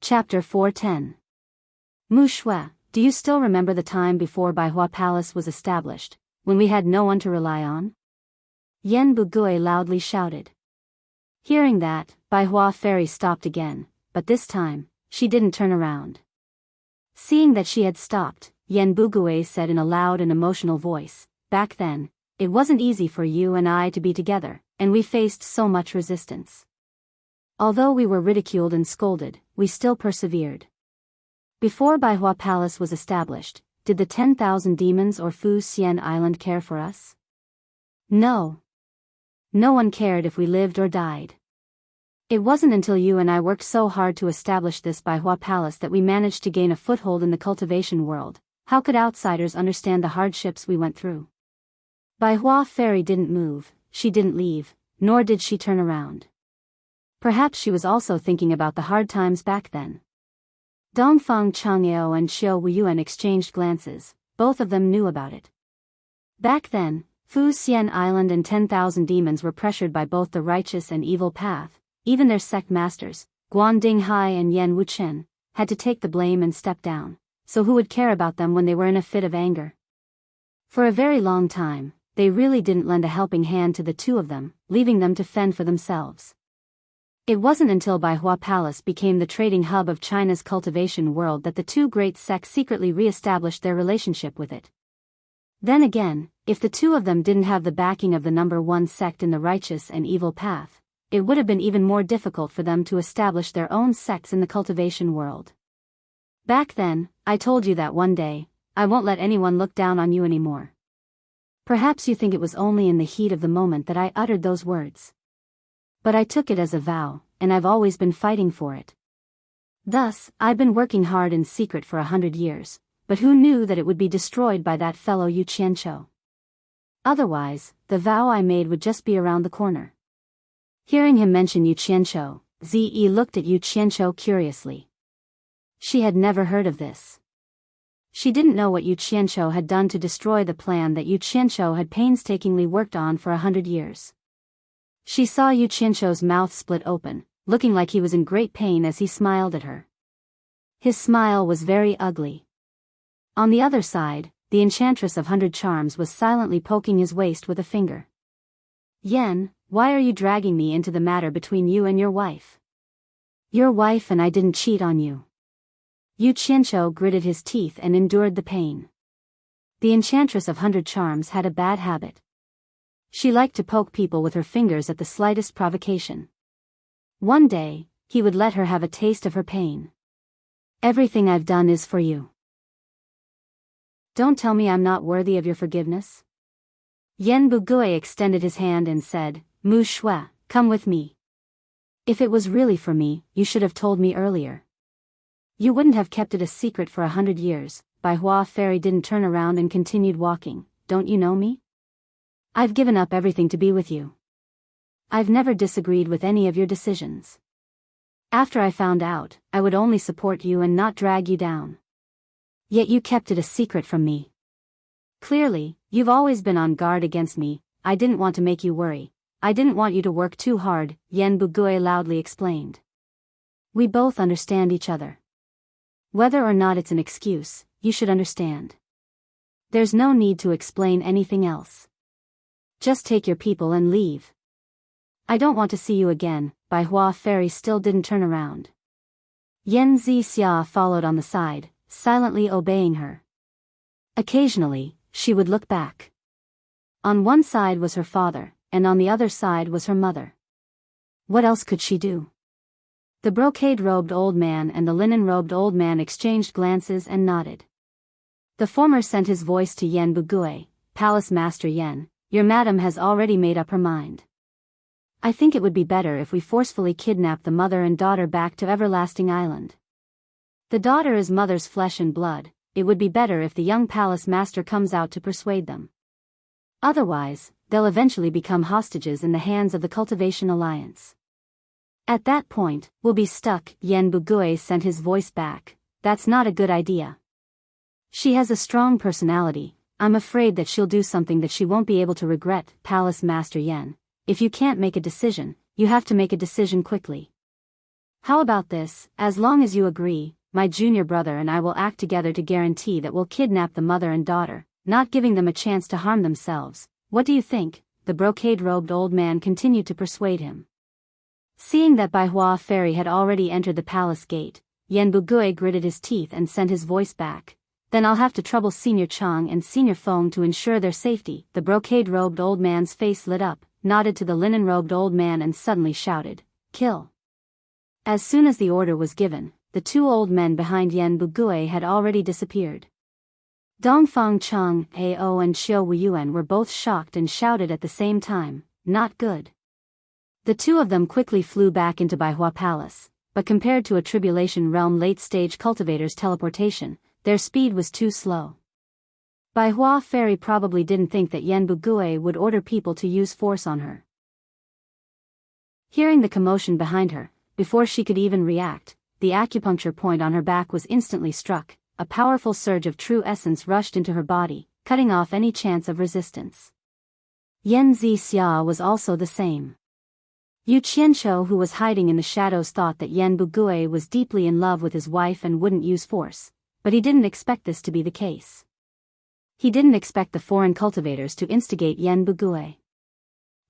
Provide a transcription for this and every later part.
Chapter 410. Mu Shui, do you still remember the time before Baihua Palace was established, when we had no one to rely on? Yan Bugui loudly shouted. Hearing that, Baihua Fairy stopped again, but this time, she didn't turn around. Seeing that she had stopped, Yan Bugui said in a loud and emotional voice, back then, it wasn't easy for you and I to be together, and we faced so much resistance. Although we were ridiculed and scolded, we still persevered. Before Baihua Palace was established, did the 10,000 demons or Fu Xian Island care for us? No. No one cared if we lived or died. It wasn't until you and I worked so hard to establish this Baihua Palace that we managed to gain a foothold in the cultivation world. How could outsiders understand the hardships we went through? Baihua Fairy didn't move, she didn't leave, nor did she turn around. Perhaps she was also thinking about the hard times back then. Dongfang Changyao and Xiao Wuyuan exchanged glances, both of them knew about it. Back then, Fu Xian Island and 10,000 demons were pressured by both the righteous and evil path. Even their sect masters, Guanding Hai and Yan Wuchen, had to take the blame and step down, so who would care about them when they were in a fit of anger? For a very long time, they really didn't lend a helping hand to the two of them, leaving them to fend for themselves. It wasn't until Baihua Palace became the trading hub of China's cultivation world that the two great sects secretly re-established their relationship with it. Then again, if the two of them didn't have the backing of the number one sect in the righteous and evil path, it would have been even more difficult for them to establish their own sects in the cultivation world. Back then, I told you that one day, I won't let anyone look down on you anymore. Perhaps you think it was only in the heat of the moment that I uttered those words. But I took it as a vow, and I've always been fighting for it. Thus, I've been working hard in secret for 100 years, but who knew that it would be destroyed by that fellow Yu Qianqiu? Otherwise, the vow I made would just be around the corner. Hearing him mention Yu Qianqiu, Zi looked at Yu Qianqiu curiously. She had never heard of this. She didn't know what Yu Qianqiu had done to destroy the plan that Yu Qianqiu had painstakingly worked on for 100 years. She saw Yu Qianqiu's mouth split open, looking like he was in great pain as he smiled at her. His smile was very ugly. On the other side, the Enchantress of 100 Charms was silently poking his waist with a finger. Yen, why are you dragging me into the matter between you and your wife? Your wife and I didn't cheat on you. Yu Qianqiu gritted his teeth and endured the pain. The Enchantress of 100 Charms had a bad habit. She liked to poke people with her fingers at the slightest provocation. One day, he would let her have a taste of her pain. Everything I've done is for you. Don't tell me I'm not worthy of your forgiveness. Yan Bugui extended his hand and said, Mu Shui, come with me. If it was really for me, you should have told me earlier. You wouldn't have kept it a secret for 100 years. Baihua Fairy didn't turn around and continued walking. Don't you know me? I've given up everything to be with you. I've never disagreed with any of your decisions. After I found out, I would only support you and not drag you down. Yet you kept it a secret from me. Clearly, you've always been on guard against me. I didn't want to make you worry. I didn't want you to work too hard, Yan Bugui loudly explained. We both understand each other. Whether or not it's an excuse, you should understand. There's no need to explain anything else. Just take your people and leave. I don't want to see you again. Baihua Fairy still didn't turn around. Yan Zixia followed on the side, silently obeying her. Occasionally, she would look back. On one side was her father, and on the other side was her mother. What else could she do? The brocade-robed old man and the linen-robed old man exchanged glances and nodded. The former sent his voice to Yan Bugui, Palace Master Yan. Your madam has already made up her mind. I think it would be better if we forcefully kidnap the mother and daughter back to Everlasting Island. The daughter is mother's flesh and blood. It would be better if the young palace master comes out to persuade them. Otherwise, they'll eventually become hostages in the hands of the Cultivation Alliance. At that point, we'll be stuck. Yan Bugui sent his voice back. That's not a good idea. She has a strong personality. I'm afraid that she'll do something that she won't be able to regret. Palace Master Yan, if you can't make a decision, you have to make a decision quickly. How about this? As long as you agree, my junior brother and I will act together to guarantee that we'll kidnap the mother and daughter, not giving them a chance to harm themselves. What do you think? The brocade-robed old man continued to persuade him. Seeing that Bai Hua Fairy had already entered the palace gate, Yan Bugui gritted his teeth and sent his voice back. Then I'll have to trouble Senior Chang and Senior Feng to ensure their safety. The brocade-robed old man's face lit up, nodded to the linen-robed old man and suddenly shouted, "Kill!" As soon as the order was given, the two old men behind Yan Bugui had already disappeared. Dongfang Chang, Ao and Xiao Wuyuan were both shocked and shouted at the same time, "Not good." The two of them quickly flew back into Baihua Palace, but compared to a Tribulation Realm late-stage cultivator's teleportation, their speed was too slow. Baihua Fairy probably didn't think that Yan Bugui would order people to use force on her. Hearing the commotion behind her, before she could even react, the acupuncture point on her back was instantly struck. A powerful surge of true essence rushed into her body, cutting off any chance of resistance. Yan Zixia was also the same. Yu Qianqiu, who was hiding in the shadows, thought that Yan Bugui was deeply in love with his wife and wouldn't use force, but he didn't expect this to be the case. He didn't expect the foreign cultivators to instigate Yan Bugui.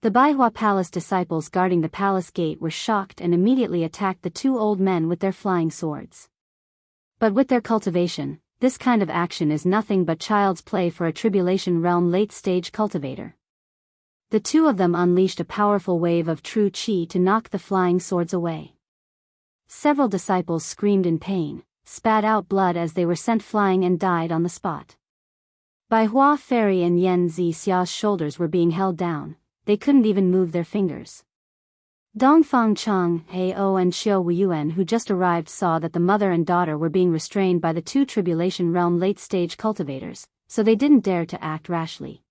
The Baihua Palace disciples guarding the palace gate were shocked and immediately attacked the two old men with their flying swords. But with their cultivation, this kind of action is nothing but child's play for a Tribulation Realm late-stage cultivator. The two of them unleashed a powerful wave of true qi to knock the flying swords away. Several disciples screamed in pain, spat out blood as they were sent flying and died on the spot. Baihua Fairy and Yan Zixia's shoulders were being held down, they couldn't even move their fingers. Dongfang Chang, Ao and Xiao Wuyuan, who just arrived, saw that the mother and daughter were being restrained by the two Tribulation Realm late-stage cultivators, so they didn't dare to act rashly.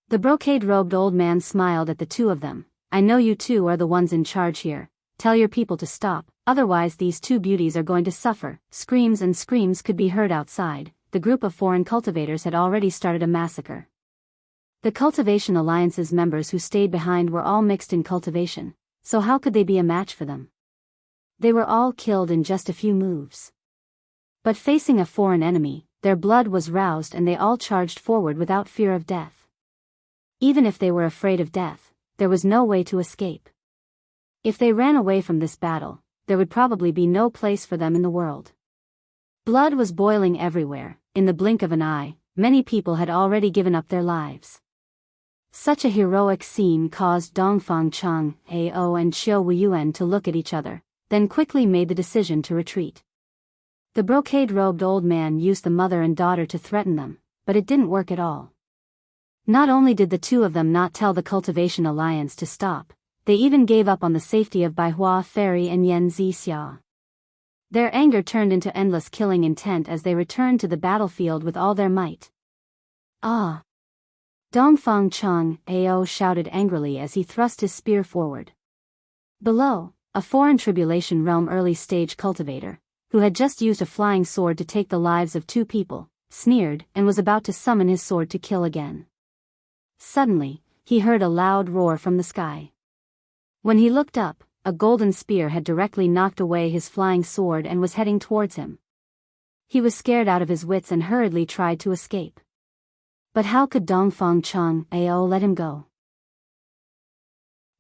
The brocade-robed old man smiled at the two of them. "I know you two are the ones in charge here. Tell your people to stop, otherwise these two beauties are going to suffer." Screams and screams could be heard outside. The group of foreign cultivators had already started a massacre. The Cultivation Alliance's members who stayed behind were all mixed in cultivation, so how could they be a match for them? They were all killed in just a few moves. But facing a foreign enemy, their blood was roused and they all charged forward without fear of death. Even if they were afraid of death, there was no way to escape. If they ran away from this battle, there would probably be no place for them in the world. Blood was boiling everywhere. In the blink of an eye, many people had already given up their lives. Such a heroic scene caused Dongfang Chang, Ao and Xiao Wuyuan to look at each other, then quickly made the decision to retreat. The brocade-robed old man used the mother and daughter to threaten them, but it didn't work at all. Not only did the two of them not tell the Cultivation Alliance to stop, they even gave up on the safety of Baihua Fairy and Yan Zixia. Their anger turned into endless killing intent as they returned to the battlefield with all their might. "Ah!" Dongfang Chang, Ao shouted angrily as he thrust his spear forward. Below, a foreign Tribulation Realm early-stage cultivator, who had just used a flying sword to take the lives of two people, sneered and was about to summon his sword to kill again. Suddenly, he heard a loud roar from the sky. When he looked up, a golden spear had directly knocked away his flying sword and was heading towards him. He was scared out of his wits and hurriedly tried to escape. But how could Dongfang Chang, Ao let him go?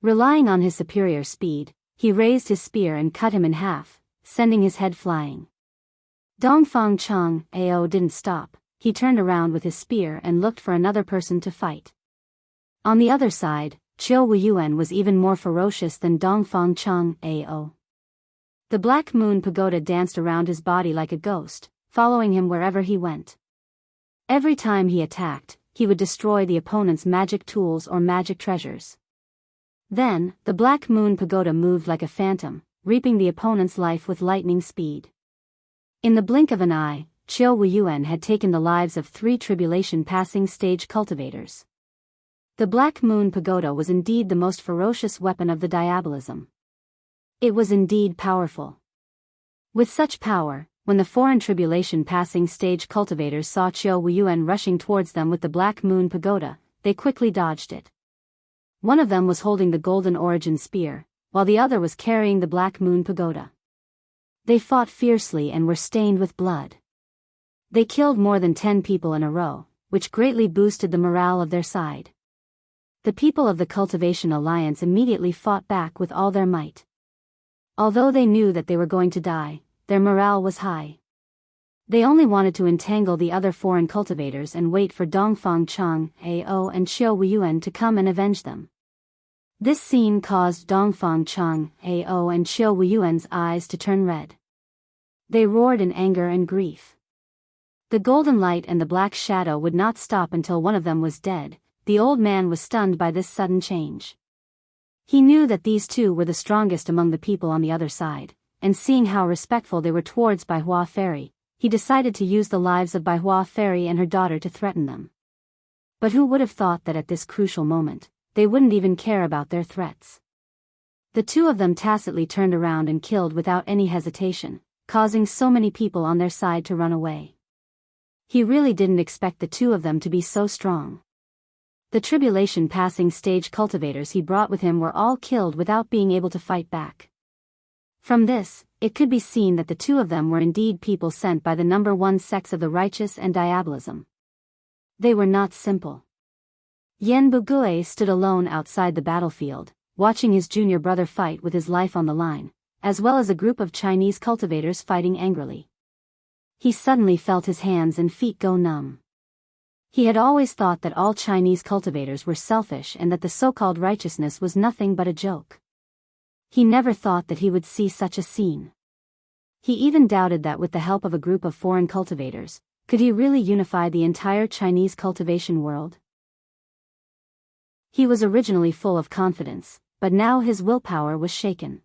Relying on his superior speed, he raised his spear and cut him in half, sending his head flying. Dongfang Chang, Ao didn't stop. He turned around with his spear and looked for another person to fight. On the other side, Xiao Wuyuan was even more ferocious than Dongfang Chang, Ao. The Black Moon Pagoda danced around his body like a ghost, following him wherever he went. Every time he attacked, he would destroy the opponent's magic tools or magic treasures. Then, the Black Moon Pagoda moved like a phantom, reaping the opponent's life with lightning speed. In the blink of an eye, Xiao Wuyuan had taken the lives of 3 Tribulation passing stage cultivators. The Black Moon Pagoda was indeed the most ferocious weapon of the diabolism. It was indeed powerful. With such power, when the foreign Tribulation passing stage cultivators saw Xiao Wuyuan rushing towards them with the Black Moon Pagoda, they quickly dodged it. One of them was holding the Golden Origin Spear, while the other was carrying the Black Moon Pagoda. They fought fiercely and were stained with blood. They killed more than 10 people in a row, which greatly boosted the morale of their side. The people of the Cultivation Alliance immediately fought back with all their might. Although they knew that they were going to die, their morale was high. They only wanted to entangle the other foreign cultivators and wait for Dongfang Chang, Ao and Xiao Wuyuan to come and avenge them. This scene caused Dongfang Chang, Ao and Xiao Wuyuan's eyes to turn red. They roared in anger and grief. The golden light and the black shadow would not stop until one of them was dead. The old man was stunned by this sudden change. He knew that these two were the strongest among the people on the other side, and seeing how respectful they were towards Bai Hua Fairy, he decided to use the lives of Bai Hua Fairy and her daughter to threaten them. But who would have thought that at this crucial moment, they wouldn't even care about their threats. The two of them tacitly turned around and killed without any hesitation, causing so many people on their side to run away. He really didn't expect the two of them to be so strong. The tribulation passing stage cultivators he brought with him were all killed without being able to fight back. From this, it could be seen that the two of them were indeed people sent by the number one sects of the righteous and diabolism. They were not simple. Yan Bugui stood alone outside the battlefield, watching his junior brother fight with his life on the line, as well as a group of Chinese cultivators fighting angrily. He suddenly felt his hands and feet go numb. He had always thought that all Chinese cultivators were selfish and that the so-called righteousness was nothing but a joke. He never thought that he would see such a scene. He even doubted that with the help of a group of foreign cultivators, could he really unify the entire Chinese cultivation world? He was originally full of confidence, but now his willpower was shaken.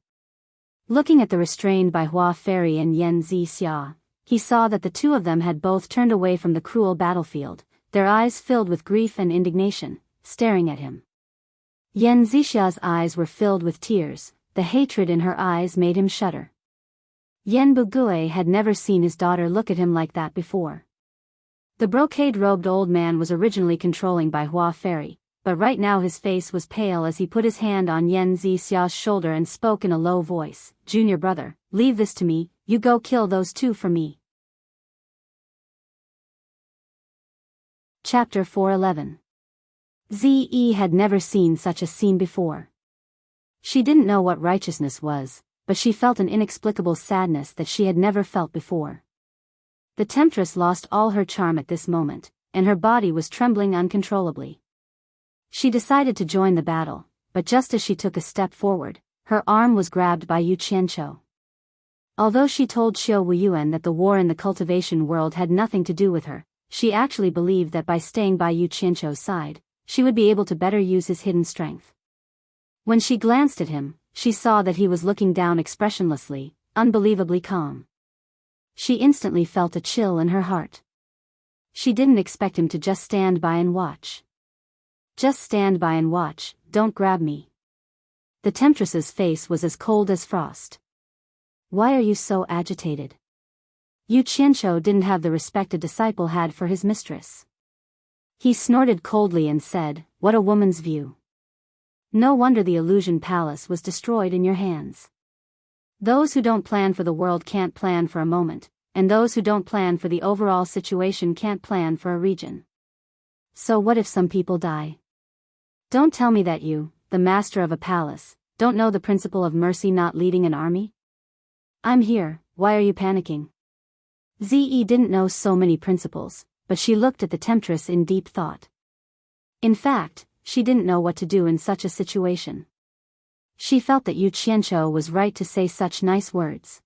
Looking at the restrained Bai Hua Fairy and Yan Zixia, he saw that the two of them had both turned away from the cruel battlefield, their eyes filled with grief and indignation, staring at him. Yan Zixia's eyes were filled with tears, the hatred in her eyes made him shudder. Yan Bugui had never seen his daughter look at him like that before. The brocade-robed old man was originally controlling Bai Hua Fairy, but right now his face was pale as he put his hand on Yan Zixia's shoulder and spoke in a low voice, "Junior brother, leave this to me, you go kill those two for me." Chapter 411. Ze had never seen such a scene before. She didn't know what righteousness was, but she felt an inexplicable sadness that she had never felt before. The temptress lost all her charm at this moment, and her body was trembling uncontrollably. She decided to join the battle, but just as she took a step forward, her arm was grabbed by Yu Qianqiu. Although she told Xiao Wuyuan that the war in the cultivation world had nothing to do with her, she actually believed that by staying by Yu Qianqiu's side, she would be able to better use his hidden strength. When she glanced at him, she saw that he was looking down expressionlessly, unbelievably calm. She instantly felt a chill in her heart. She didn't expect him to just stand by and watch. "Just stand by and watch, don't grab me." The temptress's face was as cold as frost. "Why are you so agitated?" Yu Qianqiu didn't have the respect a disciple had for his mistress. He snorted coldly and said, "What a woman's view. No wonder the illusion palace was destroyed in your hands. Those who don't plan for the world can't plan for a moment, and those who don't plan for the overall situation can't plan for a region. So what if some people die? Don't tell me that you, the master of a palace, don't know the principle of mercy not leading an army? I'm here, why are you panicking?" Ze didn't know so many principles, but she looked at the temptress in deep thought. In fact, she didn't know what to do in such a situation. She felt that Yu Qianqiu was right to say such nice words.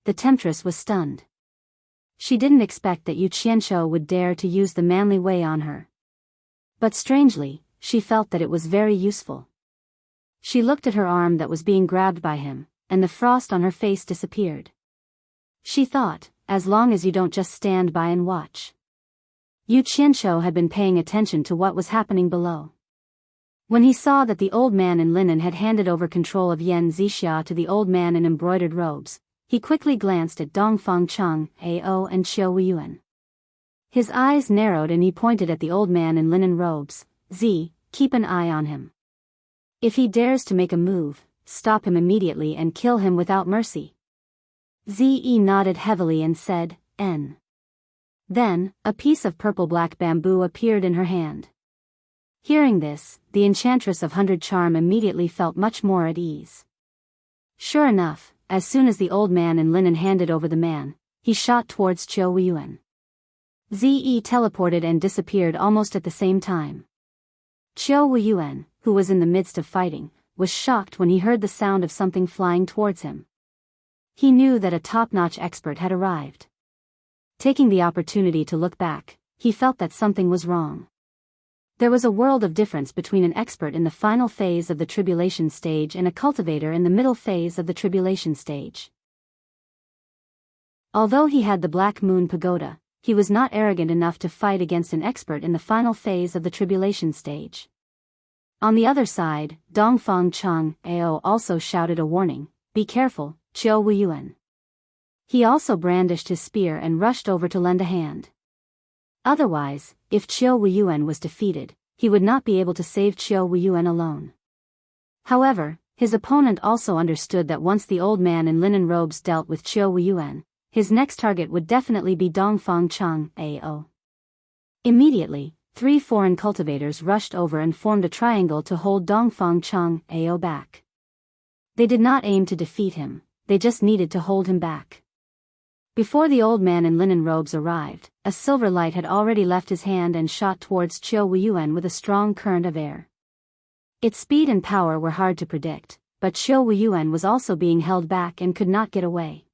The temptress was stunned. She didn't expect that Yu Qianqiu would dare to use the manly way on her. But strangely, she felt that it was very useful. She looked at her arm that was being grabbed by him, and the frost on her face disappeared. She thought, as long as you don't just stand by and watch. Yu Qianqiu had been paying attention to what was happening below. When he saw that the old man in linen had handed over control of Yan Zixia to the old man in embroidered robes, he quickly glanced at Dongfang Chang, Ao and Xiao Wuyuan. His eyes narrowed and he pointed at the old man in linen robes. "Z, keep an eye on him. If he dares to make a move, stop him immediately and kill him without mercy." Ze nodded heavily and said, N. Then, a piece of purple-black bamboo appeared in her hand. Hearing this, the enchantress of 100 Charm immediately felt much more at ease. Sure enough, as soon as the old man in linen handed over the man, he shot towards Qiu Weiyuan. Ze teleported and disappeared almost at the same time. Qiu Weiyuan, who was in the midst of fighting, was shocked when he heard the sound of something flying towards him. He knew that a top-notch expert had arrived. Taking the opportunity to look back, he felt that something was wrong. There was a world of difference between an expert in the final phase of the tribulation stage and a cultivator in the middle phase of the tribulation stage. Although he had the Black Moon Pagoda, he was not arrogant enough to fight against an expert in the final phase of the tribulation stage. On the other side, Dongfang Chang Ao also shouted a warning, "Be careful, Qiu Weiyuan." He also brandished his spear and rushed over to lend a hand. Otherwise, if Qiu Weiyuan was defeated, he would not be able to save Qiu Weiyuan alone. However, his opponent also understood that once the old man in linen robes dealt with Qiu Weiyuan, his next target would definitely be Dongfang Chang Ao. Immediately, 3 foreign cultivators rushed over and formed a triangle to hold Dongfang Chang Ao back. They did not aim to defeat him, they just needed to hold him back. Before the old man in linen robes arrived, a silver light had already left his hand and shot towards Qiu Weiyuan with a strong current of air. Its speed and power were hard to predict, but Qiu Weiyuan was also being held back and could not get away.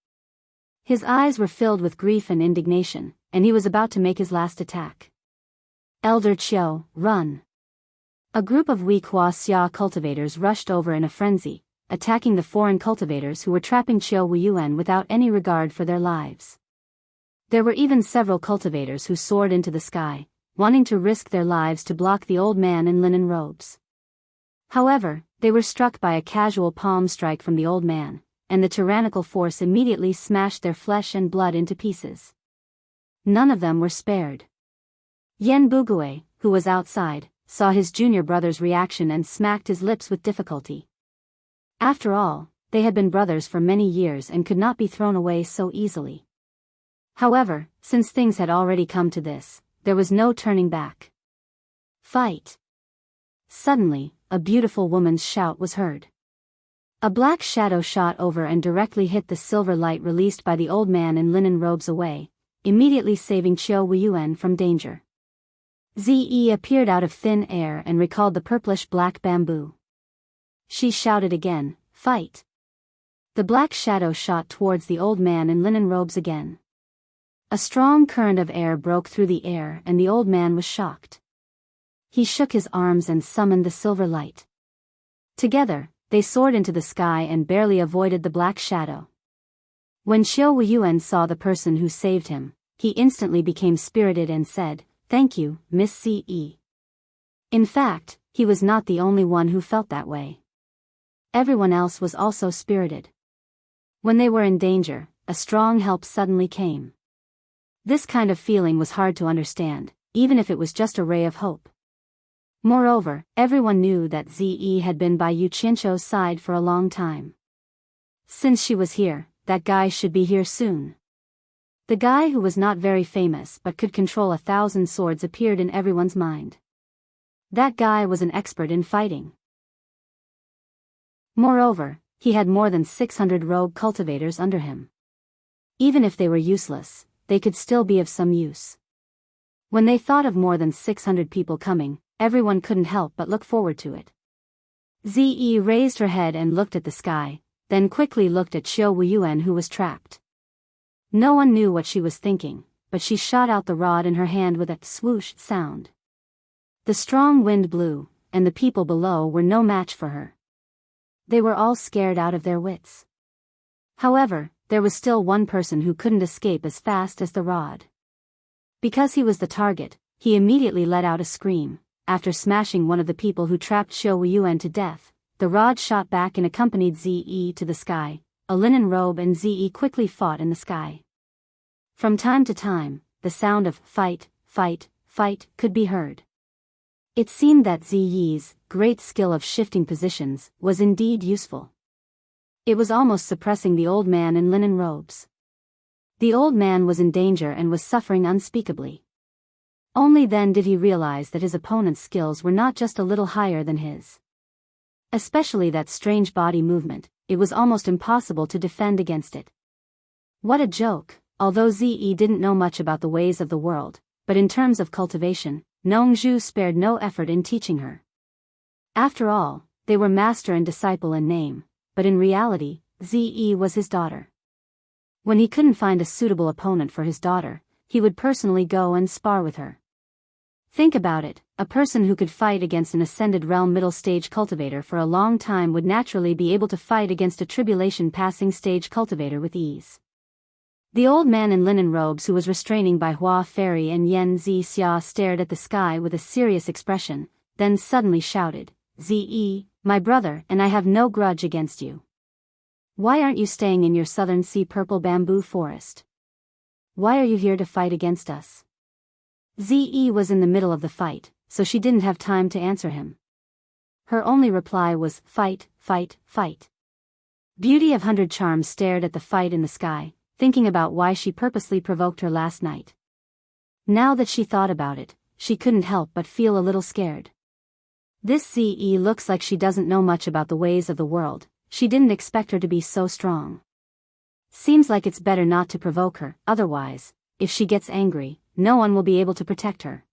His eyes were filled with grief and indignation, and he was about to make his last attack. Elder Qiu, run! A group of weak Huaxia cultivators rushed over in a frenzy, attacking the foreign cultivators who were trapping Qiu Weiyuan without any regard for their lives. There were even several cultivators who soared into the sky, wanting to risk their lives to block the old man in linen robes. However, they were struck by a casual palm strike from the old man, and the tyrannical force immediately smashed their flesh and blood into pieces. None of them were spared. Yan Bugui, who was outside, saw his junior brother's reaction and smacked his lips with difficulty. After all, they had been brothers for many years and could not be thrown away so easily. However, since things had already come to this, there was no turning back. Fight! Suddenly, a beautiful woman's shout was heard. A black shadow shot over and directly hit the silver light released by the old man in linen robes away, immediately saving Qiu Weiyuan from danger. Ze appeared out of thin air and recalled the purplish-black bamboo. She shouted again, "Fight!" The black shadow shot towards the old man in linen robes again. A strong current of air broke through the air and the old man was shocked. He shook his arms and summoned the silver light. Together, they soared into the sky and barely avoided the black shadow. When Qiu Weiyuan saw the person who saved him, he instantly became spirited and said, "Thank you, Miss Ce." In fact, he was not the only one who felt that way. Everyone else was also spirited. When they were in danger, a strong help suddenly came. This kind of feeling was hard to understand, even if it was just a ray of hope. Moreover, everyone knew that Ze had been by Yu Qianqiu's side for a long time. Since she was here, that guy should be here soon. The guy who was not very famous but could control 1,000 swords appeared in everyone's mind. That guy was an expert in fighting. Moreover, he had more than 600 rogue cultivators under him. Even if they were useless, they could still be of some use. When they thought of more than 600 people coming, everyone couldn't help but look forward to it. Ze raised her head and looked at the sky, then quickly looked at Qiu Weiyuan who was trapped. No one knew what she was thinking, but she shot out the rod in her hand with a swoosh sound. The strong wind blew, and the people below were no match for her. They were all scared out of their wits. However, there was still one person who couldn't escape as fast as the rod. Because he was the target, he immediately let out a scream. After smashing one of the people who trapped Qiu Weiyuan to death, the rod shot back and accompanied Ze to the sky. A linen robe and Ze quickly fought in the sky. From time to time, the sound of "fight, fight, fight" could be heard. It seemed that Ze's great skill of shifting positions was indeed useful. It was almost suppressing the old man in linen robes. The old man was in danger and was suffering unspeakably. Only then did he realize that his opponent's skills were not just a little higher than his. Especially that strange body movement, it was almost impossible to defend against it. What a joke, although Ze didn't know much about the ways of the world, but in terms of cultivation, Nongzhu spared no effort in teaching her. After all, they were master and disciple in name, but in reality, Ze was his daughter. When he couldn't find a suitable opponent for his daughter, he would personally go and spar with her. Think about it, a person who could fight against an Ascended Realm middle stage cultivator for a long time would naturally be able to fight against a tribulation passing stage cultivator with ease. The old man in linen robes who was restraining by Hua Fairy and Yen Xia stared at the sky with a serious expression, then suddenly shouted, "Ze, my brother, and I have no grudge against you. Why aren't you staying in your southern sea purple bamboo forest? Why are you here to fight against us?" Ze was in the middle of the fight, so she didn't have time to answer him. Her only reply was, "Fight, fight, fight." Beauty of 100 Charms stared at the fight in the sky, thinking about why she purposely provoked her last night. Now that she thought about it, she couldn't help but feel a little scared. This Ze looks like she doesn't know much about the ways of the world, she didn't expect her to be so strong. Seems like it's better not to provoke her, otherwise, if she gets angry, no one will be able to protect her.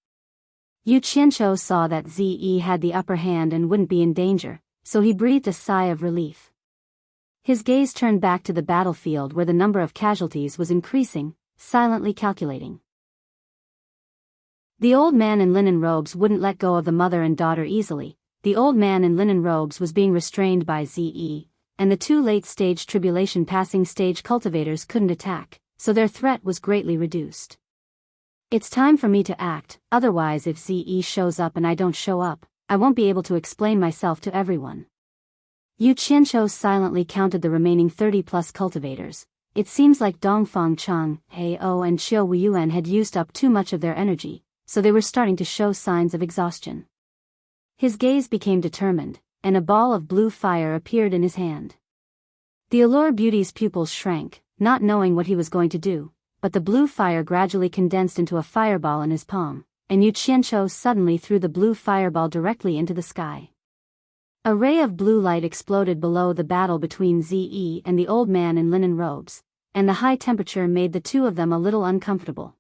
Yu Qianqiu saw that Ze had the upper hand and wouldn't be in danger, so he breathed a sigh of relief. His gaze turned back to the battlefield where the number of casualties was increasing, silently calculating. The old man in linen robes wouldn't let go of the mother and daughter easily. The old man in linen robes was being restrained by Ze, and the two late-stage tribulation passing stage cultivators couldn't attack, so their threat was greatly reduced. It's time for me to act, otherwise if Ze shows up and I don't show up, I won't be able to explain myself to everyone. Yu Qianqiu silently counted the remaining 30-plus cultivators. It seems like Dongfang Chang, Hao and Qiu Wuyuan had used up too much of their energy, so they were starting to show signs of exhaustion. His gaze became determined, and a ball of blue fire appeared in his hand. The Allure Beauty's pupils shrank, not knowing what he was going to do, but the blue fire gradually condensed into a fireball in his palm, and Yu Qianqiu suddenly threw the blue fireball directly into the sky. A ray of blue light exploded below the battle between Ze and the old man in linen robes, and the high temperature made the two of them a little uncomfortable.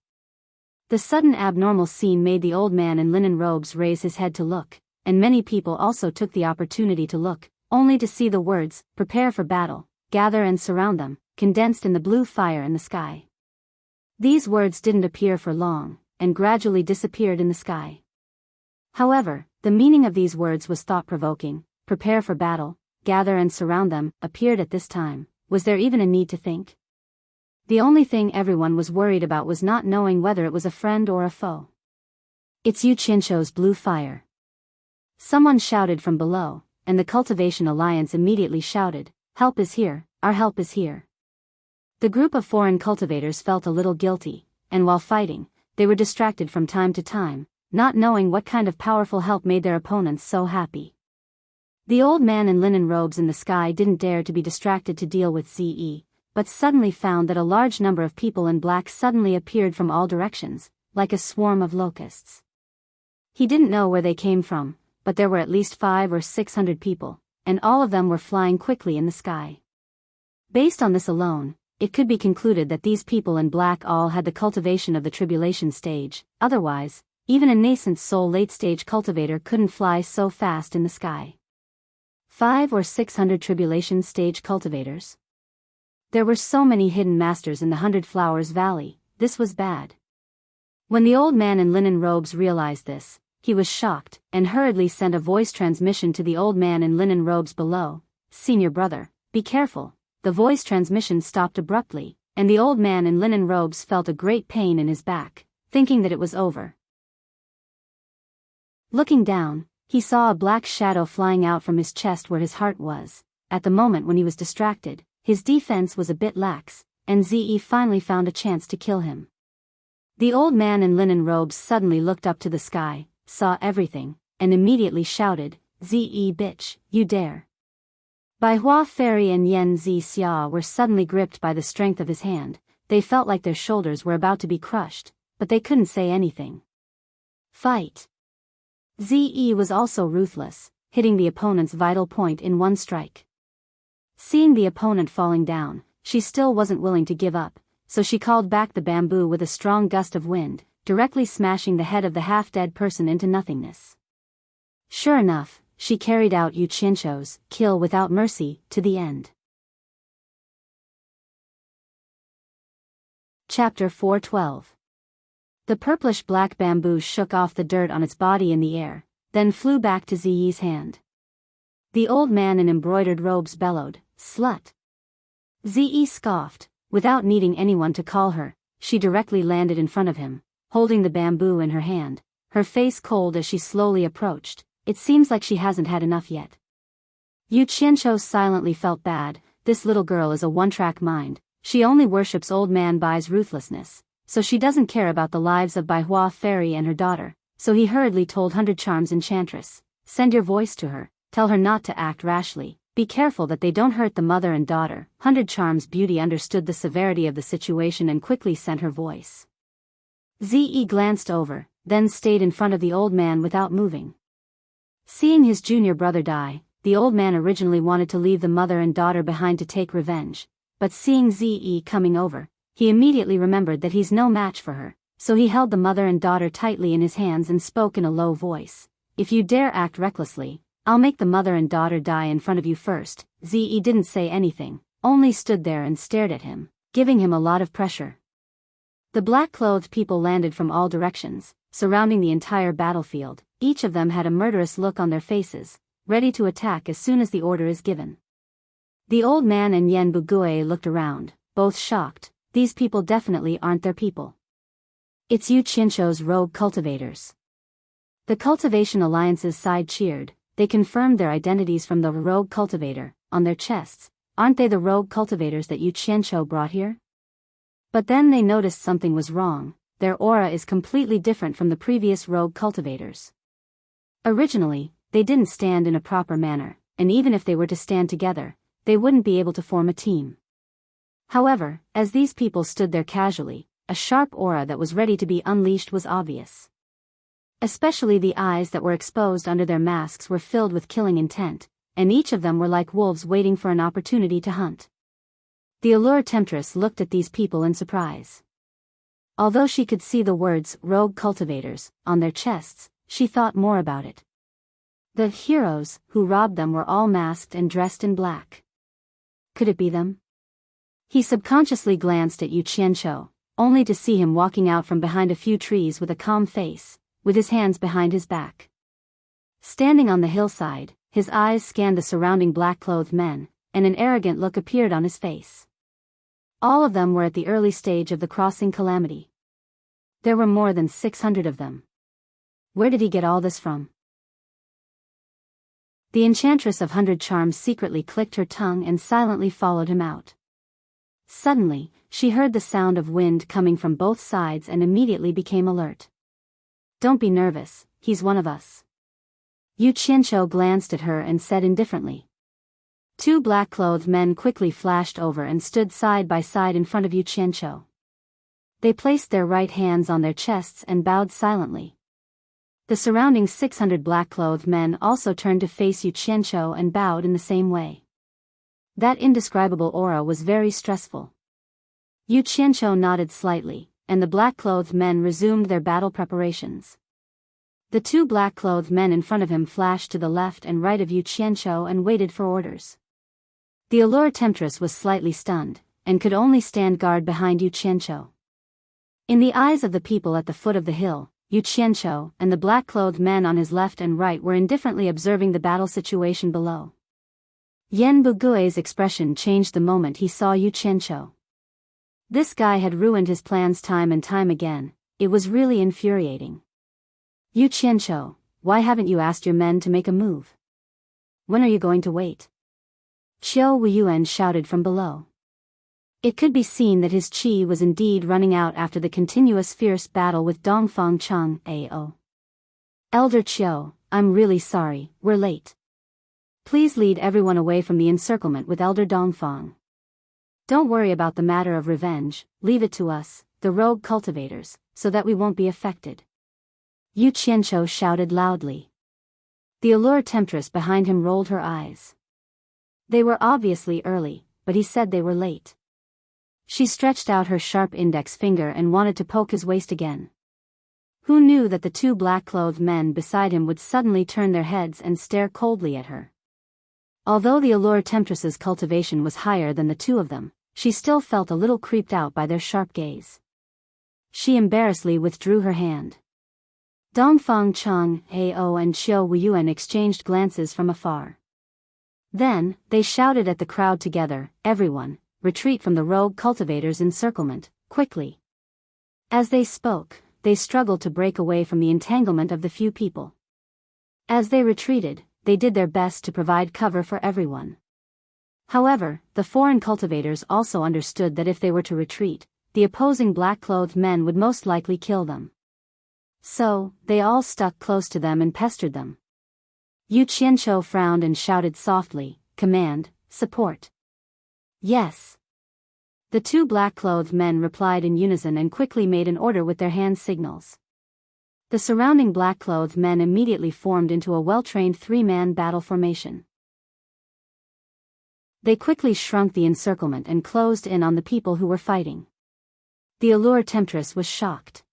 The sudden abnormal scene made the old man in linen robes raise his head to look, and many people also took the opportunity to look, only to see the words, "Prepare for battle, gather and surround them," condensed in the blue fire in the sky. These words didn't appear for long, and gradually disappeared in the sky. However, the meaning of these words was thought-provoking. "Prepare for battle, gather and surround them," appeared at this time. Was there even a need to think? The only thing everyone was worried about was not knowing whether it was a friend or a foe. "It's Yu Qianqiu's blue fire." Someone shouted from below, and the Cultivation Alliance immediately shouted, "Help is here, our help is here." The group of foreign cultivators felt a little guilty, and while fighting, they were distracted from time to time, not knowing what kind of powerful help made their opponents so happy. The old man in linen robes in the sky didn't dare to be distracted to deal with Ze, but suddenly found that a large number of people in black suddenly appeared from all directions, like a swarm of locusts. He didn't know where they came from, but there were at least 500 or 600 people, and all of them were flying quickly in the sky. Based on this alone, it could be concluded that these people in black all had the cultivation of the tribulation stage, otherwise, even a nascent soul late-stage cultivator couldn't fly so fast in the sky. 500 or 600 tribulation stage cultivators? There were so many hidden masters in the 100 Flowers Valley, this was bad. When the old man in linen robes realized this, he was shocked, and hurriedly sent a voice transmission to the old man in linen robes below. "Senior brother, be careful." The voice transmission stopped abruptly, and the old man in linen robes felt a great pain in his back, thinking that it was over. Looking down, he saw a black shadow flying out from his chest where his heart was. At the moment when he was distracted, his defense was a bit lax, and Ze finally found a chance to kill him. The old man in linen robes suddenly looked up to the sky, saw everything, and immediately shouted, "Ze bitch, you dare." Bai Hua Fairy and Yen Xia were suddenly gripped by the strength of his hand. They felt like their shoulders were about to be crushed, but they couldn't say anything. Fight! Ze was also ruthless, hitting the opponent's vital point in one strike. Seeing the opponent falling down, she still wasn't willing to give up, so she called back the bamboo with a strong gust of wind, directly smashing the head of the half-dead person into nothingness. Sure enough, she carried out Yu Qianzhou's kill without mercy to the end. Chapter 412. The purplish-black bamboo shook off the dirt on its body in the air, then flew back to Ziyi's hand. The old man in embroidered robes bellowed, "Slut!" Ziyi scoffed. Without needing anyone to call her, she directly landed in front of him, holding the bamboo in her hand, her face cold as she slowly approached. It seems like she hasn't had enough yet. Yu Qianzhou silently felt bad. This little girl is a one-track mind. She only worships old man Bai's ruthlessness, so she doesn't care about the lives of Bai Hua Fairy and her daughter. So he hurriedly told 100 Charms Enchantress, "Send your voice to her, tell her not to act rashly. Be careful that they don't hurt the mother and daughter." 100 Charms Beauty understood the severity of the situation and quickly sent her voice. Ze glanced over, then stayed in front of the old man without moving. Seeing his junior brother die, the old man originally wanted to leave the mother and daughter behind to take revenge, but seeing Ze coming over, he immediately remembered that he's no match for her, so he held the mother and daughter tightly in his hands and spoke in a low voice. "If you dare act recklessly, I'll make the mother and daughter die in front of you first." Ze didn't say anything, only stood there and stared at him, giving him a lot of pressure. The black-clothed people landed from all directions, surrounding the entire battlefield. Each of them had a murderous look on their faces, ready to attack as soon as the order is given. The old man and Yen Bugue looked around, both shocked. These people definitely aren't their people. It's Yu Qianzhou's rogue cultivators. The Cultivation Alliance's side cheered. They confirmed their identities from the rogue cultivator on their chests. Aren't they the rogue cultivators that Yu Qianzhou brought here? But then they noticed something was wrong. Their aura is completely different from the previous rogue cultivators. Originally, they didn't stand in a proper manner, and even if they were to stand together, they wouldn't be able to form a team. However, as these people stood there casually, a sharp aura that was ready to be unleashed was obvious. Especially the eyes that were exposed under their masks were filled with killing intent, and each of them were like wolves waiting for an opportunity to hunt. The allure temptress looked at these people in surprise. Although she could see the words "rogue cultivators" on their chests, she thought more about it. The heroes who robbed them were all masked and dressed in black. Could it be them? He subconsciously glanced at Yu Qianzhou, only to see him walking out from behind a few trees with a calm face, with his hands behind his back. Standing on the hillside, his eyes scanned the surrounding black-clothed men, and an arrogant look appeared on his face. All of them were at the early stage of the crossing calamity. There were more than 600 of them. Where did he get all this from? The Enchantress of 100 Charms secretly clicked her tongue and silently followed him out. Suddenly, she heard the sound of wind coming from both sides and immediately became alert. "Don't be nervous, he's one of us." Yu Qianzhou glanced at her and said indifferently. 2 black-clothed men quickly flashed over and stood side by side in front of Yu Qianzhou. They placed their right hands on their chests and bowed silently. The surrounding 600 black-clothed men also turned to face Yu Qianzhou and bowed in the same way. That indescribable aura was very stressful. Yu Qianzhou nodded slightly, and the black-clothed men resumed their battle preparations. The 2 black-clothed men in front of him flashed to the left and right of Yu Qianzhou and waited for orders. The allure temptress was slightly stunned, and could only stand guard behind Yu Qianzhou. In the eyes of the people at the foot of the hill, Yu Qianzhou and the black-clothed men on his left and right were indifferently observing the battle situation below. Yen Bugue's expression changed the moment he saw Yu Qianzhou. This guy had ruined his plans time and time again. It was really infuriating. "Yu Qianzhou, why haven't you asked your men to make a move? When are you going to wait?" Qiu Wuyuan shouted from below. It could be seen that his qi was indeed running out after the continuous fierce battle with Dongfang Cheng Ao. "Elder Qiu, I'm really sorry, we're late." Please lead everyone away from the encirclement with Elder Dongfang. Don't worry about the matter of revenge, leave it to us, the rogue cultivators, so that we won't be affected. Yu Qianqiu shouted loudly. The allure temptress behind him rolled her eyes. They were obviously early, but he said they were late. She stretched out her sharp index finger and wanted to poke his waist again. Who knew that the two black-clothed men beside him would suddenly turn their heads and stare coldly at her? Although the allure temptress's cultivation was higher than the two of them, she still felt a little creeped out by their sharp gaze. She embarrassedly withdrew her hand. Dongfang Cheng, Ao and Qiu Wuyuan exchanged glances from afar. Then, they shouted at the crowd together, everyone, retreat from the rogue cultivators' encirclement, quickly. As they spoke, they struggled to break away from the entanglement of the few people. As they retreated, they did their best to provide cover for everyone. However, the foreign cultivators also understood that if they were to retreat, the opposing black-clothed men would most likely kill them. So, they all stuck close to them and pestered them. Yu Qianqiu frowned and shouted softly, "Command, support." Yes. The two black-clothed men replied in unison and quickly made an order with their hand signals. The surrounding black-clothed men immediately formed into a well-trained three-man battle formation. They quickly shrunk the encirclement and closed in on the people who were fighting. The allure temptress was shocked.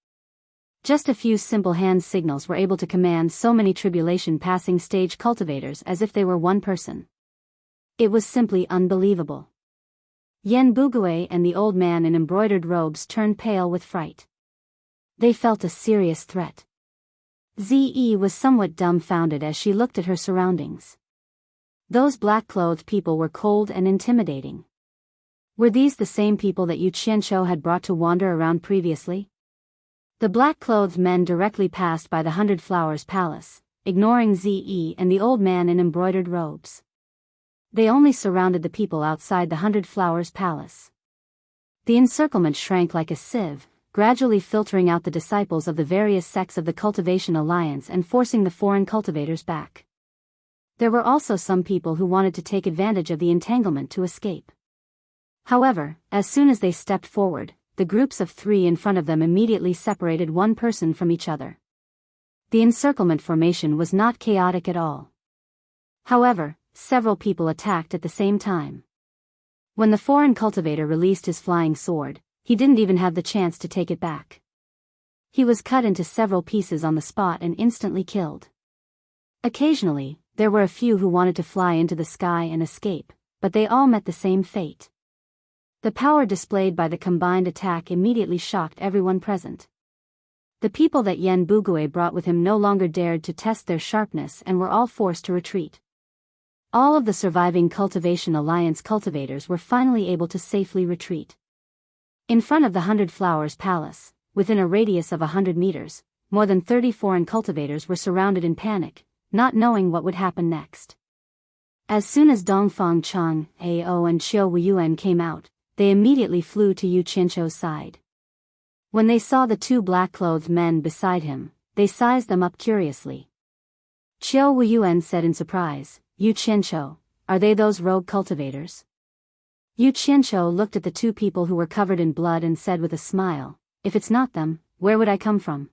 Just a few simple hand signals were able to command so many tribulation-passing stage cultivators as if they were one person. It was simply unbelievable. Yen Bugui and the old man in embroidered robes turned pale with fright. They felt a serious threat. Zi was somewhat dumbfounded as she looked at her surroundings. Those black-clothed people were cold and intimidating. Were these the same people that Yu Qianqiu had brought to wander around previously? The black-clothed men directly passed by the Hundred Flowers Palace, ignoring Zi and the old man in embroidered robes. They only surrounded the people outside the Hundred Flowers Palace. The encirclement shrank like a sieve, gradually filtering out the disciples of the various sects of the Cultivation Alliance and forcing the foreign cultivators back. There were also some people who wanted to take advantage of the entanglement to escape. However, as soon as they stepped forward, the groups of three in front of them immediately separated one person from each other. The encirclement formation was not chaotic at all. However, several people attacked at the same time. When the foreign cultivator released his flying sword, he didn't even have the chance to take it back. He was cut into several pieces on the spot and instantly killed. Occasionally, there were a few who wanted to fly into the sky and escape, but they all met the same fate. The power displayed by the combined attack immediately shocked everyone present. The people that Yen Bugui brought with him no longer dared to test their sharpness and were all forced to retreat. All of the surviving Cultivation Alliance cultivators were finally able to safely retreat. In front of the Hundred Flowers Palace, within a radius of 100 meters, more than 30 foreign cultivators were surrounded in panic, not knowing what would happen next. As soon as Dongfang Cheng, Ao and Qiu Wuyuan came out, they immediately flew to Yu Qianqiu's side. When they saw the two black-clothed men beside him, they sized them up curiously. Qiu Wuyuan said in surprise, "Yu Qianqiu, are they those rogue cultivators?" Yu Qianqiu looked at the two people who were covered in blood and said with a smile, "If it's not them, where would I come from?"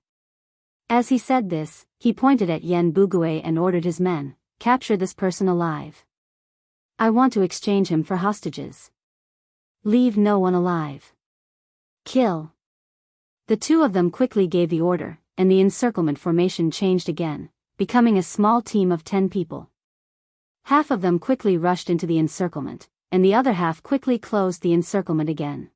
As he said this, he pointed at Yen Bugui and ordered his men, "Capture this person alive. I want to exchange him for hostages. Leave no one alive. Kill." The two of them quickly gave the order, and the encirclement formation changed again, becoming a small team of 10 people. Half of them quickly rushed into the encirclement, and the other half quickly closed the encirclement again.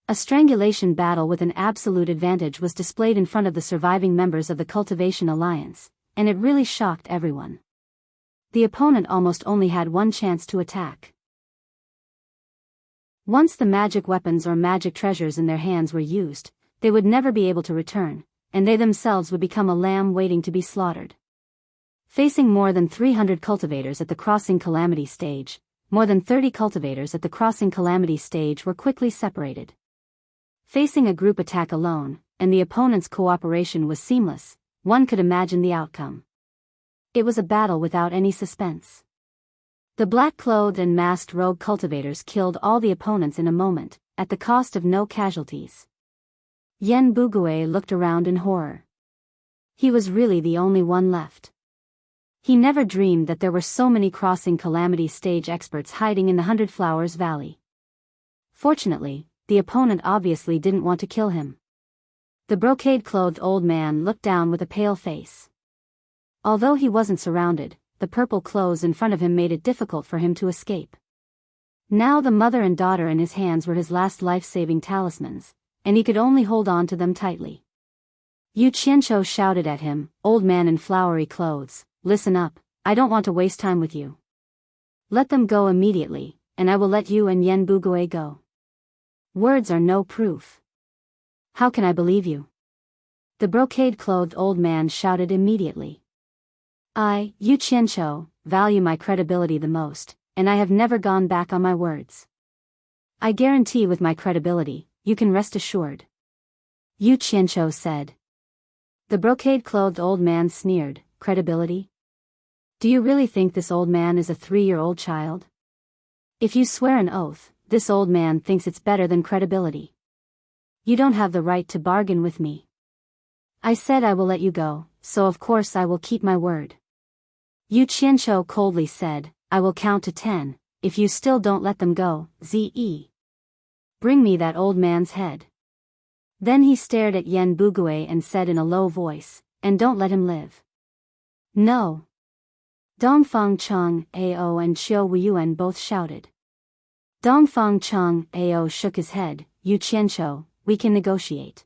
A strangulation battle with an absolute advantage was displayed in front of the surviving members of the Cultivation Alliance, and it really shocked everyone. The opponent almost only had one chance to attack. Once the magic weapons or magic treasures in their hands were used, they would never be able to return, and they themselves would become a lamb waiting to be slaughtered. Facing more than 300 cultivators at the Crossing Calamity stage, more than 30 cultivators at the Crossing Calamity stage were quickly separated. Facing a group attack alone, and the opponent's cooperation was seamless, one could imagine the outcome. It was a battle without any suspense. The black-clothed and masked rogue cultivators killed all the opponents in a moment, at the cost of no casualties. Yen Bugue looked around in horror. He was really the only one left. He never dreamed that there were so many crossing calamity stage experts hiding in the Hundred Flowers Valley. Fortunately, the opponent obviously didn't want to kill him. The brocade-clothed old man looked down with a pale face. Although he wasn't surrounded, the purple clothes in front of him made it difficult for him to escape. Now the mother and daughter in his hands were his last life-saving talismans, and he could only hold on to them tightly. Yu Qianqiu shouted at him, "Old man in flowery clothes, listen up, I don't want to waste time with you. Let them go immediately, and I will let you and Yen Bugue go. Words are no proof. How can I believe you?" The brocade-clothed old man shouted immediately. "I, Yu Qianqiu, value my credibility the most, and I have never gone back on my words. I guarantee with my credibility, you can rest assured," Yu Qianqiu said. The brocade-clothed old man sneered, "Credibility? Do you really think this old man is a 3-year-old child? If you swear an oath, this old man thinks it's better than credibility. You don't have the right to bargain with me. I said I will let you go, so of course I will keep my word." Yu Qianqiu coldly said, "I will count to 10, if you still don't let them go, Ze. Bring me that old man's head." Then he stared at Yen Bugue and said in a low voice, "And don't let him live." "No." Dongfang Cheng Ao and Qiu Weiyuan both shouted. Dongfang Cheng Ao shook his head, "Yu Qianqiu, we can negotiate."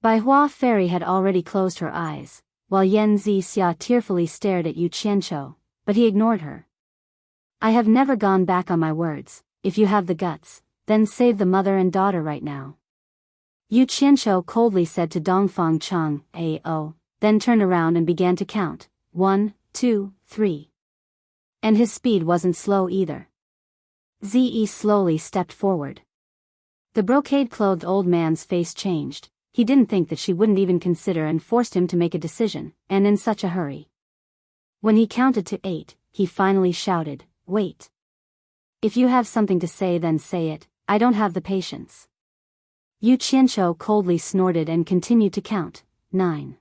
Bai Hua Fairy had already closed her eyes, while Yen Zixia tearfully stared at Yu Qianqiu, but he ignored her. "I have never gone back on my words. If you have the guts, then save the mother and daughter right now," Yu Qianqiu coldly said to Dongfang Cheng Ao, then turned around and began to count, 1, 2, 3. And his speed wasn't slow either. Ze slowly stepped forward. The brocade-clothed old man's face changed. He didn't think that she wouldn't even consider and forced him to make a decision, and in such a hurry. When he counted to 8, he finally shouted, "Wait. If you have something to say then say it, I don't have the patience." Yu Qianqiu coldly snorted and continued to count, 9.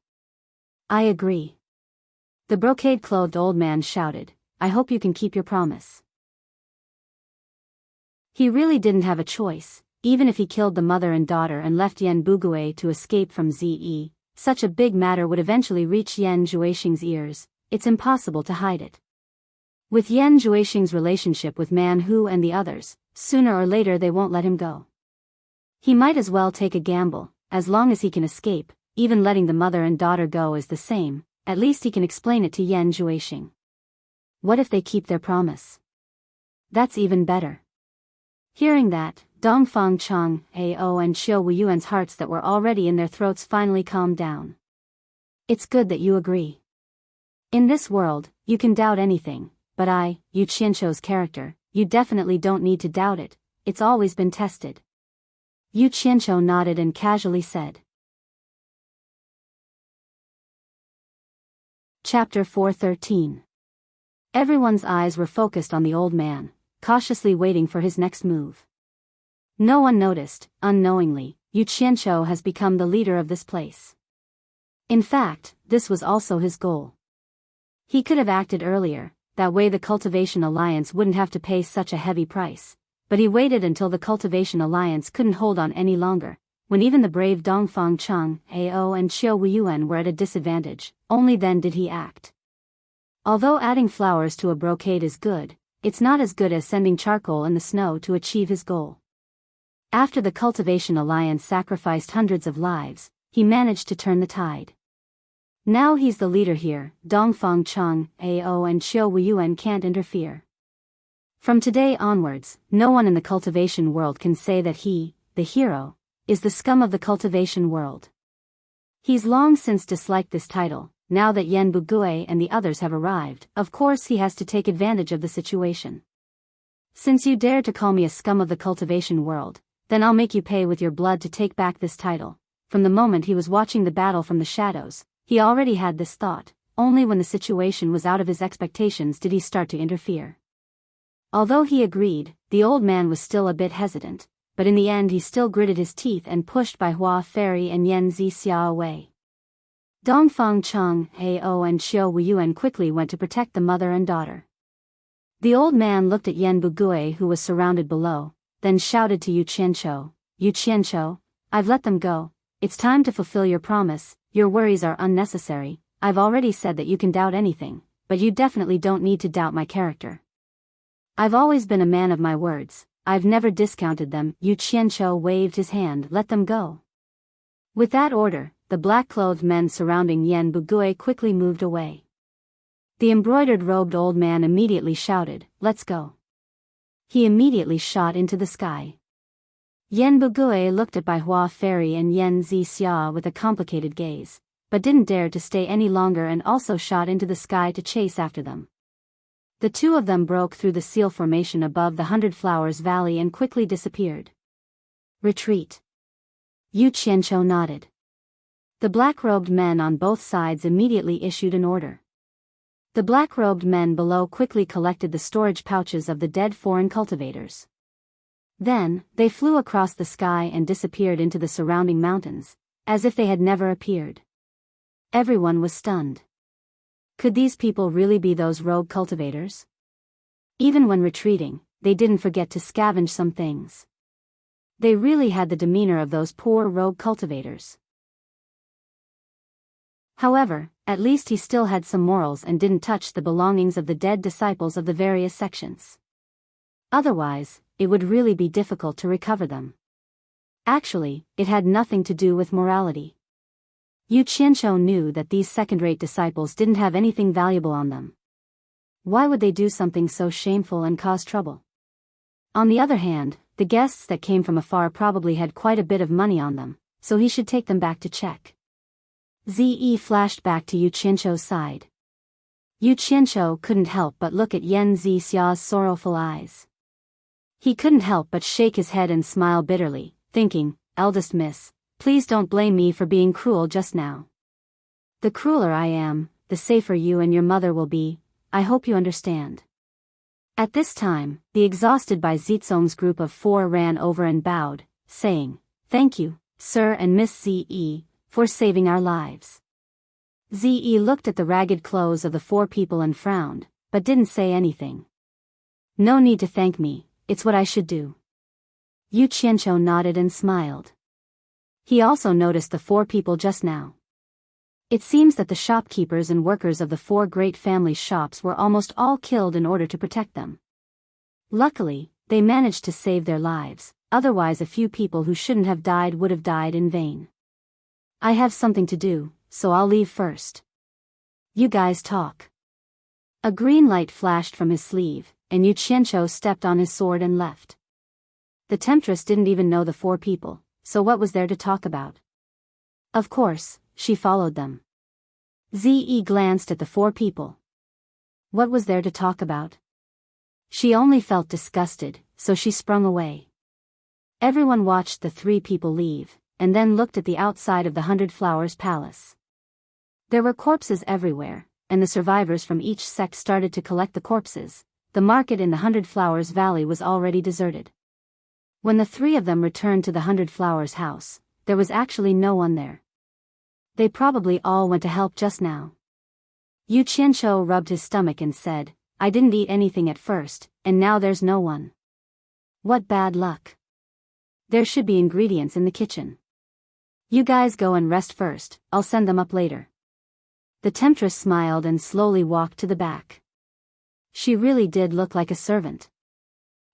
"I agree." The brocade-clothed old man shouted, "I hope you can keep your promise." He really didn't have a choice. Even if he killed the mother and daughter and left Yen Bugue to escape from Ze, such a big matter would eventually reach Yen Zhuixing's ears. It's impossible to hide it. With Yen Zhuixing's relationship with Man Hu and the others, sooner or later they won't let him go. He might as well take a gamble, as long as he can escape. Even letting the mother and daughter go is the same, at least he can explain it to Yen Zhuixing. What if they keep their promise? That's even better. Hearing that, Dongfang Cheng Ao and Qiu Weiyuan's hearts that were already in their throats finally calmed down. "It's good that you agree. In this world, you can doubt anything, but I, Yu Qianqiu's character, you definitely don't need to doubt it, it's always been tested." Yu Qianqiu nodded and casually said. Chapter 413. Everyone's eyes were focused on the old man, cautiously waiting for his next move. No one noticed, unknowingly, Yu Qianqiu has become the leader of this place. In fact, this was also his goal. He could have acted earlier, that way the Cultivation Alliance wouldn't have to pay such a heavy price, but he waited until the Cultivation Alliance couldn't hold on any longer, when even the brave Dongfang Cheng Ao and Qiu Weiyuan were at a disadvantage. Only then did he act. Although adding flowers to a brocade is good, it's not as good as sending charcoal in the snow to achieve his goal. After the Cultivation Alliance sacrificed hundreds of lives, he managed to turn the tide. Now he's the leader here. Dongfang Cheng Ao and Qiu Weiyuan can't interfere. From today onwards, no one in the cultivation world can say that he, the hero, is the scum of the cultivation world. He's long since disliked this title. Now that Yen Bugue and the others have arrived, of course he has to take advantage of the situation. "Since you dare to call me a scum of the cultivation world, then I'll make you pay with your blood to take back this title." From the moment he was watching the battle from the shadows, he already had this thought. Only when the situation was out of his expectations did he start to interfere. Although he agreed, the old man was still a bit hesitant, but in the end he still gritted his teeth and pushed Bai Hua Fairy and Yan Zixia away. Dongfang Cheng, Ao and Xiao Wuyuan quickly went to protect the mother and daughter. The old man looked at Yan Bugui who was surrounded below, then shouted to Yu Qianqiu, I've let them go. It's time to fulfill your promise. Your worries are unnecessary. I've already said that you can doubt anything, but you definitely don't need to doubt my character. I've always been a man of my words. I've never discounted them. Yu Qianqiu waved his hand. Let them go. With that order, the black-clothed men surrounding Yan Bugui quickly moved away. The embroidered-robed old man immediately shouted, Let's go. He immediately shot into the sky. Yan Bugui looked at Bai Hua Fairy and Yan Zixia with a complicated gaze, but didn't dare to stay any longer and also shot into the sky to chase after them. The two of them broke through the seal formation above the 100 Flowers Valley and quickly disappeared. Retreat. Yu Qianqiu nodded. The black-robed men on both sides immediately issued an order. The black-robed men below quickly collected the storage pouches of the dead foreign cultivators. Then, they flew across the sky and disappeared into the surrounding mountains, as if they had never appeared. Everyone was stunned. Could these people really be those rogue cultivators? Even when retreating, they didn't forget to scavenge some things. They really had the demeanor of those poor rogue cultivators. However, at least he still had some morals and didn't touch the belongings of the dead disciples of the various sections. Otherwise, it would really be difficult to recover them. Actually, it had nothing to do with morality. Yu Qianqiu knew that these second-rate disciples didn't have anything valuable on them. Why would they do something so shameful and cause trouble? On the other hand, the guests that came from afar probably had quite a bit of money on them, so he should take them back to check. Ze flashed back to Yu Qianqiu's side. Yu Qianqiu couldn't help but look at Yan Zixia's sorrowful eyes. He couldn't help but shake his head and smile bitterly, thinking, Eldest miss, please don't blame me for being cruel just now. The crueler I am, the safer you and your mother will be. I hope you understand. At this time, the exhausted Bai Zizong's group of 4 ran over and bowed, saying, Thank you, sir and Miss Ze, for saving our lives. Ze looked at the ragged clothes of the 4 people and frowned, but didn't say anything. No need to thank me, it's what I should do. Yu Qianqiu nodded and smiled. He also noticed the 4 people just now. It seems that the shopkeepers and workers of the 4 great family shops were almost all killed in order to protect them. Luckily, they managed to save their lives, otherwise a few people who shouldn't have died would have died in vain. I have something to do, so I'll leave first. You guys talk. A green light flashed from his sleeve, and Yu Qianqiu stepped on his sword and left. The temptress didn't even know the 4 people, so what was there to talk about? Of course, she followed them. Ze glanced at the 4 people. What was there to talk about? She only felt disgusted, so she sprung away. Everyone watched the 3 people leave, and then looked at the outside of the 100 Flowers Palace. There were corpses everywhere, and the survivors from each sect started to collect the corpses. The market in the 100 Flowers Valley was already deserted. When the 3 of them returned to the 100 Flowers house, there was actually no one there. They probably all went to help just now. Yu Qianqiu rubbed his stomach and said, I didn't eat anything at first, and now there's no one. What bad luck. There should be ingredients in the kitchen. You guys go and rest first, I'll send them up later. The temptress smiled and slowly walked to the back. She really did look like a servant.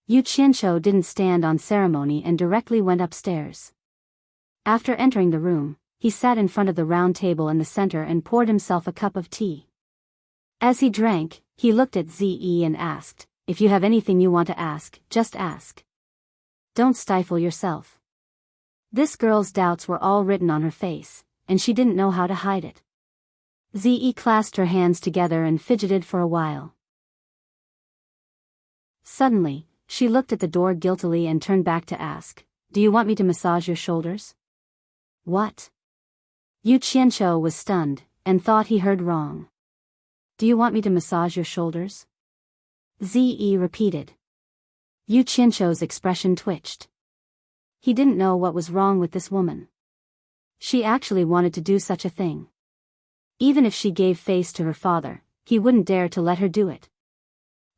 Yu Qianqiu didn't stand on ceremony and directly went upstairs. After entering the room, he sat in front of the round table in the center and poured himself a cup of tea. As he drank, he looked at Ze and asked, If you have anything you want to ask, just ask. Don't stifle yourself. This girl's doubts were all written on her face, and she didn't know how to hide it. Ze clasped her hands together and fidgeted for a while. Suddenly, she looked at the door guiltily and turned back to ask, Do you want me to massage your shoulders? What? Yu Qianqiu was stunned, and thought he heard wrong. Do you want me to massage your shoulders? Ze repeated. Yu Qianzhou's expression twitched. He didn't know what was wrong with this woman. She actually wanted to do such a thing. Even if she gave face to her father, he wouldn't dare to let her do it.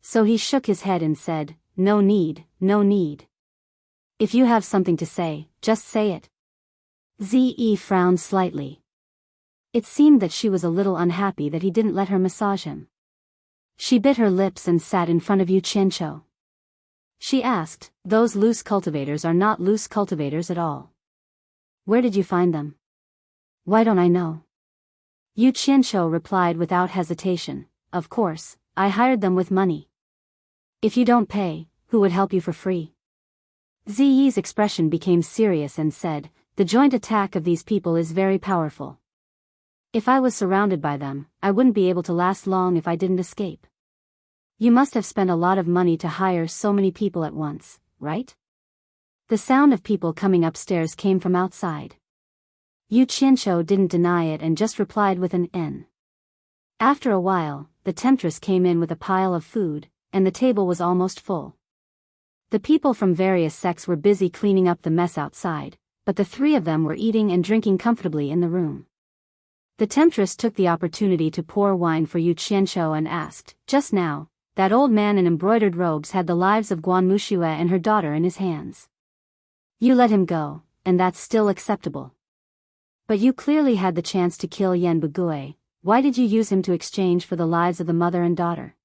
So he shook his head and said, "No need, no need. If you have something to say, just say it." Ze frowned slightly. It seemed that she was a little unhappy that he didn't let her massage him. She bit her lips and sat in front of Yu Qianzhou. She asked, "Those loose cultivators are not loose cultivators at all. Where did you find them?" "Why don't I know?" Yu Qianzhou replied without hesitation, "Of course, I hired them with money. If you don't pay, who would help you for free?" Ziyi's expression became serious and said, "The joint attack of these people is very powerful. If I was surrounded by them, I wouldn't be able to last long if I didn't escape. You must have spent a lot of money to hire so many people at once, right?" The sound of people coming upstairs came from outside. Yu Qianzhou didn't deny it and just replied with an N. After a while, the temptress came in with a pile of food, and the table was almost full. The people from various sects were busy cleaning up the mess outside, but the three of them were eating and drinking comfortably in the room. The temptress took the opportunity to pour wine for Yu Qianzhou and asked, "Just now, that old man in embroidered robes had the lives of Guan Muxue and her daughter in his hands. You let him go, and that's still acceptable. But you clearly had the chance to kill Yan Bugui. Why did you use him to exchange for the lives of the mother and daughter?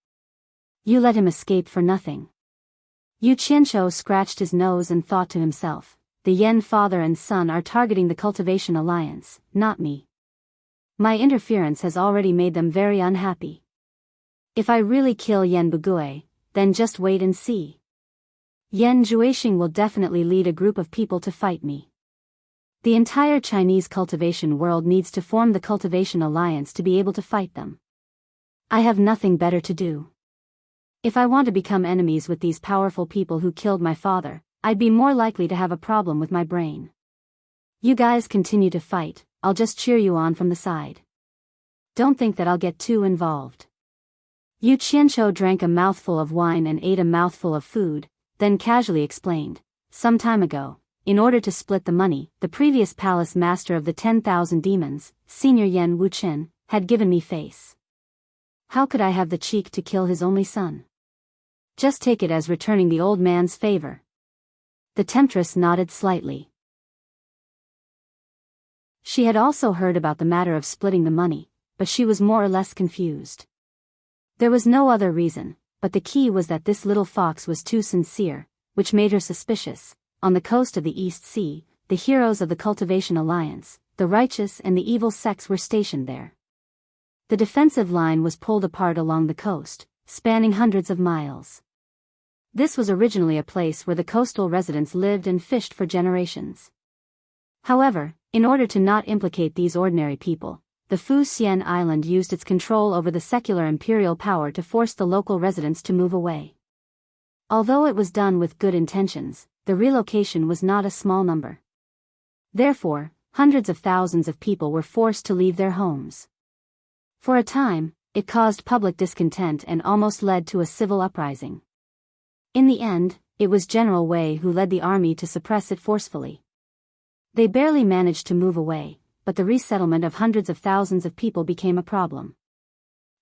You let him escape for nothing." Yu Qianzhou scratched his nose and thought to himself, "The Yan father and son are targeting the Cultivation Alliance, not me. My interference has already made them very unhappy. If I really kill Yan Bugui, then just wait and see. Yan Zhuixing will definitely lead a group of people to fight me. The entire Chinese cultivation world needs to form the Cultivation Alliance to be able to fight them. I have nothing better to do. If I want to become enemies with these powerful people who killed my father, I'd be more likely to have a problem with my brain. You guys continue to fight, I'll just cheer you on from the side. Don't think that I'll get too involved." Yu Qianzhou drank a mouthful of wine and ate a mouthful of food, then casually explained, "Some time ago, in order to split the money, the previous palace master of the 10,000 demons, Senior Yan Wuchen, had given me face. How could I have the cheek to kill his only son? Just take it as returning the old man's favor." The temptress nodded slightly. She had also heard about the matter of splitting the money, but she was more or less confused. There was no other reason, but the key was that this little fox was too sincere, which made her suspicious. On the coast of the East Sea, the heroes of the Cultivation Alliance, the righteous and the evil sects were stationed there. The defensive line was pulled apart along the coast, spanning hundreds of miles. This was originally a place where the coastal residents lived and fished for generations. However, in order to not implicate these ordinary people, the Fu Xian Island used its control over the secular imperial power to force the local residents to move away. Although it was done with good intentions, the relocation was not a small number. Therefore, hundreds of thousands of people were forced to leave their homes. For a time, it caused public discontent and almost led to a civil uprising. In the end, it was General Wei who led the army to suppress it forcefully. They barely managed to move away, but the resettlement of hundreds of thousands of people became a problem.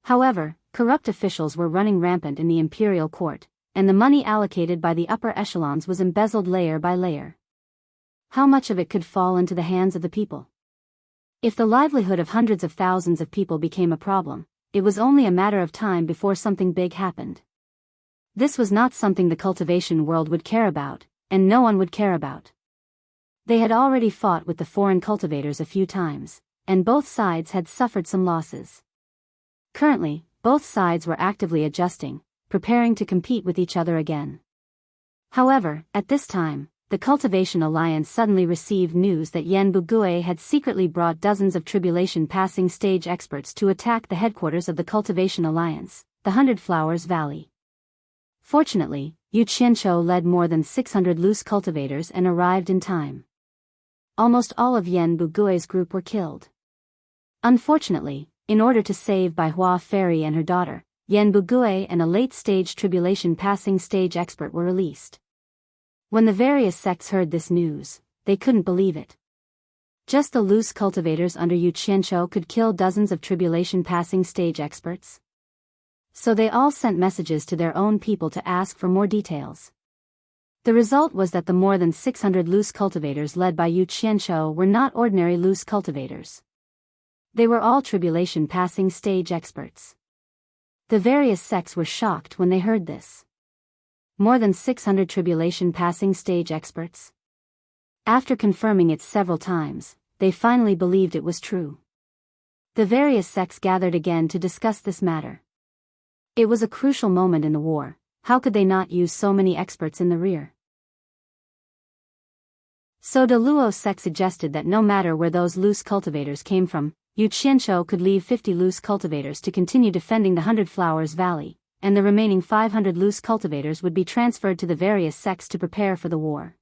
However, corrupt officials were running rampant in the imperial court, and the money allocated by the upper echelons was embezzled layer by layer. How much of it could fall into the hands of the people? If the livelihood of hundreds of thousands of people became a problem, it was only a matter of time before something big happened. This was not something the cultivation world would care about, and no one would care about. They had already fought with the foreign cultivators a few times, and both sides had suffered some losses. Currently, both sides were actively adjusting, preparing to compete with each other again. However, at this time, the Cultivation Alliance suddenly received news that Yan Bugui had secretly brought dozens of tribulation-passing stage experts to attack the headquarters of the Cultivation Alliance, the Hundred Flowers Valley. Fortunately, Yu Qianzhou led more than 600 loose cultivators and arrived in time. Almost all of Yan Bugui's group were killed. Unfortunately, in order to save Bai Hua Fairy and her daughter, Yen Bugui and a late-stage tribulation passing stage expert were released. When the various sects heard this news, they couldn't believe it. Just the loose cultivators under Yu Qianzhou could kill dozens of tribulation passing stage experts. So they all sent messages to their own people to ask for more details. The result was that the more than 600 loose cultivators led by Yu Qianzhou were not ordinary loose cultivators. They were all tribulation passing stage experts. The various sects were shocked when they heard this. More than 600 tribulation passing stage experts. After confirming it several times, they finally believed it was true. The various sects gathered again to discuss this matter. It was a crucial moment in the war. How could they not use so many experts in the rear? So the Luo sect suggested that no matter where those loose cultivators came from, Yu Qianzhou could leave 50 loose cultivators to continue defending the 100 Flowers Valley, and the remaining 500 loose cultivators would be transferred to the various sects to prepare for the war.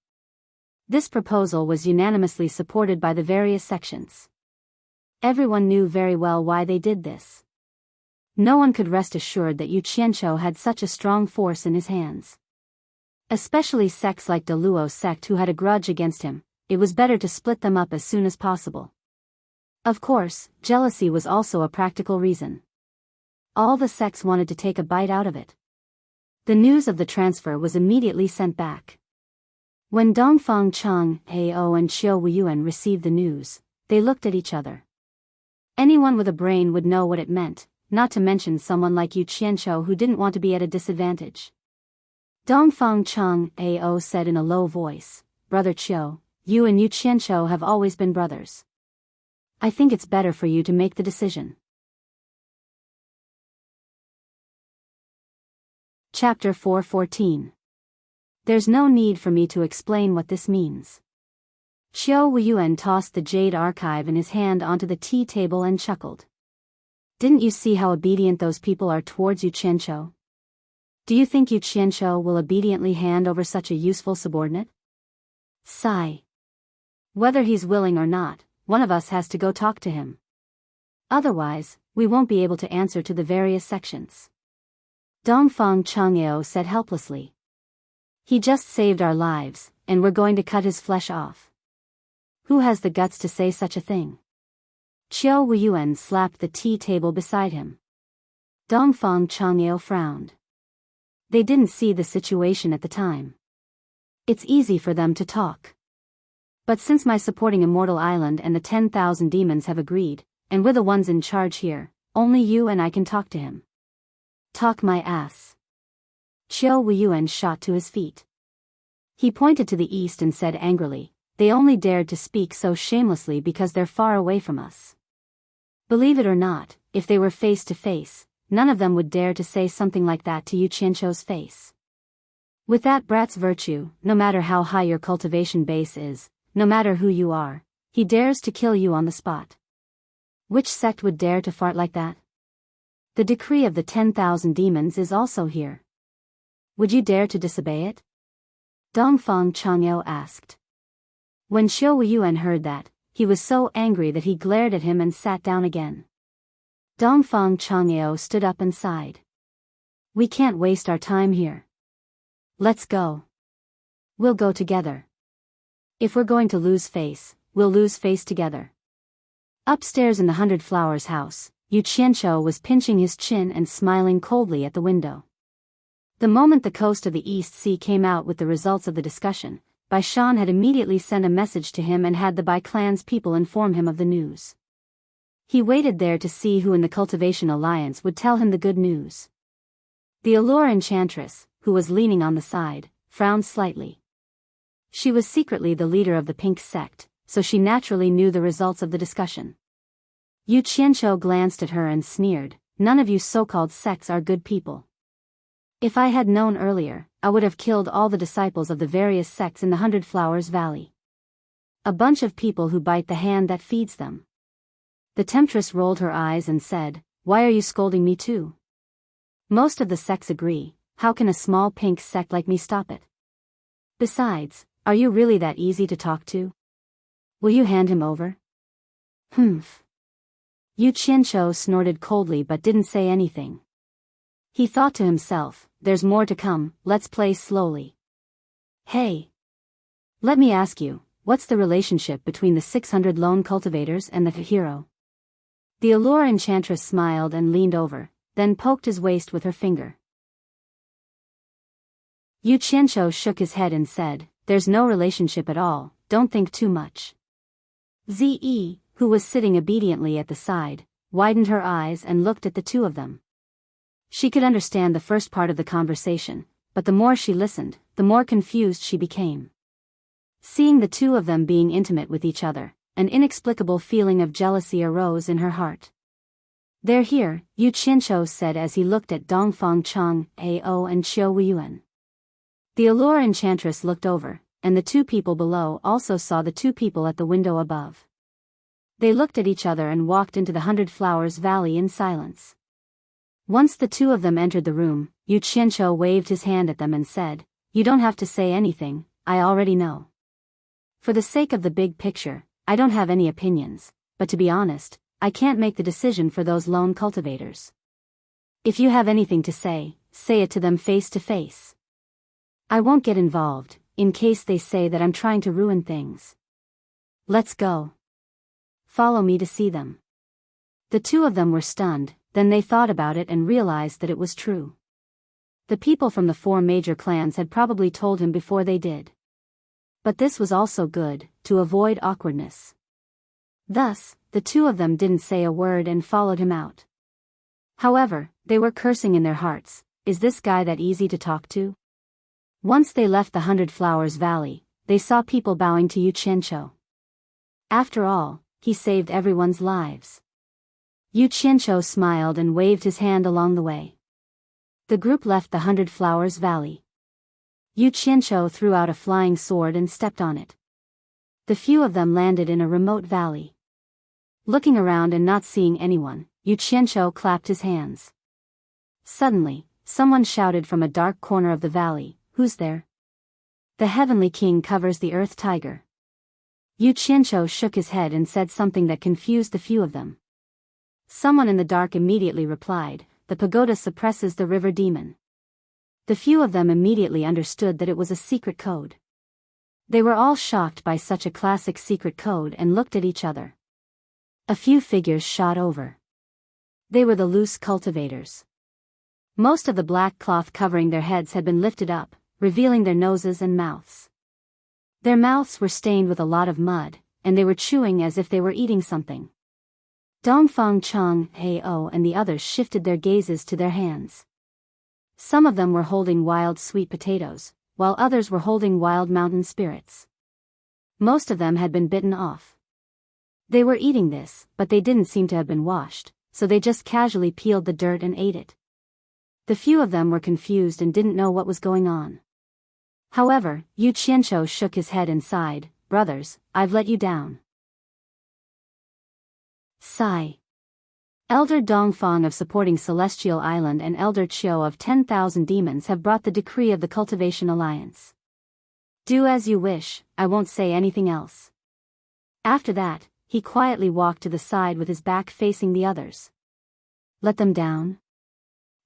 This proposal was unanimously supported by the various sections. Everyone knew very well why they did this. No one could rest assured that Yu Qianzhou had such a strong force in his hands. Especially sects like the Luo sect who had a grudge against him, it was better to split them up as soon as possible. Of course, jealousy was also a practical reason. All the sects wanted to take a bite out of it. The news of the transfer was immediately sent back. When Dongfang Chang, Ao and Xiao Wuyuan received the news, they looked at each other. Anyone with a brain would know what it meant, not to mention someone like Yu Qianzhou who didn't want to be at a disadvantage. Dongfang Chang, Ao said in a low voice, "Brother Qiu, you and Yu Qianzhou have always been brothers. I think it's better for you to make the decision." Chapter 4:14. There's no need for me to explain what this means. Xiao Wuyuan tossed the jade archive in his hand onto the tea table and chuckled. Didn't you see how obedient those people are towards Yu Qianzhou? Do you think Yu Qianzhou will obediently hand over such a useful subordinate? Sigh. Whether he's willing or not, one of us has to go talk to him. Otherwise, we won't be able to answer to the various sections. Dongfang Changyao said helplessly. He just saved our lives, and we're going to cut his flesh off. Who has the guts to say such a thing? Qiao Wuyuan slapped the tea table beside him. Dongfang Changyao frowned. They didn't see the situation at the time. It's easy for them to talk. But since my supporting Immortal Island and the 10,000 demons have agreed, and we're the ones in charge here, only you and I can talk to him. Talk my ass. Qiao Wuyuan shot to his feet. He pointed to the east and said angrily, they only dared to speak so shamelessly because they're far away from us. Believe it or not, if they were face to face, none of them would dare to say something like that to Yu Qianzhou's face. With that brat's virtue, no matter how high your cultivation base is, no matter who you are, he dares to kill you on the spot. Which sect would dare to fart like that? The decree of the 10,000 demons is also here. Would you dare to disobey it? Dongfang Changyao asked. When Xiao Wuyuan heard that, he was so angry that he glared at him and sat down again. Dongfang Changyao stood up and sighed. We can't waste our time here. Let's go. We'll go together. If we're going to lose face, we'll lose face together. Upstairs in the 100 Flowers house, Yu Qianzhou was pinching his chin and smiling coldly at the window. The moment the coast of the East Sea came out with the results of the discussion, Bai Shan had immediately sent a message to him and had the Bai clan's people inform him of the news. He waited there to see who in the Cultivation Alliance would tell him the good news. The Allure Enchantress, who was leaning on the side, frowned slightly. She was secretly the leader of the Pink sect, so she naturally knew the results of the discussion. Yu Qianzhou glanced at her and sneered, none of you so-called sects are good people. If I had known earlier, I would have killed all the disciples of the various sects in the 100 Flowers Valley. A bunch of people who bite the hand that feeds them. The temptress rolled her eyes and said, why are you scolding me too? Most of the sects agree, how can a small pink sect like me stop it? Besides, are you really that easy to talk to? Will you hand him over? Humph. Yu Qianzhou snorted coldly but didn't say anything. He thought to himself, there's more to come, let's play slowly. Hey! Let me ask you, what's the relationship between the 600 lone cultivators and the hero? The allure enchantress smiled and leaned over, then poked his waist with her finger. Yu Qianqiu shook his head and said, there's no relationship at all, don't think too much. Ze, who was sitting obediently at the side, widened her eyes and looked at the two of them. She could understand the first part of the conversation, but the more she listened, the more confused she became. Seeing the two of them being intimate with each other, an inexplicable feeling of jealousy arose in her heart. They're here, Yu Qianqiu said as he looked at Dongfang Chang, Ao and Qiu Weiyuan. The allure enchantress looked over, and the two people below also saw the two people at the window above. They looked at each other and walked into the 100 Flowers Valley in silence. Once the two of them entered the room, Yu Qianqiu waved his hand at them and said, you don't have to say anything, I already know. For the sake of the big picture, I don't have any opinions, but to be honest, I can't make the decision for those lone cultivators. If you have anything to say it to them face to face. I won't get involved, in case they say that I'm trying to ruin things. Let's go. Follow me to see them. The two of them were stunned, then they thought about it and realized that it was true. The people from the 4 major clans had probably told him before they did. But this was also good, to avoid awkwardness. Thus, the two of them didn't say a word and followed him out. However, they were cursing in their hearts, is this guy that easy to talk to? Once they left the 100 Flowers Valley, they saw people bowing to Yu Qianqiu. After all, he saved everyone's lives. Yu Qianqiu smiled and waved his hand along the way. The group left the 100 Flowers Valley. Yu Qianqiu threw out a flying sword and stepped on it. The few of them landed in a remote valley. Looking around and not seeing anyone, Yu Qianqiu clapped his hands. Suddenly, someone shouted from a dark corner of the valley, who's there? The Heavenly King covers the Earth Tiger. Yu Qianqiu shook his head and said something that confused the few of them. Someone in the dark immediately replied, the pagoda suppresses the river demon. The few of them immediately understood that it was a secret code. They were all shocked by such a classic secret code and looked at each other. A few figures shot over. They were the loose cultivators. Most of the black cloth covering their heads had been lifted up, revealing their noses and mouths. Their mouths were stained with a lot of mud, and they were chewing as if they were eating something. Dongfang Chang, Ao and the others shifted their gazes to their hands. Some of them were holding wild sweet potatoes, while others were holding wild mountain spirits. Most of them had been bitten off. They were eating this, but they didn't seem to have been washed, so they just casually peeled the dirt and ate it. The few of them were confused and didn't know what was going on. However, Yu Qianqiu shook his head and sighed, brothers, I've let you down. Sigh. Elder Dongfang of supporting Celestial Island and Elder Qiu of 10,000 demons have brought the decree of the Cultivation Alliance. Do as you wish, I won't say anything else. After that, he quietly walked to the side with his back facing the others. Let them down?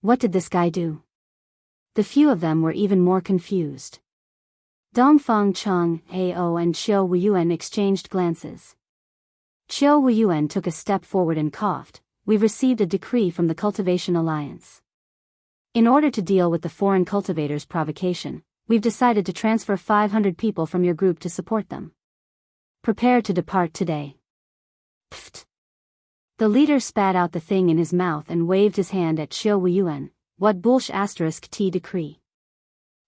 What did this guy do? The few of them were even more confused. Dongfang Chang, Ao and Qiu Weiyuan exchanged glances. Qiu Weiyuan took a step forward and coughed, we've received a decree from the Cultivation Alliance. In order to deal with the foreign cultivators' provocation, we've decided to transfer 500 people from your group to support them. Prepare to depart today. Pfft. The leader spat out the thing in his mouth and waved his hand at Qiu Weiyuan, what bullsh *T decree.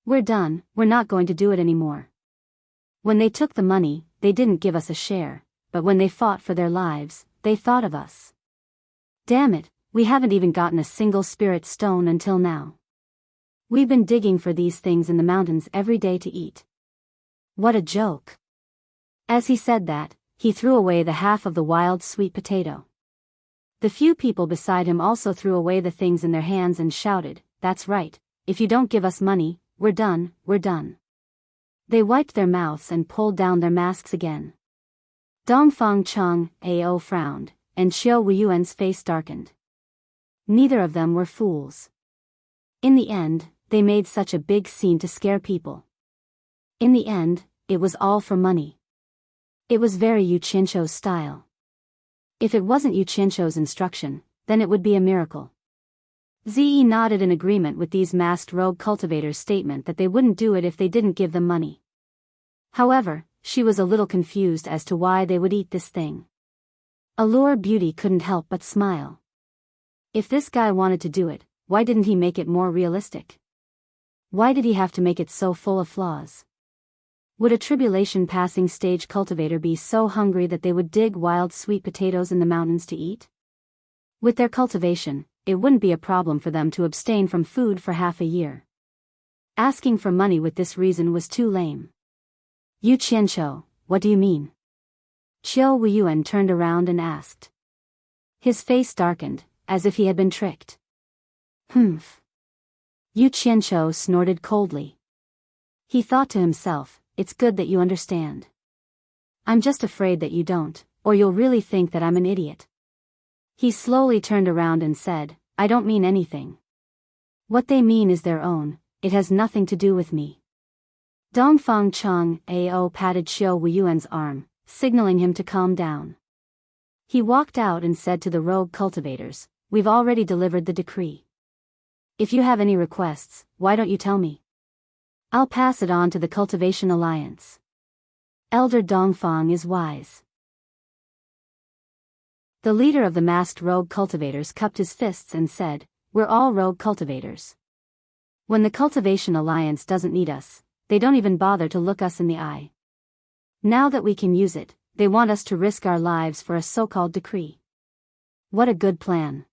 We're done, we're not going to do it anymore. When they took the money, they didn't give us a share, but when they fought for their lives, they thought of us. Damn it, we haven't even gotten a single spirit stone until now. We've been digging for these things in the mountains every day to eat. What a joke. As he said that, he threw away the half of the wild sweet potato. The few people beside him also threw away the things in their hands and shouted, that's right, if you don't give us money, we're done, we're done. They wiped their mouths and pulled down their masks again. Dongfang Chang, Ao frowned, and Qiu Weiyuan's face darkened. Neither of them were fools. In the end, they made such a big scene to scare people. In the end, it was all for money. It was very Yuchincho's style. If it wasn't Yuchincho's instruction, then it would be a miracle. Ze nodded in agreement with these masked rogue cultivators' statement that they wouldn't do it if they didn't give them money. However, she was a little confused as to why they would eat this thing. Allure Beauty couldn't help but smile. If this guy wanted to do it, why didn't he make it more realistic? Why did he have to make it so full of flaws? Would a tribulation passing stage cultivator be so hungry that they would dig wild sweet potatoes in the mountains to eat? With their cultivation, it wouldn't be a problem for them to abstain from food for half a year. Asking for money with this reason was too lame. Yu Qianqiu, what do you mean? Qiu Wuyuan turned around and asked. His face darkened, as if he had been tricked. Humph. Yu Qianqiu snorted coldly. He thought to himself, it's good that you understand. I'm just afraid that you don't, or you'll really think that I'm an idiot. He slowly turned around and said, I don't mean anything. What they mean is their own, it has nothing to do with me. Dongfang Chang Ao patted Qiu Wuyuan's arm, signaling him to calm down. He walked out and said to the rogue cultivators, we've already delivered the decree. If you have any requests, why don't you tell me? I'll pass it on to the Cultivation Alliance. Elder Dongfang is wise. The leader of the masked rogue cultivators cupped his fists and said, we're all rogue cultivators. When the Cultivation Alliance doesn't need us, they don't even bother to look us in the eye. Now that we can use it, they want us to risk our lives for a so-called decree. What a good plan.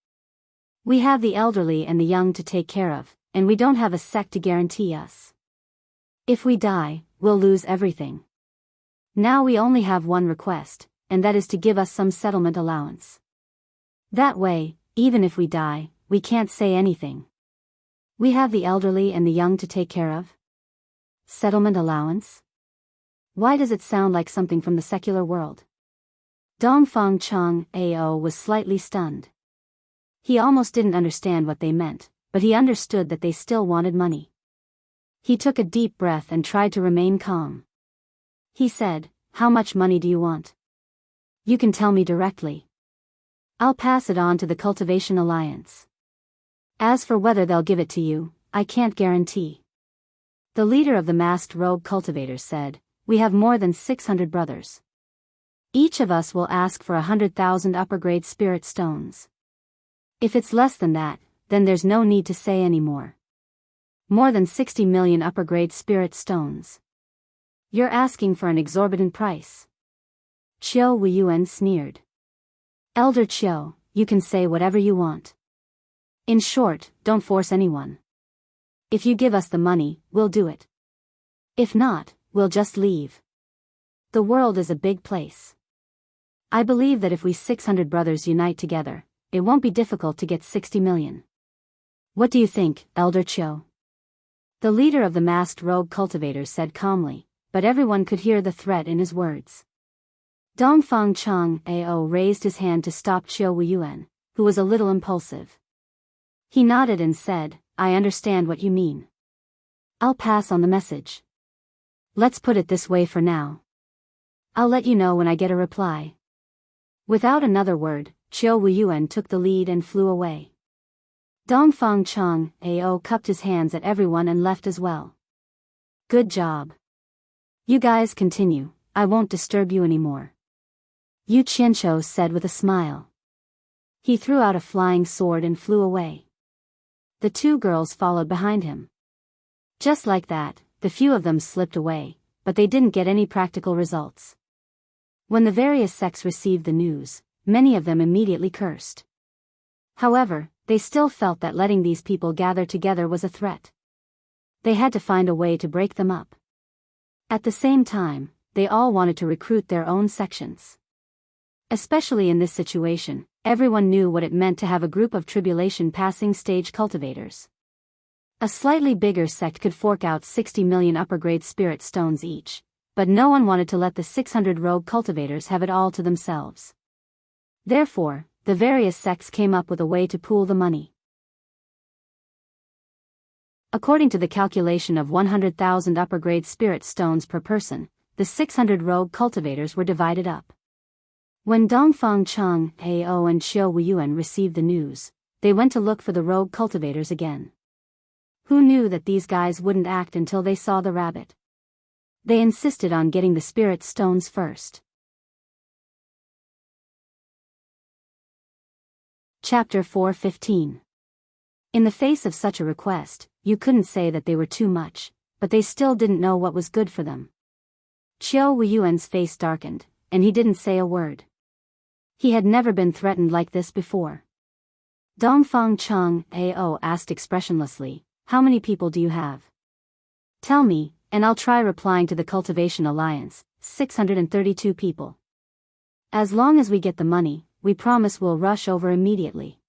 We have the elderly and the young to take care of, and we don't have a sect to guarantee us. If we die, we'll lose everything. Now we only have one request, and that is to give us some settlement allowance. That way, even if we die, we can't say anything. We have the elderly and the young to take care of. Settlement allowance? Why does it sound like something from the secular world? Dongfang Chang Ao was slightly stunned. He almost didn't understand what they meant, but he understood that they still wanted money. He took a deep breath and tried to remain calm. He said, how much money do you want? You can tell me directly. I'll pass it on to the Cultivation Alliance. As for whether they'll give it to you, I can't guarantee. The leader of the masked rogue cultivators said, we have more than 600 brothers. Each of us will ask for 100,000 upper-grade spirit stones. If it's less than that, then there's no need to say any more. More than 60 million upper-grade spirit stones. You're asking for an exorbitant price. Qiu Wuyuan sneered. Elder Qiu, you can say whatever you want. In short, don't force anyone. If you give us the money, we'll do it. If not, we'll just leave. The world is a big place. I believe that if we 600 brothers unite together, it won't be difficult to get 60 million. What do you think, Elder Qiu? The leader of the masked rogue cultivators said calmly, but everyone could hear the threat in his words. Dongfang Chang Ao raised his hand to stop Qiu Wuyuan, who was a little impulsive. He nodded and said, I understand what you mean. I'll pass on the message. Let's put it this way for now. I'll let you know when I get a reply. Without another word, Qiu Wuyuan took the lead and flew away. Dongfang Chang Ao cupped his hands at everyone and left as well. Good job. You guys continue, I won't disturb you anymore. Yu Qianqiu said with a smile. He threw out a flying sword and flew away. The two girls followed behind him. Just like that, the few of them slipped away, but they didn't get any practical results. When the various sects received the news, many of them immediately cursed. However, they still felt that letting these people gather together was a threat. They had to find a way to break them up. At the same time, they all wanted to recruit their own sections. Especially in this situation, everyone knew what it meant to have a group of tribulation passing stage cultivators. A slightly bigger sect could fork out 60 million upper-grade spirit stones each, but no one wanted to let the 600 rogue cultivators have it all to themselves. Therefore, the various sects came up with a way to pool the money. According to the calculation of 100,000 upper-grade spirit stones per person, the 600 rogue cultivators were divided up. When Dongfang Chang, Ao and Xiao Wuyuan received the news, they went to look for the rogue cultivators again. Who knew that these guys wouldn't act until they saw the rabbit? They insisted on getting the spirit stones first. Chapter 4:15. In the face of such a request, you couldn't say that they were too much, but they still didn't know what was good for them. Qiao Wuyuan's face darkened, and he didn't say a word. He had never been threatened like this before. Dongfang Chang, Ao asked expressionlessly, "How many people do you have?" "Tell me, and I'll try replying to the Cultivation Alliance." 632 people. "As long as we get the money, we promise we'll rush over immediately."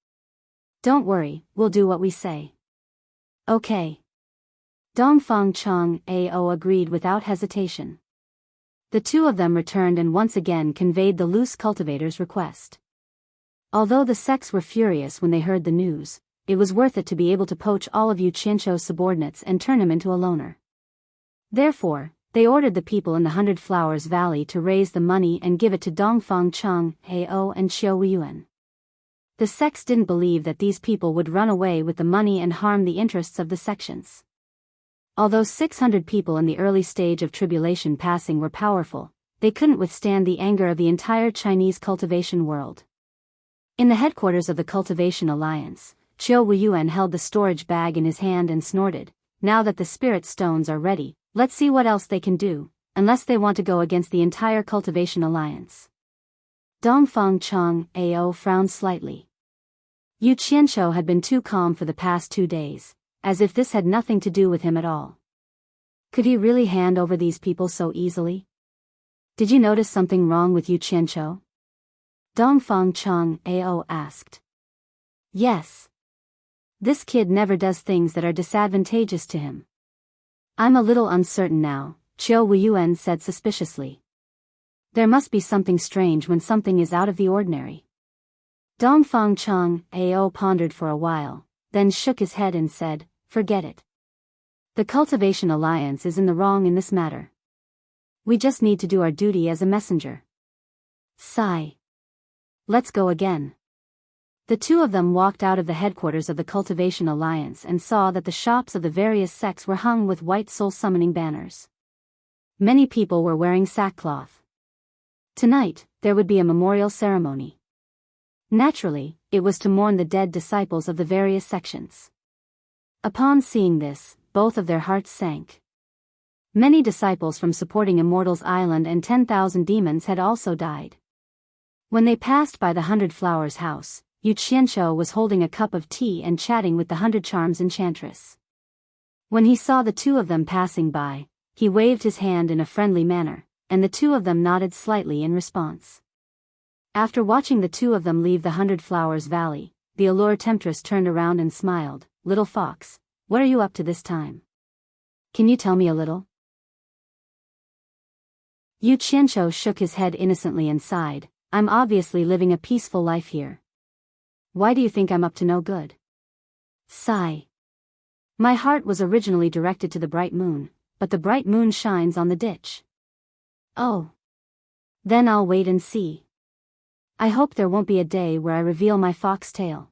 "Don't worry, we'll do what we say." "Okay." Dongfang Chang, Ao agreed without hesitation. The two of them returned and once again conveyed the loose cultivator's request. Although the sects were furious when they heard the news, it was worth it to be able to poach all of Yu Qianzhou's subordinates and turn him into a loner. Therefore, they ordered the people in the 100 Flowers Valley to raise the money and give it to Dongfang Chang, Ao and Xiao Wuyuan. The sects didn't believe that these people would run away with the money and harm the interests of the sections. Although 600 people in the early stage of tribulation passing were powerful, they couldn't withstand the anger of the entire Chinese cultivation world. In the headquarters of the Cultivation Alliance, Qiao Wuyuan held the storage bag in his hand and snorted, "Now that the spirit stones are ready, let's see what else they can do, unless they want to go against the entire Cultivation Alliance." Dongfang Chang, Ao frowned slightly. Yu Qianzhou had been too calm for the past 2 days, as if this had nothing to do with him at all. Could he really hand over these people so easily? "Did you notice something wrong with Yu Qianzhou?" Dongfang Chang, Ao asked. "Yes. This kid never does things that are disadvantageous to him." "I'm a little uncertain now," Qiao Wuyuan said suspiciously. "There must be something strange when something is out of the ordinary." Dongfang Chang, Ao pondered for a while, then shook his head and said, "Forget it. The Cultivation Alliance is in the wrong in this matter. We just need to do our duty as a messenger." Sigh. "Let's go again." The two of them walked out of the headquarters of the Cultivation Alliance and saw that the shops of the various sects were hung with white soul-summoning banners. Many people were wearing sackcloth. Tonight, there would be a memorial ceremony. Naturally, it was to mourn the dead disciples of the various sections. Upon seeing this, both of their hearts sank. Many disciples from supporting Immortals Island and 10,000 demons had also died. When they passed by the 100 Flowers house, Yu Qianzhou was holding a cup of tea and chatting with the 100 Charms enchantress. When he saw the two of them passing by, he waved his hand in a friendly manner, and the two of them nodded slightly in response. After watching the two of them leave the 100 Flowers Valley, the allure temptress turned around and smiled. "Little fox, what are you up to this time? Can you tell me a little?" Yu Qianzhou shook his head innocently and sighed, "I'm obviously living a peaceful life here. Why do you think I'm up to no good?" Sigh. "My heart was originally directed to the bright moon, but the bright moon shines on the ditch." "Oh. Then I'll wait and see. I hope there won't be a day where I reveal my fox tail."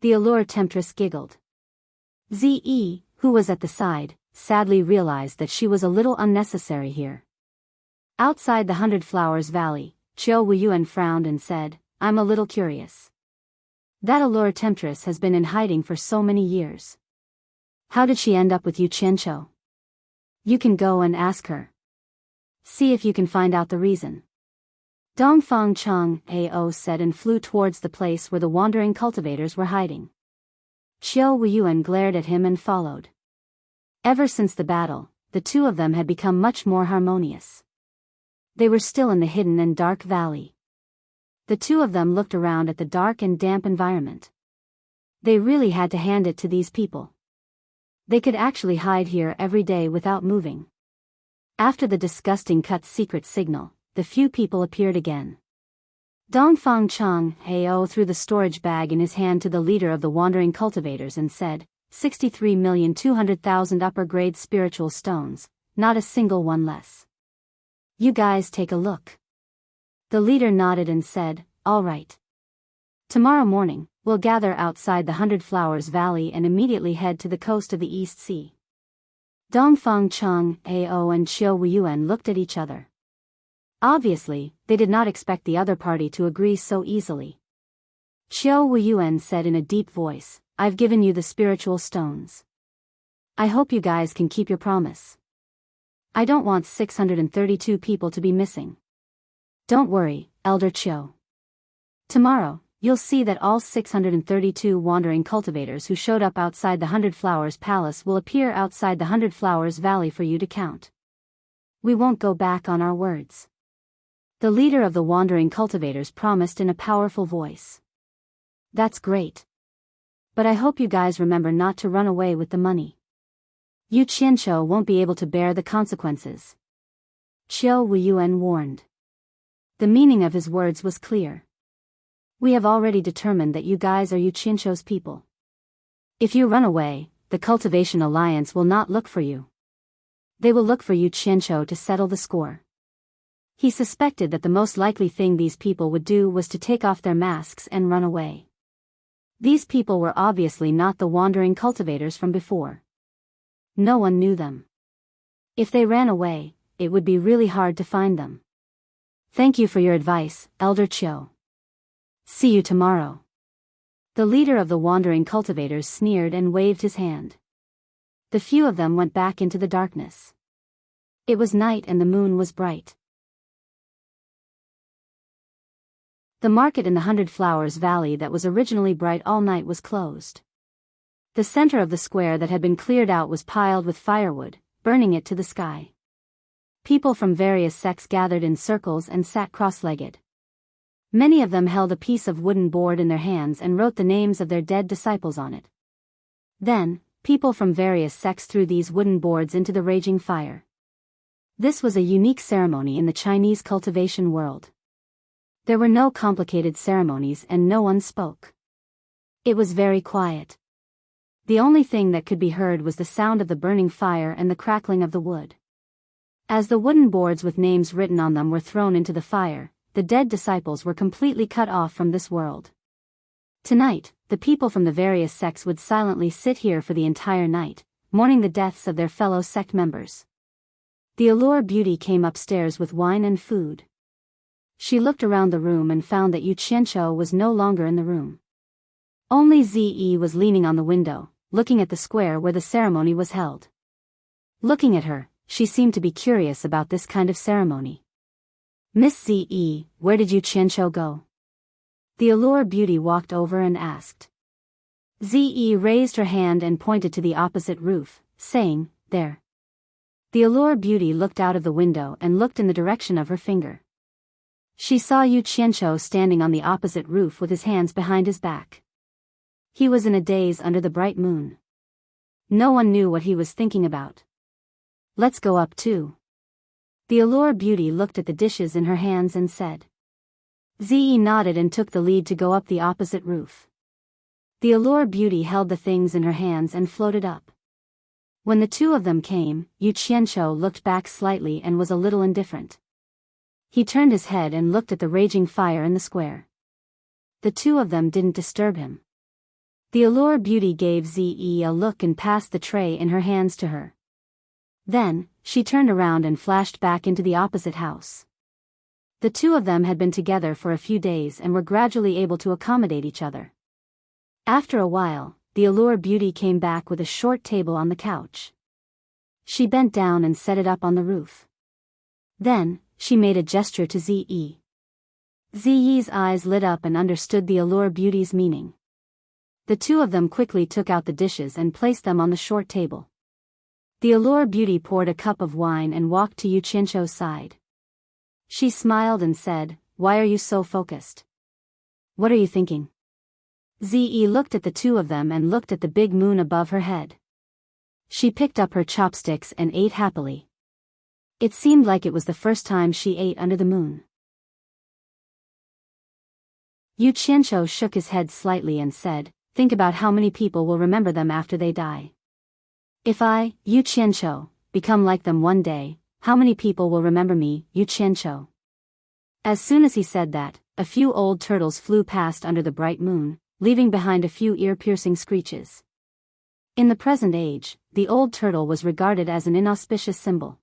The allure temptress giggled. Ze, who was at the side, sadly realized that she was a little unnecessary here. Outside the 100 Flowers Valley, Qiao Wuyuan frowned and said, "I'm a little curious. That allure temptress has been in hiding for so many years. How did she end up with Yu Qianzhou? You can go and ask her. See if you can find out the reason." Dongfang Chang, Ao said and flew towards the place where the wandering cultivators were hiding. Qiao Wuyuan glared at him and followed. Ever since the battle, the two of them had become much more harmonious. They were still in the hidden and dark valley. The two of them looked around at the dark and damp environment. They really had to hand it to these people. They could actually hide here every day without moving. After the disgusting cut secret signal, the few people appeared again. Dongfang Chang, Ao threw the storage bag in his hand to the leader of the wandering cultivators and said, 63,200,000 upper-grade spiritual stones, not a single one less. You guys take a look. The leader nodded and said, all right. Tomorrow morning, we'll gather outside the 100 Flowers Valley and immediately head to the coast of the East Sea. Dongfang Cheng, Ao and Qiu Wuyuan looked at each other. Obviously, they did not expect the other party to agree so easily. Qiu Wuyuan said in a deep voice, I've given you the spiritual stones. I hope you guys can keep your promise. I don't want 632 people to be missing. Don't worry, Elder Qiu. Tomorrow, you'll see that all 632 wandering cultivators who showed up outside the 100 Flowers Palace will appear outside the 100 Flowers Valley for you to count. We won't go back on our words. The leader of the wandering cultivators promised in a powerful voice. That's great. But I hope you guys remember not to run away with the money. Yu Qianqiu won't be able to bear the consequences. Qiu Wuyuan warned. The meaning of his words was clear. We have already determined that you guys are Yu Qianqiu's people. If you run away, the Cultivation Alliance will not look for you. They will look for Yu Qianqiu to settle the score. He suspected that the most likely thing these people would do was to take off their masks and run away. These people were obviously not the wandering cultivators from before. No one knew them. If they ran away, it would be really hard to find them. Thank you for your advice, Elder Qiu. See you tomorrow. The leader of the wandering cultivators sneered and waved his hand. The few of them went back into the darkness. It was night and the moon was bright. The market in the 100 Flowers Valley that was originally bright all night was closed. The center of the square that had been cleared out was piled with firewood, burning it to the sky. People from various sects gathered in circles and sat cross-legged. Many of them held a piece of wooden board in their hands and wrote the names of their dead disciples on it. Then, people from various sects threw these wooden boards into the raging fire. This was a unique ceremony in the Chinese cultivation world. There were no complicated ceremonies and no one spoke. It was very quiet. The only thing that could be heard was the sound of the burning fire and the crackling of the wood. As the wooden boards with names written on them were thrown into the fire, the dead disciples were completely cut off from this world. Tonight, the people from the various sects would silently sit here for the entire night, mourning the deaths of their fellow sect members. The Allure Beauty came upstairs with wine and food. She looked around the room and found that Yu Qianqiu was no longer in the room. Only Ze was leaning on the window, looking at the square where the ceremony was held. Looking at her, she seemed to be curious about this kind of ceremony. Miss Ze, where did Yu Qianqiu go? The Allure Beauty walked over and asked. Ze raised her hand and pointed to the opposite roof, saying, there. The Allure Beauty looked out of the window and looked in the direction of her finger. She saw Yu Qianqiu standing on the opposite roof with his hands behind his back. He was in a daze under the bright moon. No one knew what he was thinking about. Let's go up too. The Allure Beauty looked at the dishes in her hands and said. Ze nodded and took the lead to go up the opposite roof. The Allure Beauty held the things in her hands and floated up. When the two of them came, Yu Qianqiu looked back slightly and was a little indifferent. He turned his head and looked at the raging fire in the square. The two of them didn't disturb him. The Allure Beauty gave Ze a look and passed the tray in her hands to her. Then, she turned around and flashed back into the opposite house. The two of them had been together for a few days and were gradually able to accommodate each other. After a while, the Allure Beauty came back with a short table on the couch. She bent down and set it up on the roof. Then, she made a gesture to Ze. Ze's eyes lit up and understood the Allure Beauty's meaning. The two of them quickly took out the dishes and placed them on the short table. The Allure Beauty poured a cup of wine and walked to Yu Qianqiu's side. She smiled and said, "Why are you so focused? What are you thinking?" Ze looked at the two of them and looked at the big moon above her head. She picked up her chopsticks and ate happily. It seemed like it was the first time she ate under the moon. Yu Qianqiu shook his head slightly and said, think about how many people will remember them after they die. If I, Yu Qianqiu, become like them one day, how many people will remember me, Yu Qianqiu? As soon as he said that, a few old turtles flew past under the bright moon, leaving behind a few ear-piercing screeches. In the present age, the old turtle was regarded as an inauspicious symbol.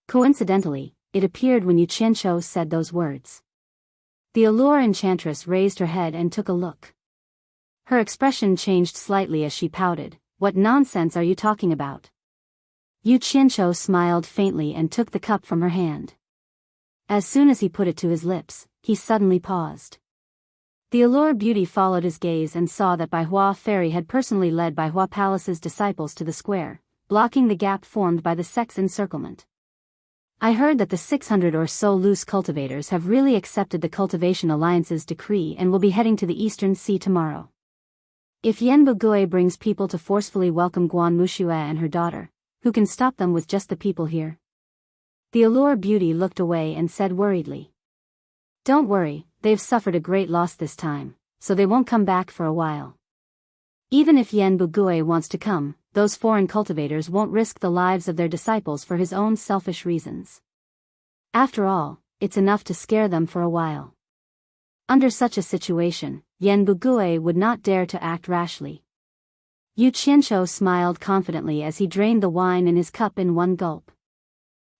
Coincidentally, it appeared when Yu Qianqiu said those words. The allure enchantress raised her head and took a look. Her expression changed slightly as she pouted. What nonsense are you talking about? Yu Qianqiu smiled faintly and took the cup from her hand. As soon as he put it to his lips, he suddenly paused. The allure beauty followed his gaze and saw that Bai Hua Fairy had personally led Bai Hua Palace's disciples to the square, blocking the gap formed by the sex encirclement. I heard that the 600 or so loose cultivators have really accepted the Cultivation Alliance's decree and will be heading to the Eastern Sea tomorrow. If Yan Bugui brings people to forcefully welcome Guan Muxue and her daughter, who can stop them with just the people here? The allure beauty looked away and said worriedly. Don't worry, they've suffered a great loss this time, so they won't come back for a while. Even if Yan Bugui wants to come, those foreign cultivators won't risk the lives of their disciples for his own selfish reasons. After all, it's enough to scare them for a while. Under such a situation, Yan Bugui would not dare to act rashly. Yu Qianqiu smiled confidently as he drained the wine in his cup in one gulp.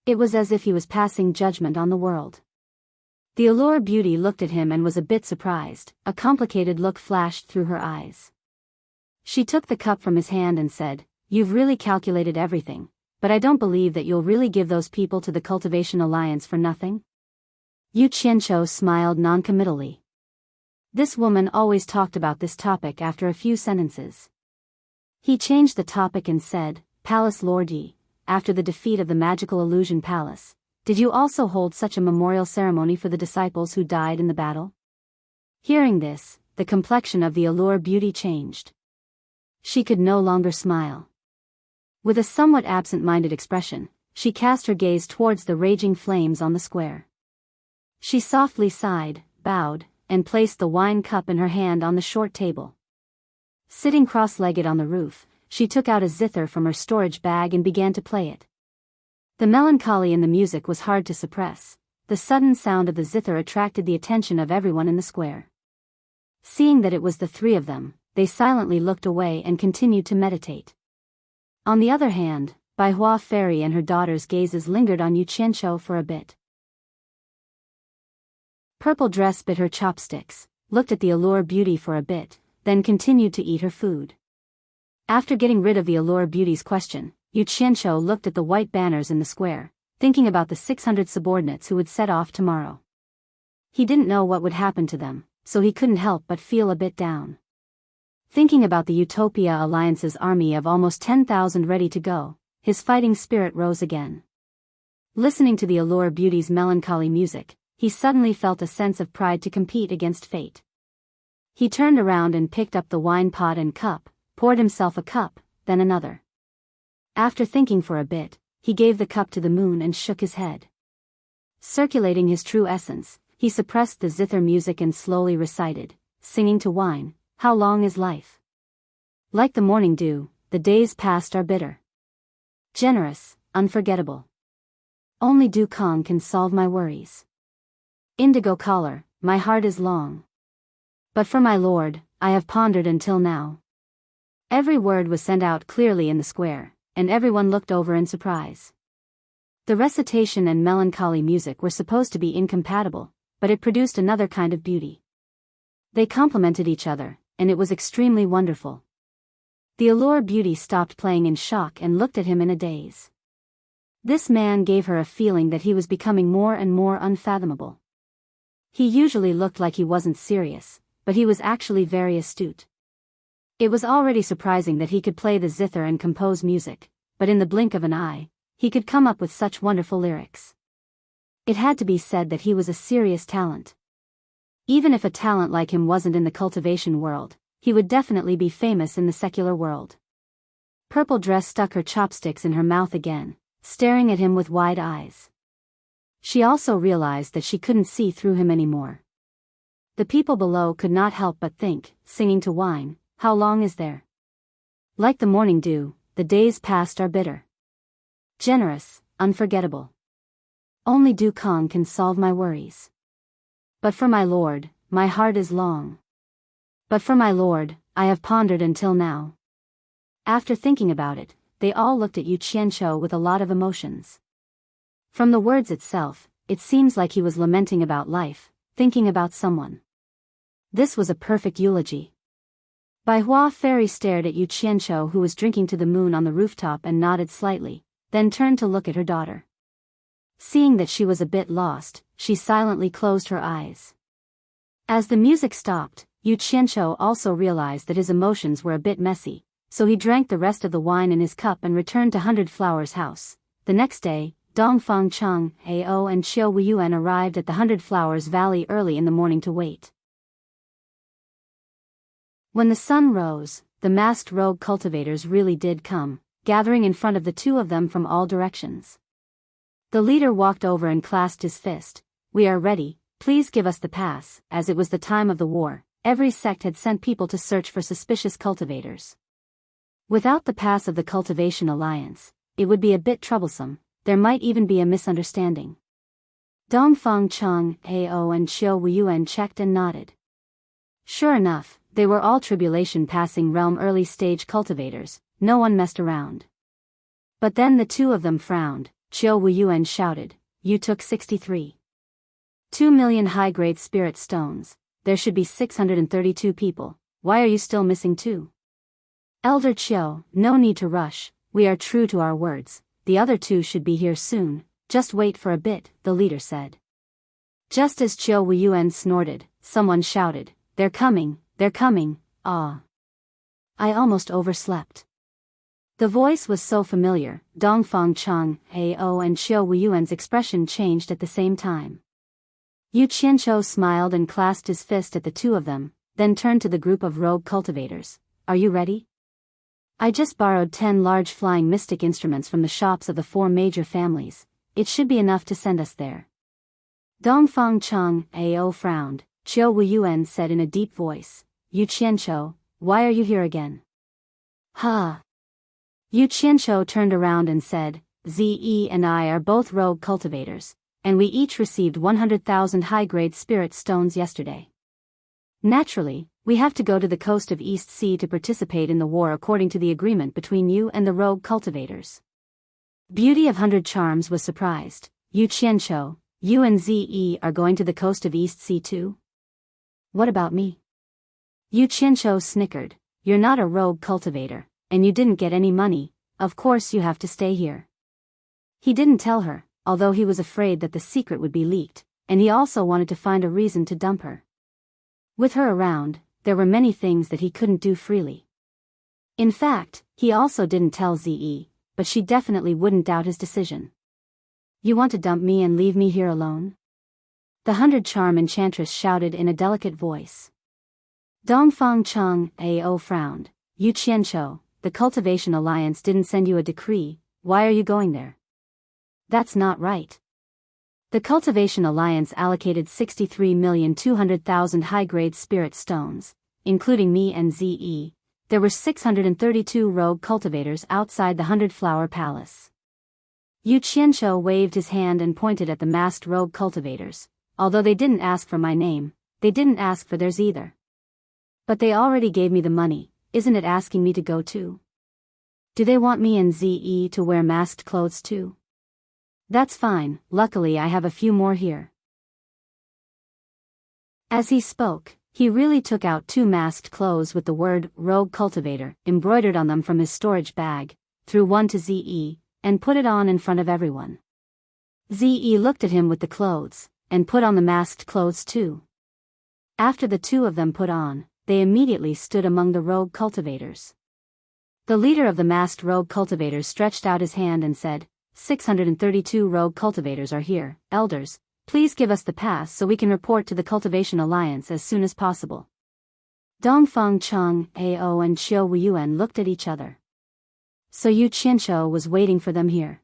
It was as if he was passing judgment on the world. The allure beauty looked at him and was a bit surprised. A complicated look flashed through her eyes. She took the cup from his hand and said, "You've really calculated everything, but I don't believe that you'll really give those people to the Cultivation Alliance for nothing." Yu Qianqiu smiled noncommittally. This woman always talked about this topic after a few sentences. He changed the topic and said, "Palace Lord Yi, after the defeat of the Magical Illusion Palace, did you also hold such a memorial ceremony for the disciples who died in the battle?" Hearing this, the complexion of the allure beauty changed. She could no longer smile. With a somewhat absent-minded expression, she cast her gaze towards the raging flames on the square. She softly sighed, bowed, and placed the wine cup in her hand on the short table. Sitting cross-legged on the roof, she took out a zither from her storage bag and began to play it. The melancholy in the music was hard to suppress. The sudden sound of the zither attracted the attention of everyone in the square. Seeing that it was the three of them, they silently looked away and continued to meditate. On the other hand, Bai Hua Fairy and her daughter's gazes lingered on Yu Qianqiu for a bit. Purple Dress bit her chopsticks, looked at the allure beauty for a bit, then continued to eat her food. After getting rid of the allure beauty's question, Yu Qianqiu looked at the white banners in the square, thinking about the 600 subordinates who would set off tomorrow. He didn't know what would happen to them, so he couldn't help but feel a bit down. Thinking about the Utopia Alliance's army of almost 10,000 ready to go, his fighting spirit rose again. Listening to the allure beauty's melancholy music, he suddenly felt a sense of pride to compete against fate. He turned around and picked up the wine pot and cup, poured himself a cup, then another. After thinking for a bit, he gave the cup to the moon and shook his head. Circulating his true essence, he suppressed the zither music and slowly recited, singing to wine, "How long is life? Like the morning dew, the days past are bitter. Generous, unforgettable. Only Du Kong can solve my worries. Indigo collar, my heart is long. But for my lord, I have pondered until now." Every word was sent out clearly in the square, and everyone looked over in surprise. The recitation and melancholy music were supposed to be incompatible, but it produced another kind of beauty. They complemented each other, and it was extremely wonderful. The allure beauty stopped playing in shock and looked at him in a daze. This man gave her a feeling that he was becoming more and more unfathomable. He usually looked like he wasn't serious, but he was actually very astute. It was already surprising that he could play the zither and compose music, but in the blink of an eye, he could come up with such wonderful lyrics. It had to be said that he was a serious talent. Even if a talent like him wasn't in the cultivation world, he would definitely be famous in the secular world. Purple Dress stuck her chopsticks in her mouth again, staring at him with wide eyes. She also realized that she couldn't see through him anymore. The people below could not help but think, singing to wine, how long is there? Like the morning dew, the days past are bitter. Generous, unforgettable. Only Dukong can solve my worries. But for my lord, my heart is long. But for my lord, I have pondered until now. After thinking about it, they all looked at Yu Qianqiu with a lot of emotions. From the words itself, it seems like he was lamenting about life, thinking about someone. This was a perfect eulogy. Bai Hua Fairy stared at Yu Qianqiu, who was drinking to the moon on the rooftop, and nodded slightly, then turned to look at her daughter. Seeing that she was a bit lost, she silently closed her eyes. As the music stopped, Yu Qianqiu also realized that his emotions were a bit messy, so he drank the rest of the wine in his cup and returned to 100 Flowers house. The next day, Dongfang Cheng, Ao and Qiu Wuyuan arrived at the 100 Flowers Valley early in the morning to wait. When the sun rose, the masked rogue cultivators really did come, gathering in front of the two of them from all directions. The leader walked over and clasped his fist. "We are ready, please give us the pass." As it was the time of the war, every sect had sent people to search for suspicious cultivators. Without the pass of the Cultivation Alliance, it would be a bit troublesome, there might even be a misunderstanding. Dongfang Cheng, Ao and Qiu Wuyuan checked and nodded. Sure enough, they were all tribulation-passing realm early-stage cultivators, no one messed around. But then the two of them frowned. Qiu Wuyuan shouted, "You took 63. 2 million high-grade spirit stones, there should be 632 people, why are you still missing 2? Elder Qiu, no need to rush, we are true to our words, the other 2 should be here soon, just wait for a bit," the leader said. Just as Qiu Wuyuan snorted, someone shouted, they're coming, ah. I almost overslept." The voice was so familiar, Dongfang Cheng, Ao and Qiu Wuyuan's expression changed at the same time. Yu Qianqiu smiled and clasped his fist at the two of them, then turned to the group of rogue cultivators. "Are you ready? I just borrowed 10 large flying mystic instruments from the shops of the 4 major families, it should be enough to send us there." Dongfang Cheng, Ao frowned. Qiu Wuyuan said in a deep voice, "Yu Qianqiu, why are you here again?" "Ha!" Yu Qianqiu turned around and said, "Ze and I are both rogue cultivators, and we each received 100,000 high-grade spirit stones yesterday. Naturally, we have to go to the coast of East Sea to participate in the war according to the agreement between you and the rogue cultivators." Beauty of 100 Charms was surprised. "Yu Qianqiu, you and Ze are going to the coast of East Sea too? What about me?" Yu Qianqiu snickered, "You're not a rogue cultivator, and you didn't get any money, of course you have to stay here." He didn't tell her, although he was afraid that the secret would be leaked, and he also wanted to find a reason to dump her. With her around, there were many things that he couldn't do freely. In fact, he also didn't tell Ze, but she definitely wouldn't doubt his decision. "You want to dump me and leave me here alone?" the 100 Charm enchantress shouted in a delicate voice. Dongfang Cheng, Ao frowned. "Yu Qianqiu, the Cultivation Alliance didn't send you a decree, why are you going there?" "That's not right. The Cultivation Alliance allocated 63,200,000 high-grade spirit stones, including me and Ze. There were 632 rogue cultivators outside the 100 Flower Palace." Yu Qianqiu waved his hand and pointed at the masked rogue cultivators. "Although they didn't ask for my name, they didn't ask for theirs either. But they already gave me the money, isn't it asking me to go too? Do they want me and Ze to wear masked clothes too? That's fine, luckily I have a few more here." As he spoke, he really took out 2 masked clothes with the word Rogue Cultivator embroidered on them from his storage bag, threw one to Ze, and put it on in front of everyone. Ze looked at him with the clothes, and put on the masked clothes too. After the two of them put on, they immediately stood among the rogue cultivators. The leader of the masked rogue cultivators stretched out his hand and said, 632 rogue cultivators are here, elders, please give us the pass so we can report to the Cultivation Alliance as soon as possible." Dongfang Cheng, Ao and Qiu Wuyuan looked at each other. So Yu Qianqiu was waiting for them here.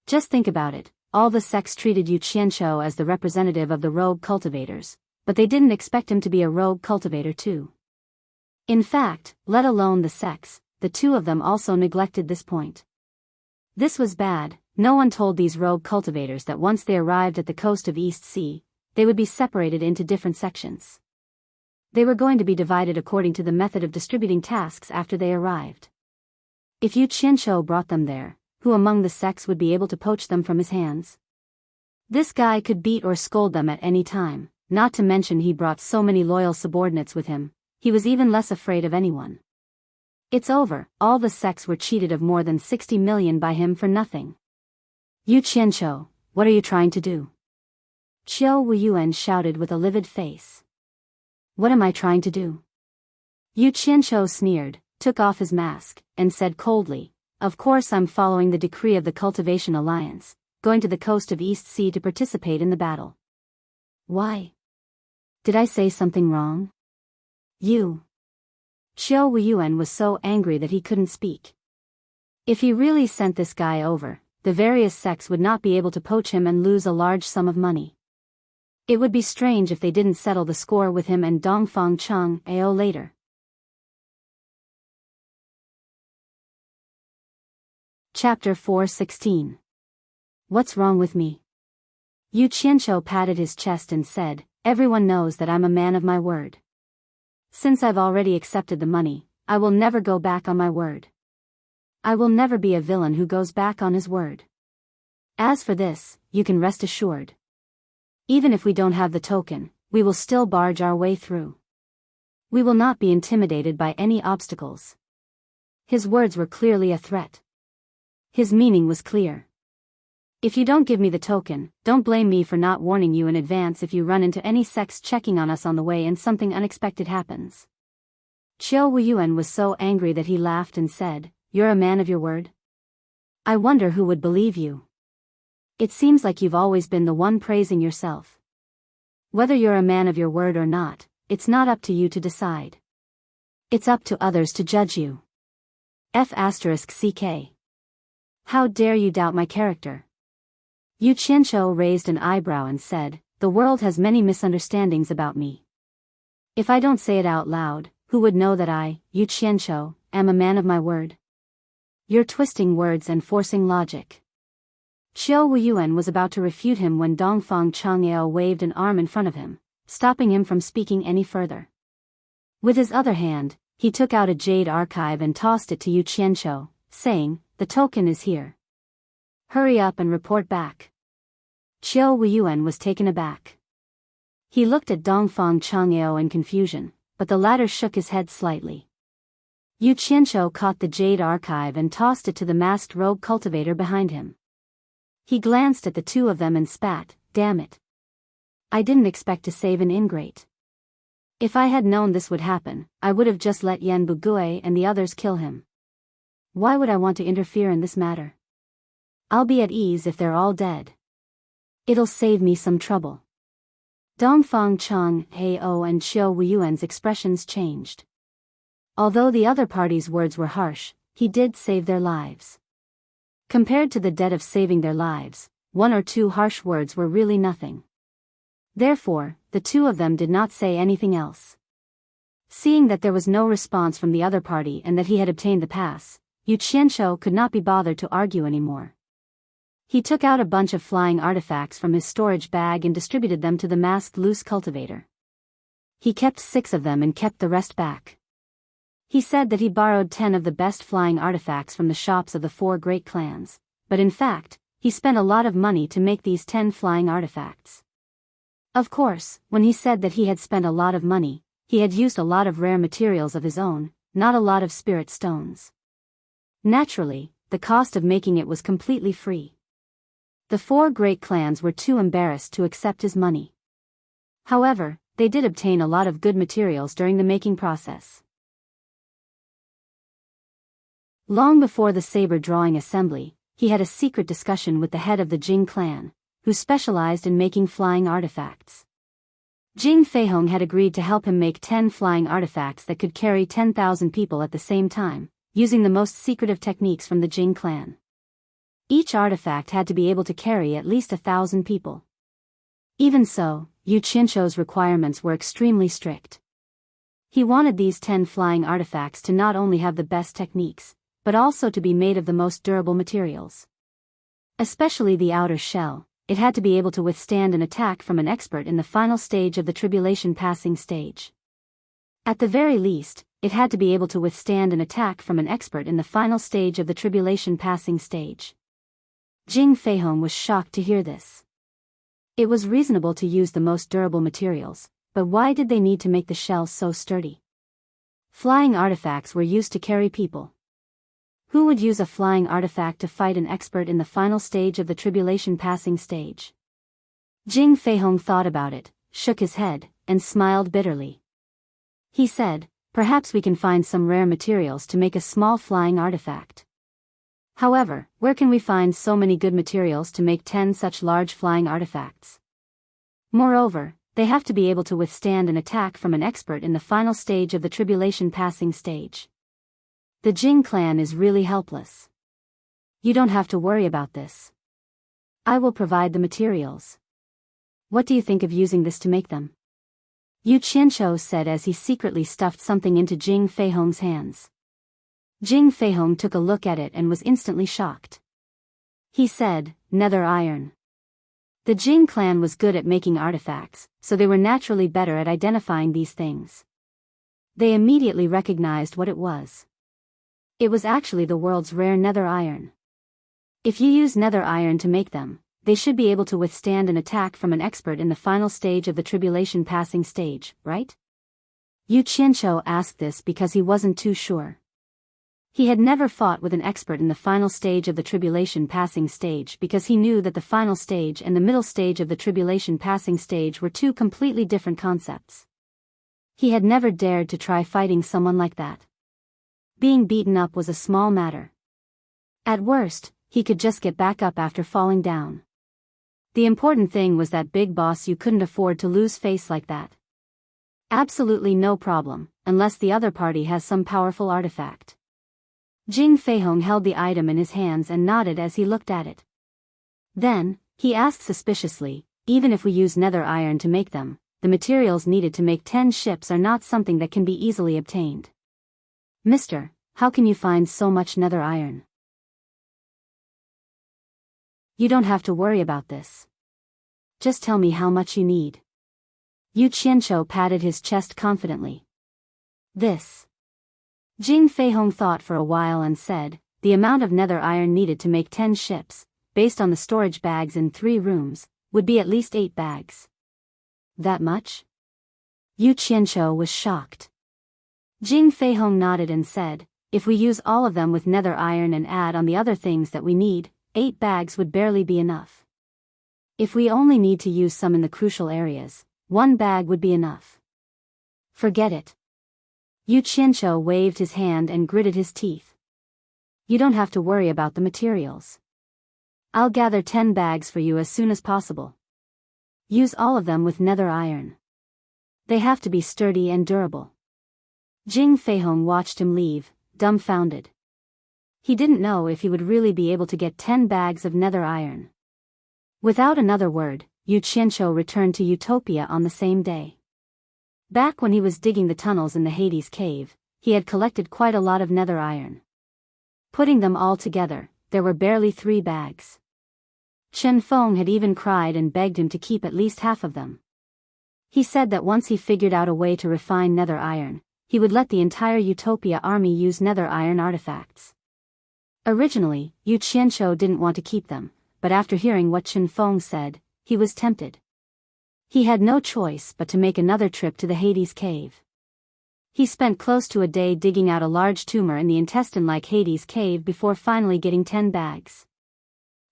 Just think about it, all the sects treated Yu Qianqiu as the representative of the rogue cultivators, but they didn't expect him to be a rogue cultivator too. In fact, let alone the sex, the two of them also neglected this point. This was bad. No one told these rogue cultivators that once they arrived at the coast of East Sea, they would be separated into different sections. They were going to be divided according to the method of distributing tasks after they arrived. If Yu Qianqiu brought them there, who among the sex would be able to poach them from his hands? This guy could beat or scold them at any time, not to mention he brought so many loyal subordinates with him, he was even less afraid of anyone. It's over, all the sex were cheated of more than 60 million by him for nothing. Yu Qianqiu, what are you trying to do? Qiu Wuyuan shouted with a livid face. What am I trying to do? Yu Qianqiu sneered, took off his mask, and said coldly, of course I'm following the decree of the Cultivation Alliance, going to the coast of East Sea to participate in the battle. Why? Did I say something wrong? Qiu Wuyuan was so angry that he couldn't speak. If he really sent this guy over, the various sects would not be able to poach him and lose a large sum of money. It would be strange if they didn't settle the score with him and Dongfang Cheng Ao later. Chapter 4:16. What's wrong with me? Yu Qianqiu patted his chest and said, everyone knows that I'm a man of my word. Since I've already accepted the money, I will never go back on my word. I will never be a villain who goes back on his word. As for this, you can rest assured. Even if we don't have the token, we will still barge our way through. We will not be intimidated by any obstacles. His words were clearly a threat. His meaning was clear. If you don't give me the token, don't blame me for not warning you in advance if you run into any sects checking on us on the way and something unexpected happens. Qiu Wuyuan was so angry that he laughed and said, you're a man of your word? I wonder who would believe you. It seems like you've always been the one praising yourself. Whether you're a man of your word or not, it's not up to you to decide. It's up to others to judge you. F***ck. How dare you doubt my character? Yu Qianqiu raised an eyebrow and said, the world has many misunderstandings about me. If I don't say it out loud, who would know that I, Yu Qianqiu, am a man of my word? You're twisting words and forcing logic. Qiu Wuyuan was about to refute him when Dongfang Cheng waved an arm in front of him, stopping him from speaking any further. With his other hand, he took out a jade archive and tossed it to Yu Qianqiu, saying, the token is here. Hurry up and report back. Qiu Wuyuan was taken aback. He looked at Dongfang Cheng in confusion, but the latter shook his head slightly. Yu Qianqiu caught the jade archive and tossed it to the masked rogue cultivator behind him. He glanced at the two of them and spat, damn it. I didn't expect to save an ingrate. If I had known this would happen, I would have just let Yan Bugui and the others kill him. Why would I want to interfere in this matter? I'll be at ease if they're all dead. It'll save me some trouble. Dongfang Cheng Ao and Qiu Wuyuan's expressions changed. Although the other party's words were harsh, he did save their lives. Compared to the debt of saving their lives, one or two harsh words were really nothing. Therefore, the two of them did not say anything else. Seeing that there was no response from the other party and that he had obtained the pass, Yu Qianqiu could not be bothered to argue anymore. He took out a bunch of flying artifacts from his storage bag and distributed them to the masked loose cultivator. He kept 6 of them and kept the rest back. He said that he borrowed 10 of the best flying artifacts from the shops of the 4 great clans, but in fact, he spent a lot of money to make these 10 flying artifacts. Of course, when he said that he had spent a lot of money, he had used a lot of rare materials of his own, not a lot of spirit stones. Naturally, the cost of making it was completely free. The 4 great clans were too embarrassed to accept his money. However, they did obtain a lot of good materials during the making process. Long before the saber drawing assembly, he had a secret discussion with the head of the Jing clan, who specialized in making flying artifacts. Jing Feihong had agreed to help him make 10 flying artifacts that could carry 10,000 people at the same time, using the most secretive techniques from the Jing clan. Each artifact had to be able to carry at least 1,000 people. Even so, Yu Qianqiu's requirements were extremely strict. He wanted these 10 flying artifacts to not only have the best techniques, but also to be made of the most durable materials. Especially the outer shell, it had to be able to withstand an attack from an expert in the final stage of the tribulation passing stage. At the very least, it had to be able to withstand an attack from an expert in the final stage of the tribulation passing stage. Jing Feihong was shocked to hear this. It was reasonable to use the most durable materials, but why did they need to make the shell so sturdy? Flying artifacts were used to carry people. Who would use a flying artifact to fight an expert in the final stage of the tribulation passing stage? Jing Feihong thought about it, shook his head, and smiled bitterly. He said, "Perhaps we can find some rare materials to make a small flying artifact. However, where can we find so many good materials to make 10 such large flying artifacts? Moreover, they have to be able to withstand an attack from an expert in the final stage of the tribulation passing stage. The Jing clan is really helpless. You don't have to worry about this. I will provide the materials. What do you think of using this to make them?" Yu Qianqiu said as he secretly stuffed something into Jing Feihong's hands. Jing Feihong took a look at it and was instantly shocked. He said, "Nether iron." The Jing clan was good at making artifacts, so they were naturally better at identifying these things. They immediately recognized what it was. It was actually the world's rare nether iron. If you use nether iron to make them, they should be able to withstand an attack from an expert in the final stage of the tribulation passing stage, right? Yu Qianqiu asked this because he wasn't too sure. He had never fought with an expert in the final stage of the tribulation passing stage because he knew that the final stage and the middle stage of the tribulation passing stage were two completely different concepts. He had never dared to try fighting someone like that. Being beaten up was a small matter. At worst, he could just get back up after falling down. The important thing was that big boss you couldn't afford to lose face like that. Absolutely no problem, unless the other party has some powerful artifact. Jing Feihong held the item in his hands and nodded as he looked at it. Then, he asked suspiciously, "Even if we use nether iron to make them, the materials needed to make 10 ships are not something that can be easily obtained. Mister, how can you find so much nether iron?" "You don't have to worry about this. Just tell me how much you need." Yu Qianqiu patted his chest confidently. "This." Jing Feihong thought for a while and said, "The amount of nether iron needed to make 10 ships, based on the storage bags in 3 rooms, would be at least 8 bags. That much?" Yu Qianqiu was shocked. Jing Feihong nodded and said, "If we use all of them with nether iron and add on the other things that we need, 8 bags would barely be enough. If we only need to use some in the crucial areas, 1 bag would be enough." "Forget it." Yu Qianqiu waved his hand and gritted his teeth. "You don't have to worry about the materials. I'll gather 10 bags for you as soon as possible. Use all of them with nether iron. They have to be sturdy and durable." Jing Feihong watched him leave, dumbfounded. He didn't know if he would really be able to get 10 bags of nether iron. Without another word, Yu Qianqiu returned to Utopia on the same day. Back when he was digging the tunnels in the Hades cave, he had collected quite a lot of nether iron. Putting them all together, there were barely 3 bags. Chen Feng had even cried and begged him to keep at least half of them. He said that once he figured out a way to refine nether iron, he would let the entire Utopia army use nether iron artifacts. Originally, Yu Qianqiu didn't want to keep them, but after hearing what Chen Feng said, he was tempted. He had no choice but to make another trip to the Hades cave. He spent close to a day digging out a large tumor in the intestine-like Hades cave before finally getting 10 bags.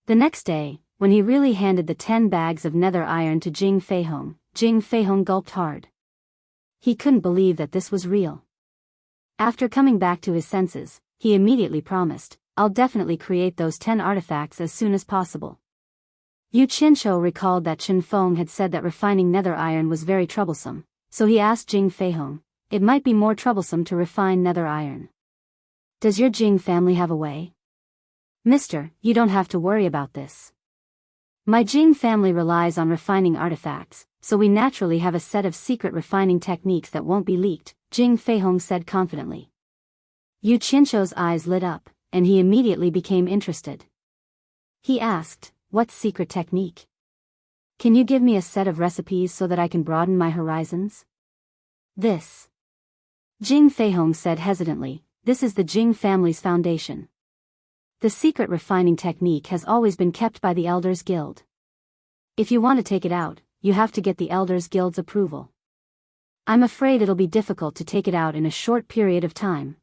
The next day, when he really handed the 10 bags of nether iron to Jing Feihong gulped hard. He couldn't believe that this was real. After coming back to his senses, he immediately promised, "I'll definitely create those 10 artifacts as soon as possible." Yu Qianqiu recalled that Chen Feng had said that refining nether iron was very troublesome, so he asked Jing Feihong, "It might be more troublesome to refine nether iron. Does your Jing family have a way?" "Mister, you don't have to worry about this. My Jing family relies on refining artifacts, so we naturally have a set of secret refining techniques that won't be leaked," Jing Feihong said confidently. Yu Qianzhou's eyes lit up, and he immediately became interested. He asked, "What secret technique? Can you give me a set of recipes so that I can broaden my horizons?" "This," Jing Feihong said hesitantly, "this is the Jing family's foundation. The secret refining technique has always been kept by the Elders Guild. If you want to take it out, you have to get the Elders Guild's approval. I'm afraid it'll be difficult to take it out in a short period of time."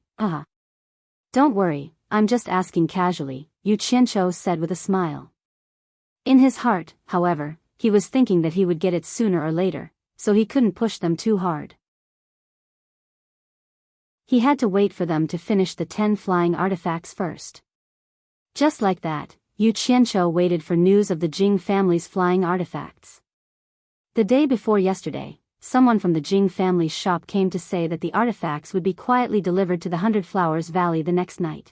"Don't worry, I'm just asking casually," Yu Qianzhou said with a smile. In his heart, however, he was thinking that he would get it sooner or later, so he couldn't push them too hard. He had to wait for them to finish the 10 flying artifacts first. Just like that, Yu Qianzhou waited for news of the Jing family's flying artifacts. The day before yesterday, someone from the Jing family's shop came to say that the artifacts would be quietly delivered to the 100 Flowers Valley the next night.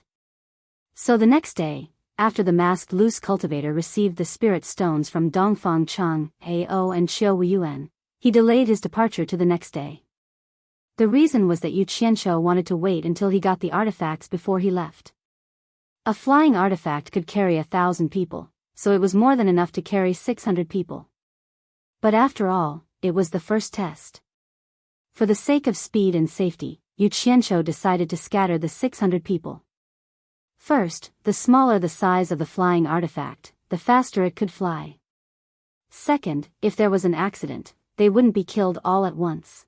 So the next day, after the masked loose cultivator received the spirit stones from Dongfang Chang, Ao and Qiu Wuyuan, he delayed his departure to the next day. The reason was that Yu Qianzhou wanted to wait until he got the artifacts before he left. A flying artifact could carry 1,000 people, so it was more than enough to carry 600 people. But after all, it was the first test. For the sake of speed and safety, Yu Qianzhou decided to scatter the 600 people. First, the smaller the size of the flying artifact, the faster it could fly. Second, if there was an accident, they wouldn't be killed all at once.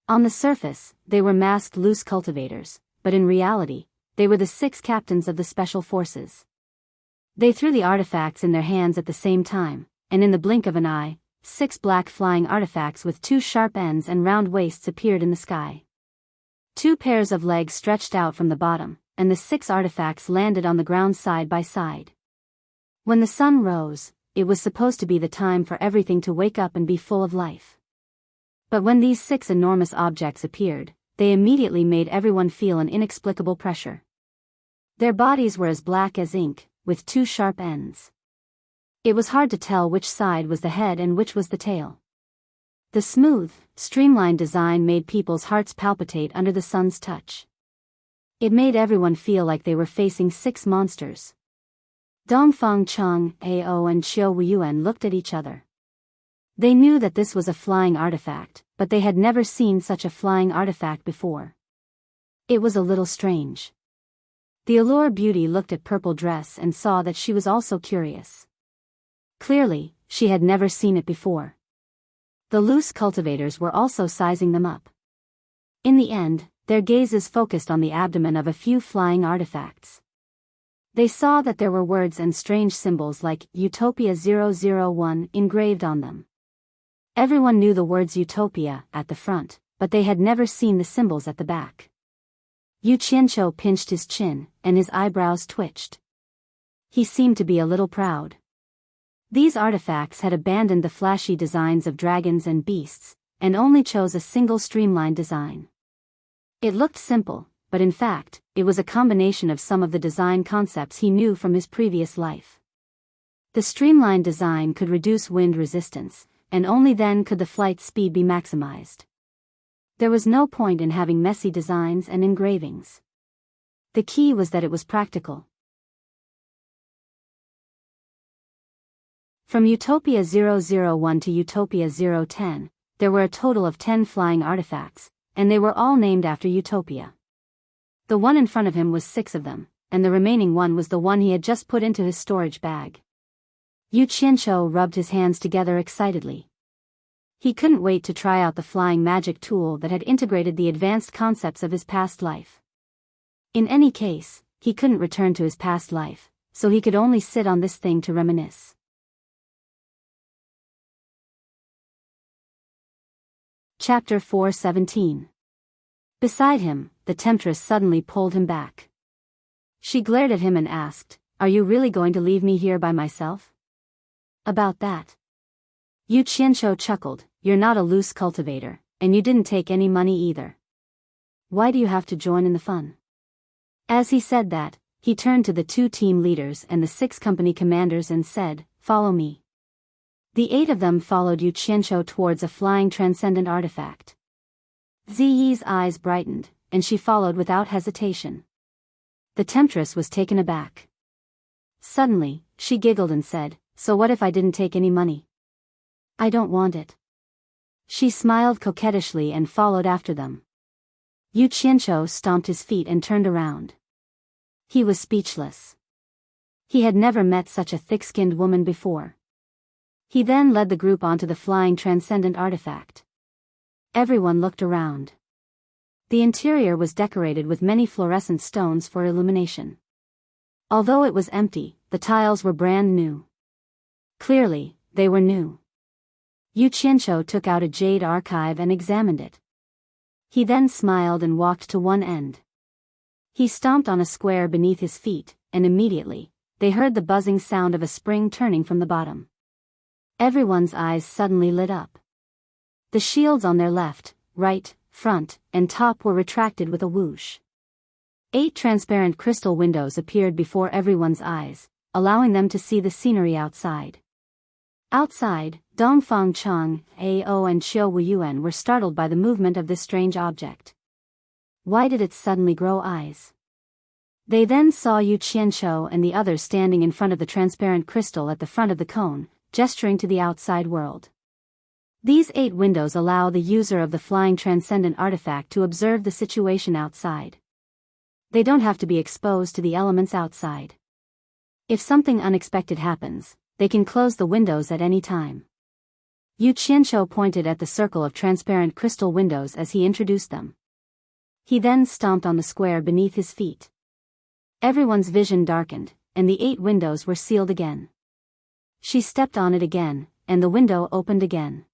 On the surface, they were masked loose cultivators, but in reality, they were the 6 captains of the special forces. They threw the artifacts in their hands at the same time, and in the blink of an eye, 6 black flying artifacts with 2 sharp ends and round waists appeared in the sky. 2 pairs of legs stretched out from the bottom, and the 6 artifacts landed on the ground side by side. When the sun rose, it was supposed to be the time for everything to wake up and be full of life. But when these 6 enormous objects appeared, they immediately made everyone feel an inexplicable pressure. Their bodies were as black as ink, with 2 sharp ends. It was hard to tell which side was the head and which was the tail. The smooth, streamlined design made people's hearts palpitate under the sun's touch. It made everyone feel like they were facing 6 monsters. Dongfang Chang, Ao and Qiu Wuyuan looked at each other. They knew that this was a flying artifact, but they had never seen such a flying artifact before. It was a little strange. The Allure Beauty looked at Purple Dress and saw that she was also curious. Clearly, she had never seen it before. The loose cultivators were also sizing them up. In the end, their gazes focused on the abdomen of a few flying artifacts. They saw that there were words and strange symbols like Utopia 001 engraved on them. Everyone knew the words Utopia at the front, but they had never seen the symbols at the back. Yu Qianzhou pinched his chin, and his eyebrows twitched. He seemed to be a little proud. These artifacts had abandoned the flashy designs of dragons and beasts, and only chose a single streamlined design. It looked simple, but in fact, it was a combination of some of the design concepts he knew from his previous life. The streamlined design could reduce wind resistance, and only then could the flight speed be maximized. There was no point in having messy designs and engravings. The key was that it was practical. From Utopia 001 to Utopia 010, there were a total of 10 flying artifacts, and they were all named after Utopia. The one in front of him was 6 of them, and the remaining one was the one he had just put into his storage bag. Yu Qianzhou rubbed his hands together excitedly. He couldn't wait to try out the flying magic tool that had integrated the advanced concepts of his past life. In any case, he couldn't return to his past life, so he could only sit on this thing to reminisce. Chapter 4:17. Beside him, the temptress suddenly pulled him back. She glared at him and asked, "Are you really going to leave me here by myself?" "About that." Yu Qianzhou chuckled, "You're not a loose cultivator, and you didn't take any money either. Why do you have to join in the fun?" As he said that, he turned to the 2 team leaders and the 6 company commanders and said, "Follow me." The 8 of them followed Yu Qianzhou towards a flying transcendent artifact. Ziyi's eyes brightened, and she followed without hesitation. The temptress was taken aback. Suddenly, she giggled and said, "So what if I didn't take any money? I don't want it." She smiled coquettishly and followed after them. Yu Qianqiu stomped his feet and turned around. He was speechless. He had never met such a thick-skinned woman before. He then led the group onto the flying transcendent artifact. Everyone looked around. The interior was decorated with many fluorescent stones for illumination. Although it was empty, the tiles were brand new. Clearly, they were new. Yu Qianqiu took out a jade archive and examined it. He then smiled and walked to one end. He stomped on a square beneath his feet, and immediately, they heard the buzzing sound of a spring turning from the bottom. Everyone's eyes suddenly lit up. The shields on their left, right, front, and top were retracted with a whoosh. 8 transparent crystal windows appeared before everyone's eyes, allowing them to see the scenery outside. Outside, Dongfang Chang, Ao and Qiu Wuyuan were startled by the movement of this strange object. Why did it suddenly grow eyes? They then saw Yu Qianqiu and the others standing in front of the transparent crystal at the front of the cone, gesturing to the outside world. These 8 windows allow the user of the flying transcendent artifact to observe the situation outside. They don't have to be exposed to the elements outside. If something unexpected happens, they can close the windows at any time. Yu Qianqiu pointed at the circle of transparent crystal windows as he introduced them. He then stomped on the square beneath his feet. Everyone's vision darkened, and the 8 windows were sealed again. She stepped on it again, and the window opened again.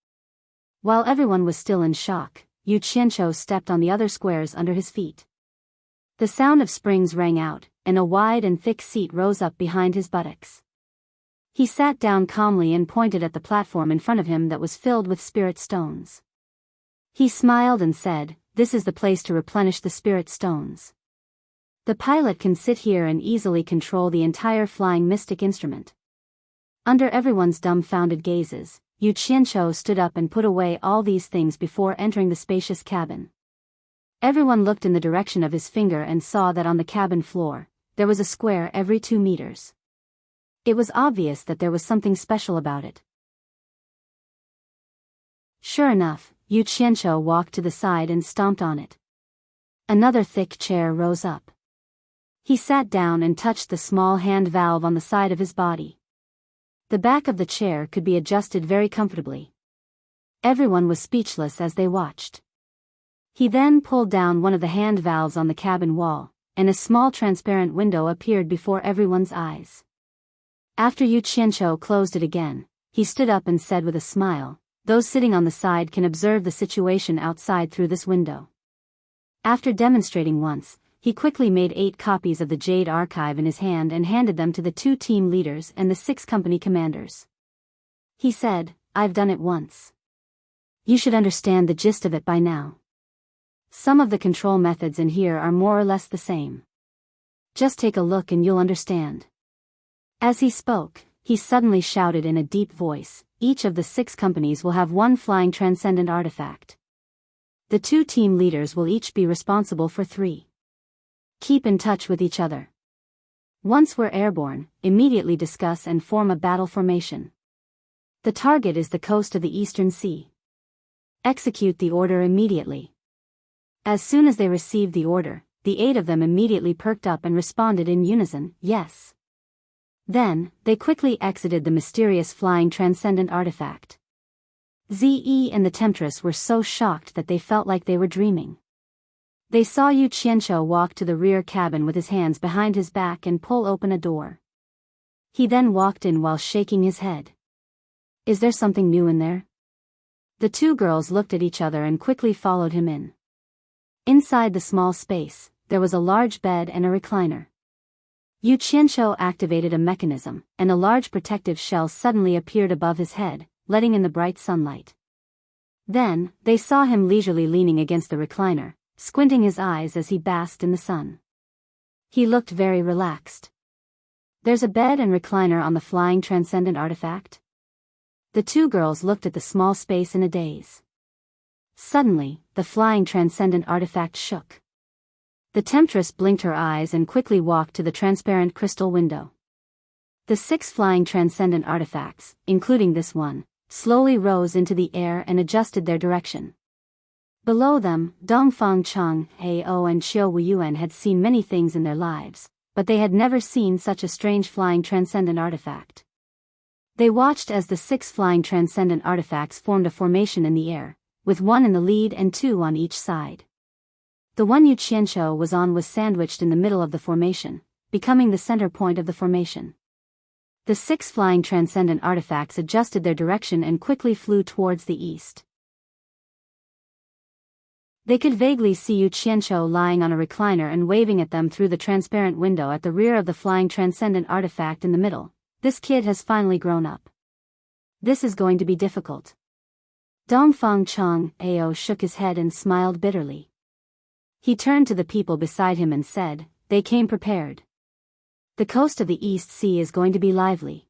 While everyone was still in shock, Yu Qianqiu stepped on the other squares under his feet. The sound of springs rang out, and a wide and thick seat rose up behind his buttocks. He sat down calmly and pointed at the platform in front of him that was filled with spirit stones. He smiled and said, "This is the place to replenish the spirit stones. The pilot can sit here and easily control the entire flying mystic instrument." Under everyone's dumbfounded gazes, Yu Qianqiu stood up and put away all these things before entering the spacious cabin. Everyone looked in the direction of his finger and saw that on the cabin floor, there was a square every 2 meters. It was obvious that there was something special about it. Sure enough, Yu Qianqiu walked to the side and stomped on it. Another thick chair rose up. He sat down and touched the small hand valve on the side of his body. The back of the chair could be adjusted very comfortably. Everyone was speechless as they watched. He then pulled down one of the hand valves on the cabin wall, and a small transparent window appeared before everyone's eyes. After Yu Qianqiu closed it again, he stood up and said with a smile, "Those sitting on the side can observe the situation outside through this window." After demonstrating once, he quickly made 8 copies of the Jade Archive in his hand and handed them to the 2 team leaders and the 6 company commanders. He said, "I've done it once. You should understand the gist of it by now. Some of the control methods in here are more or less the same. Just take a look and you'll understand." As he spoke, he suddenly shouted in a deep voice, "Each of the 6 companies will have 1 flying transcendent artifact. The 2 team leaders will each be responsible for 3. Keep in touch with each other. Once we're airborne, immediately discuss and form a battle formation. The target is the coast of the Eastern Sea. Execute the order immediately." As soon as they received the order, the 8 of them immediately perked up and responded in unison, "Yes." Then, they quickly exited the mysterious flying transcendent artifact. Ziyi and the temptress were so shocked that they felt like they were dreaming. They saw Yu Qianqiu walk to the rear cabin with his hands behind his back and pull open a door. He then walked in while shaking his head. "Is there something new in there?" The 2 girls looked at each other and quickly followed him in. Inside the small space, there was a large bed and a recliner. Yu Qianqiu activated a mechanism, and a large protective shell suddenly appeared above his head, letting in the bright sunlight. Then, they saw him leisurely leaning against the recliner, squinting his eyes as he basked in the sun. He looked very relaxed. "There's a bed and recliner on the flying transcendent artifact?" The 2 girls looked at the small space in a daze. Suddenly, the flying transcendent artifact shook. The temptress blinked her eyes and quickly walked to the transparent crystal window. The 6 flying transcendent artifacts, including this one, slowly rose into the air and adjusted their direction. Below them, Dongfang Cheng, Ao and Xiao Wuyuan had seen many things in their lives, but they had never seen such a strange flying transcendent artifact. They watched as the 6 flying transcendent artifacts formed a formation in the air, with 1 in the lead and 2 on each side. The one Yu Qianqiu was on was sandwiched in the middle of the formation, becoming the center point of the formation. The 6 flying transcendent artifacts adjusted their direction and quickly flew towards the east. They could vaguely see Yu Qianqiu lying on a recliner and waving at them through the transparent window at the rear of the flying transcendent artifact in the middle. This kid has finally grown up. This is going to be difficult. Dongfang Cheng, Ao shook his head and smiled bitterly. He turned to the people beside him and said, "They came prepared. The coast of the East Sea is going to be lively."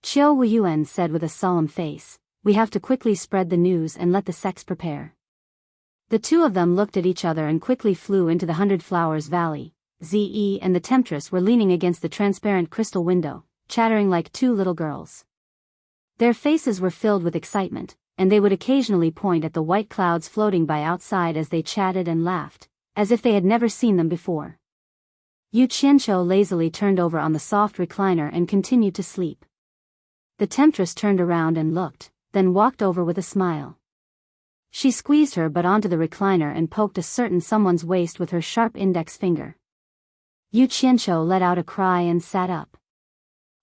Qiao Wuyuan said with a solemn face, "We have to quickly spread the news and let the sects prepare." The 2 of them looked at each other and quickly flew into the 100 Flowers Valley. Ze and the temptress were leaning against the transparent crystal window, chattering like 2 little girls. Their faces were filled with excitement, and they would occasionally point at the white clouds floating by outside as they chatted and laughed, as if they had never seen them before. Yu Qianqiu lazily turned over on the soft recliner and continued to sleep. The temptress turned around and looked, then walked over with a smile. She squeezed her butt onto the recliner and poked a certain someone's waist with her sharp index finger. Yu Qianqiu let out a cry and sat up.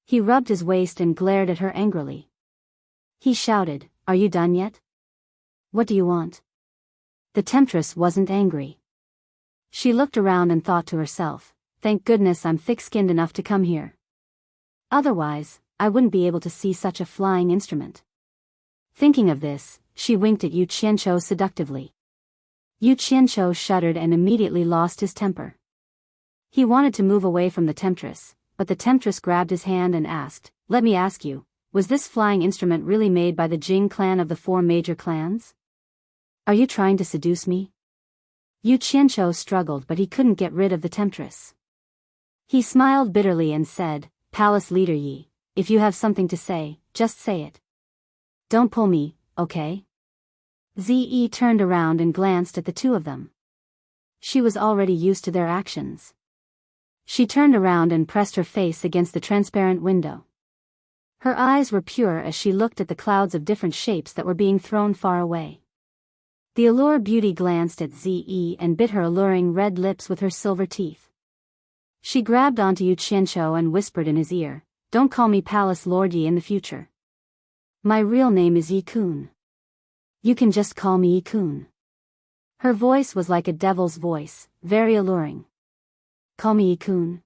He rubbed his waist and glared at her angrily. He shouted, "Are you done yet? What do you want?" The temptress wasn't angry. She looked around and thought to herself, "Thank goodness I'm thick-skinned enough to come here. Otherwise, I wouldn't be able to see such a flying instrument." Thinking of this, she winked at Yu Qianqiu seductively. Yu Qianqiu shuddered and immediately lost his temper. He wanted to move away from the temptress, but the temptress grabbed his hand and asked, "Let me ask you, was this flying instrument really made by the Jing clan of the 4 major clans? Are you trying to seduce me?" Yu Qianqiu struggled, but he couldn't get rid of the temptress. He smiled bitterly and said, "Palace leader Yi, if you have something to say, just say it. Don't pull me, okay?" Ze turned around and glanced at the 2 of them. She was already used to their actions. She turned around and pressed her face against the transparent window. Her eyes were pure as she looked at the clouds of different shapes that were being thrown far away. The allure beauty glanced at Ze and bit her alluring red lips with her silver teeth. She grabbed onto Yu Qianqiu and whispered in his ear, "Don't call me Palace Lord Yi in the future. My real name is Yi Kun. You can just call me Yi Kun." Her voice was like a devil's voice, very alluring. "Call me Yi Kun?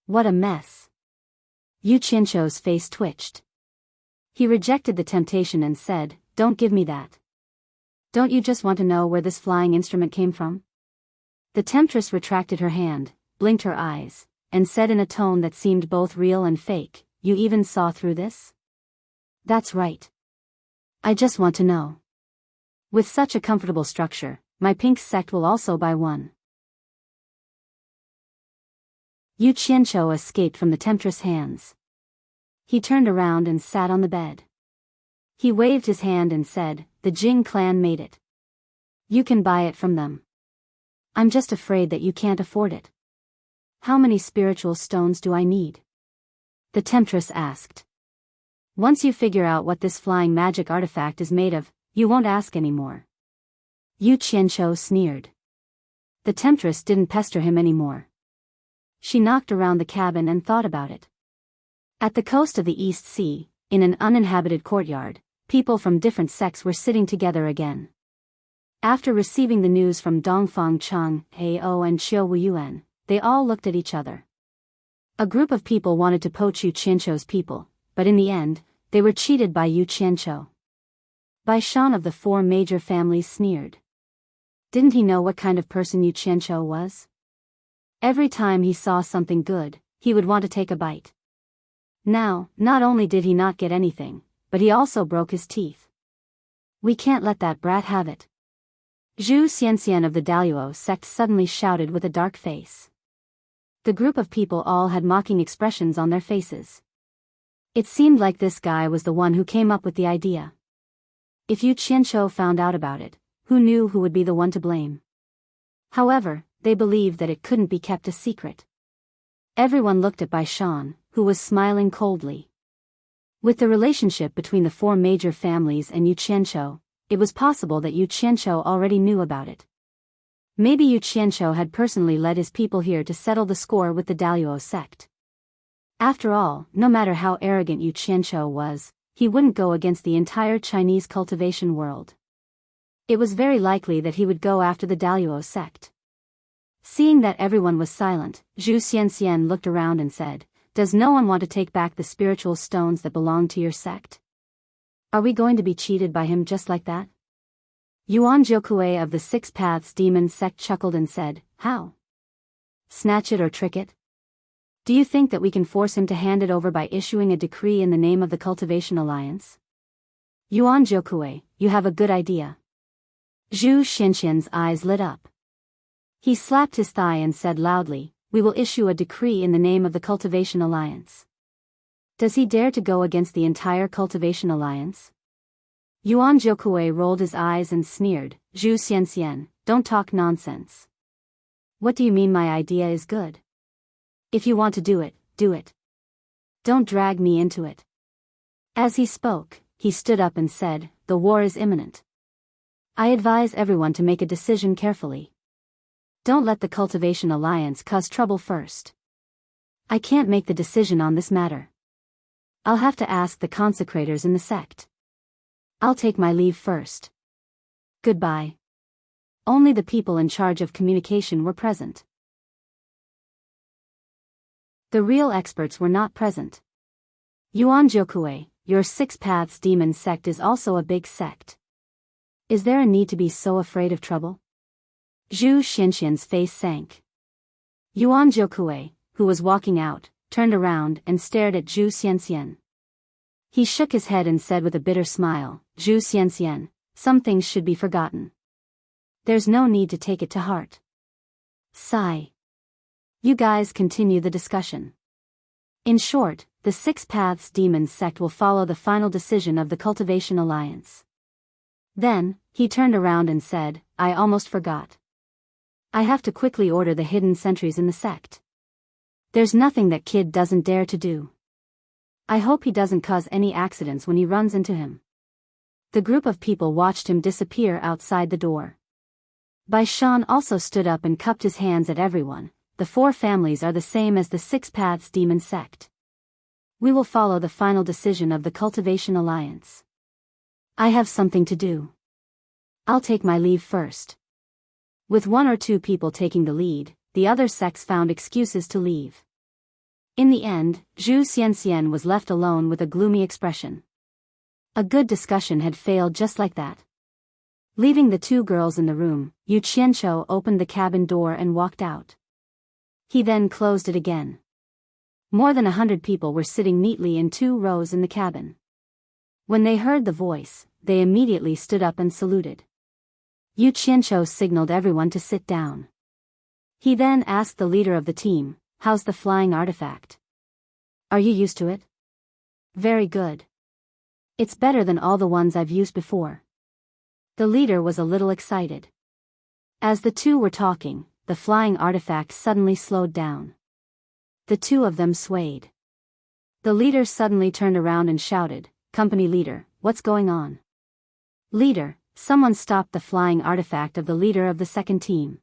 What a mess." Yu Qianqiu's face twitched. He rejected the temptation and said, "Don't give me that. Don't you just want to know where this flying instrument came from?" The temptress retracted her hand, blinked her eyes, and said in a tone that seemed both real and fake, "You even saw through this?" "That's right. I just want to know. With such a comfortable structure, my pink sect will also buy one." Yu Qianqiu escaped from the temptress' hands. He turned around and sat on the bed. He waved his hand and said, "The Jing clan made it. You can buy it from them. I'm just afraid that you can't afford it." "How many spiritual stones do I need?" the temptress asked. "Once you figure out what this flying magic artifact is made of, you won't ask anymore." Yu Qianqiu sneered. The temptress didn't pester him anymore. She knocked around the cabin and thought about it. At the coast of the East Sea, in an uninhabited courtyard, people from different sects were sitting together again. After receiving the news from Dongfang Cheng, Ao and Xiao Wuyuan, they all looked at each other. A group of people wanted to poach Yu Qianqiu's people, but in the end, they were cheated by Yu Qianqiu. Bai Shan of the 4 major families sneered. Didn't he know what kind of person Yu Qianqiu was? Every time he saw something good, he would want to take a bite. Now, not only did he not get anything, but he also broke his teeth. We can't let that brat have it. Zhu Xianxian of the Daluo sect suddenly shouted with a dark face. The group of people all had mocking expressions on their faces. It seemed like this guy was the one who came up with the idea. If Yu Qianqiu found out about it, who knew who would be the one to blame? However, they believed that it couldn't be kept a secret. Everyone looked at Bai Shan, who was smiling coldly. With the relationship between the four major families and Yu Qianqiu, it was possible that Yu Qianqiu already knew about it. Maybe Yu Qianqiu had personally led his people here to settle the score with the Daluo sect. After all, no matter how arrogant Yu Qianqiu was, he wouldn't go against the entire Chinese cultivation world. It was very likely that he would go after the Daluo sect. Seeing that everyone was silent, Zhu Xianxian looked around and said, "Does no one want to take back the spiritual stones that belong to your sect? Are we going to be cheated by him just like that?" Yuan Jiukui of the Six Paths Demon sect chuckled and said, "How? Snatch it or trick it? Do you think that we can force him to hand it over by issuing a decree in the name of the Cultivation Alliance?" Yuan Jiukui, you have a good idea. Zhu Xianxian's eyes lit up. He slapped his thigh and said loudly, "We will issue a decree in the name of the Cultivation Alliance." Does he dare to go against the entire Cultivation Alliance? Yuan Jiukui rolled his eyes and sneered, "Zhu Xianxian, don't talk nonsense. What do you mean my idea is good? If you want to do it, do it. Don't drag me into it." As he spoke, he stood up and said, "The war is imminent. I advise everyone to make a decision carefully. Don't let the Cultivation Alliance cause trouble first. I can't make the decision on this matter. I'll have to ask the consecrators in the sect. I'll take my leave first. Goodbye." Only the people in charge of communication were present. The real experts were not present. Yuan Jiukui, your Six Paths Demon sect is also a big sect. Is there a need to be so afraid of trouble? Zhu Xianxian's face sank. Yuan Jiukui, who was walking out, turned around and stared at Zhu Xianxian. He shook his head and said with a bitter smile, "Zhu Xianxian, some things should be forgotten. There's no need to take it to heart. Sigh. You guys continue the discussion. In short, the Six Paths Demon sect will follow the final decision of the Cultivation Alliance." Then, he turned around and said, "I almost forgot. I have to quickly order the hidden sentries in the sect. There's nothing that kid doesn't dare to do. I hope he doesn't cause any accidents when he runs into him." The group of people watched him disappear outside the door. Bai Shan also stood up and cupped his hands at everyone. "The four families are the same as the Six Paths Demon sect. We will follow the final decision of the Cultivation Alliance. I have something to do. I'll take my leave first." With one or two people taking the lead, the other sects found excuses to leave. In the end, Zhu Xianxian was left alone with a gloomy expression. A good discussion had failed just like that. Leaving the two girls in the room, Yu Qianqiu opened the cabin door and walked out. He then closed it again. More than 100 people were sitting neatly in 2 rows in the cabin. When they heard the voice, they immediately stood up and saluted. Yu Qianqiu signaled everyone to sit down. He then asked the leader of the team, "How's the flying artifact? Are you used to it?" "Very good. It's better than all the ones I've used before." The leader was a little excited. As the two were talking, the flying artifact suddenly slowed down. The two of them swayed. The leader suddenly turned around and shouted, "Company leader, what's going on?" "Leader, someone stopped the flying artifact of the leader of the second team."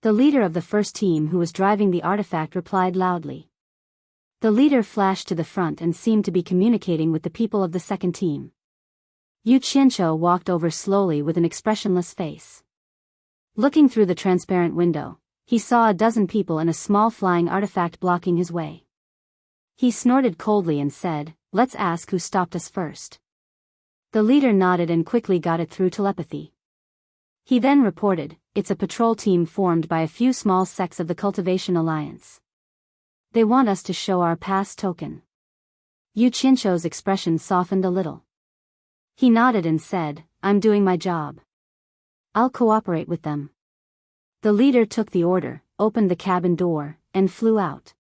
The leader of the first team who was driving the artifact replied loudly. The leader flashed to the front and seemed to be communicating with the people of the second team. Yu Qianqiu walked over slowly with an expressionless face. Looking through the transparent window, he saw a dozen people and a small flying artifact blocking his way. He snorted coldly and said, "Let's ask who stopped us first." The leader nodded and quickly got it through telepathy. He then reported, "It's a patrol team formed by a few small sects of the Cultivation Alliance. They want us to show our pass token." Yu Qianqiu's expression softened a little. He nodded and said, I'm doing my job. I'll cooperate with them. The leader took the order, opened the cabin door, and flew out.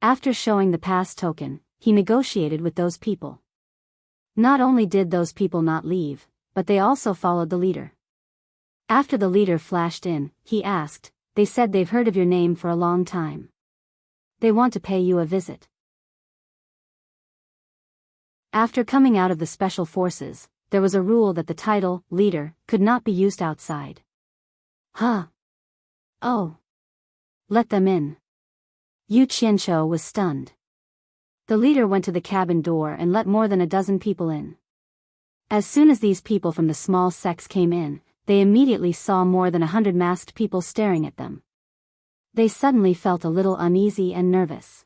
After showing the pass token, he negotiated with those people. Not only did those people not leave, but they also followed the leader. After the leader flashed in, he asked, "They said they've heard of your name for a long time. They want to pay you a visit." After coming out of the special forces, there was a rule that the title, leader, could not be used outside. Huh? Oh. Let them in. Yu Qianzhou was stunned. The leader went to the cabin door and let more than a dozen people in. As soon as these people from the small sects came in, they immediately saw more than 100 masked people staring at them. They suddenly felt a little uneasy and nervous.